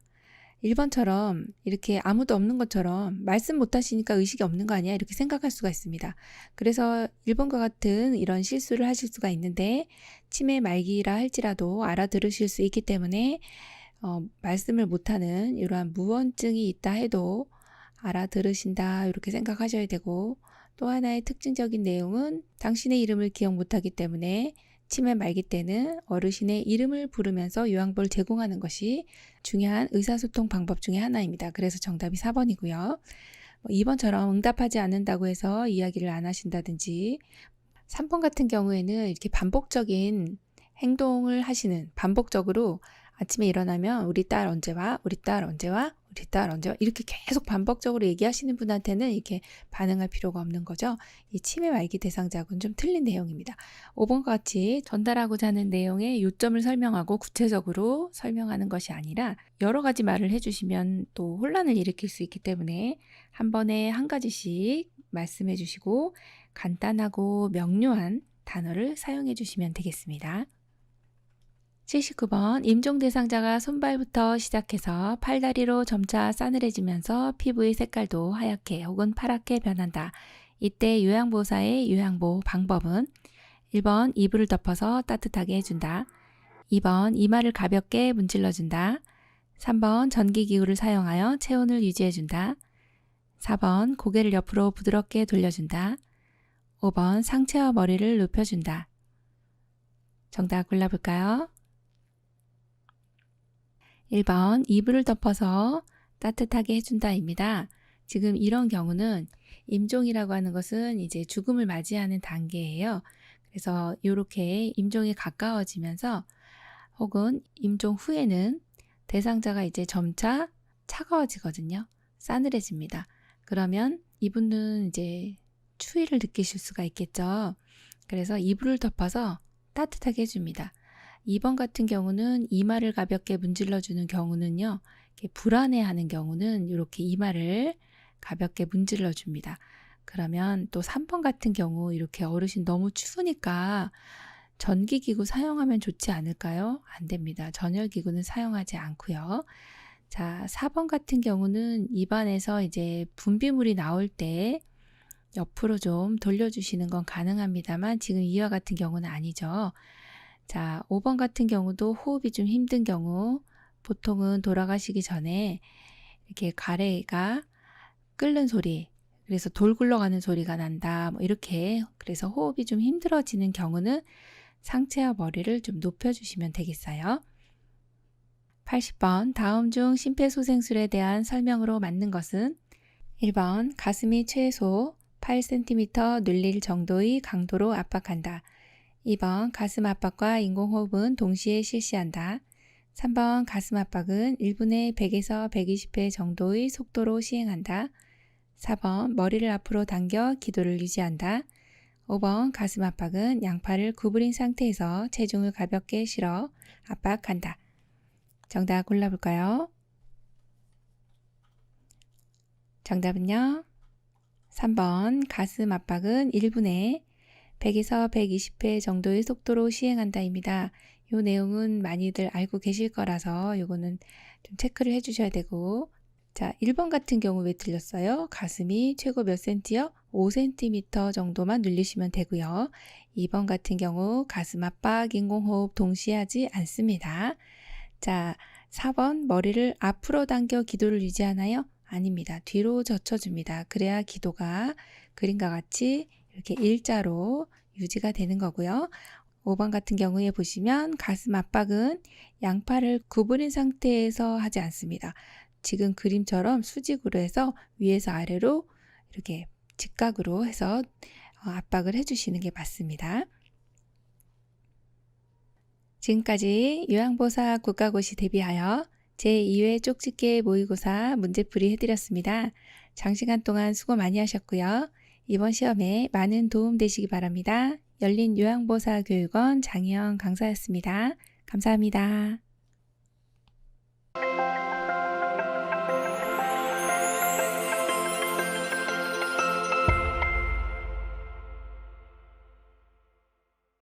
1번처럼 이렇게 아무도 없는 것처럼 말씀 못 하시니까 의식이 없는 거 아니야? 이렇게 생각할 수가 있습니다. 그래서 1번과 같은 이런 실수를 하실 수가 있는데 치매 말기라 할지라도 알아들으실 수 있기 때문에 말씀을 못하는 이러한 무언증이 있다 해도 알아들으신다 이렇게 생각하셔야 되고 또 하나의 특징적인 내용은 당신의 이름을 기억 못하기 때문에 치매 말기 때는 어르신의 이름을 부르면서 요양보를 제공하는 것이 중요한 의사소통 방법 중에 하나입니다. 그래서 정답이 4번이고요. 2번처럼 응답하지 않는다고 해서 이야기를 안 하신다든지 3번 같은 경우에는 이렇게 반복적인 행동을 하시는 반복적으로 아침에 일어나면 우리 딸 언제 와? 우리 딸 언제 와? 우리 딸 언제 와? 이렇게 계속 반복적으로 얘기하시는 분한테는 이렇게 반응할 필요가 없는 거죠. 이 치매 말기 대상자하고는 좀 틀린 내용입니다. 5번과 같이 전달하고자 하는 내용의 요점을 설명하고 구체적으로 설명하는 것이 아니라 여러 가지 말을 해주시면 또 혼란을 일으킬 수 있기 때문에 한 번에 한 가지씩 말씀해 주시고 간단하고 명료한 단어를 사용해 주시면 되겠습니다. 79번 임종 대상자가 손발부터 시작해서 팔다리로 점차 싸늘해지면서 피부의 색깔도 하얗게 혹은 파랗게 변한다. 이때 요양보호사의 요양보 방법은 1번 이불을 덮어서 따뜻하게 해준다. 2번 이마를 가볍게 문질러준다. 3번 전기기구를 사용하여 체온을 유지해준다. 4번 고개를 옆으로 부드럽게 돌려준다. 5번 상체와 머리를 눕혀준다. 정답 골라볼까요? 1번 이불을 덮어서 따뜻하게 해준다입니다. 지금 이런 경우는 임종이라고 하는 것은 이제 죽음을 맞이하는 단계예요. 그래서 이렇게 임종이 가까워지면서 혹은 임종 후에는 대상자가 이제 점차 차가워지거든요. 싸늘해집니다. 그러면 이분은 이제 추위를 느끼실 수가 있겠죠. 그래서 이불을 덮어서 따뜻하게 해줍니다. 2번 같은 경우는 이마를 가볍게 문질러주는 경우는요. 이렇게 불안해하는 경우는 이렇게 이마를 가볍게 문질러줍니다. 그러면 또 3번 같은 경우 이렇게 어르신 너무 추우니까 전기기구 사용하면 좋지 않을까요? 안 됩니다. 전열기구는 사용하지 않고요. 자, 4번 같은 경우는 입안에서 이제 분비물이 나올 때 옆으로 좀 돌려주시는 건 가능합니다만 지금 이와 같은 경우는 아니죠. 자, 5번 같은 경우도 호흡이 좀 힘든 경우 보통은 돌아가시기 전에 이렇게 가래가 끓는 소리, 그래서 돌 굴러가는 소리가 난다. 뭐 이렇게 그래서 호흡이 좀 힘들어지는 경우는 상체와 머리를 좀 높여주시면 되겠어요. 80번 다음 중 심폐소생술에 대한 설명으로 맞는 것은 1번 가슴이 최소 8cm 눌릴 정도의 강도로 압박한다. 2번 가슴 압박과 인공호흡은 동시에 실시한다. 3번 가슴 압박은 1분에 100에서 120회 정도의 속도로 시행한다. 4번 머리를 앞으로 당겨 기도를 유지한다. 5번 가슴 압박은 양팔을 구부린 상태에서 체중을 가볍게 실어 압박한다. 정답 골라볼까요? 정답은요. 3번 가슴 압박은 1분에 100에서 120회 정도의 속도로 시행한다입니다. 이 내용은 많이들 알고 계실 거라서 이거는 좀 체크를 해주셔야 되고 자, 1번 같은 경우 왜 틀렸어요? 가슴이 최고 몇 cm요? 5cm 정도만 눌리시면 되고요. 2번 같은 경우 가슴 압박, 인공호흡 동시에 하지 않습니다. 자, 4번 머리를 앞으로 당겨 기도를 유지하나요? 아닙니다. 뒤로 젖혀줍니다. 그래야 기도가 그림과 같이 이렇게 일자로 유지가 되는 거고요. 5번 같은 경우에 보시면 가슴 압박은 양팔을 구부린 상태에서 하지 않습니다. 지금 그림처럼 수직으로 해서 위에서 아래로 이렇게 직각으로 해서 압박을 해주시는 게 맞습니다. 지금까지 요양보사 국가고시 대비하여 제2회 쪽집게 모의고사 문제풀이 해드렸습니다. 장시간 동안 수고 많이 하셨고요. 이번 시험에 많은 도움 되시기 바랍니다. 열린요양보사교육원 장희영 강사였습니다. 감사합니다.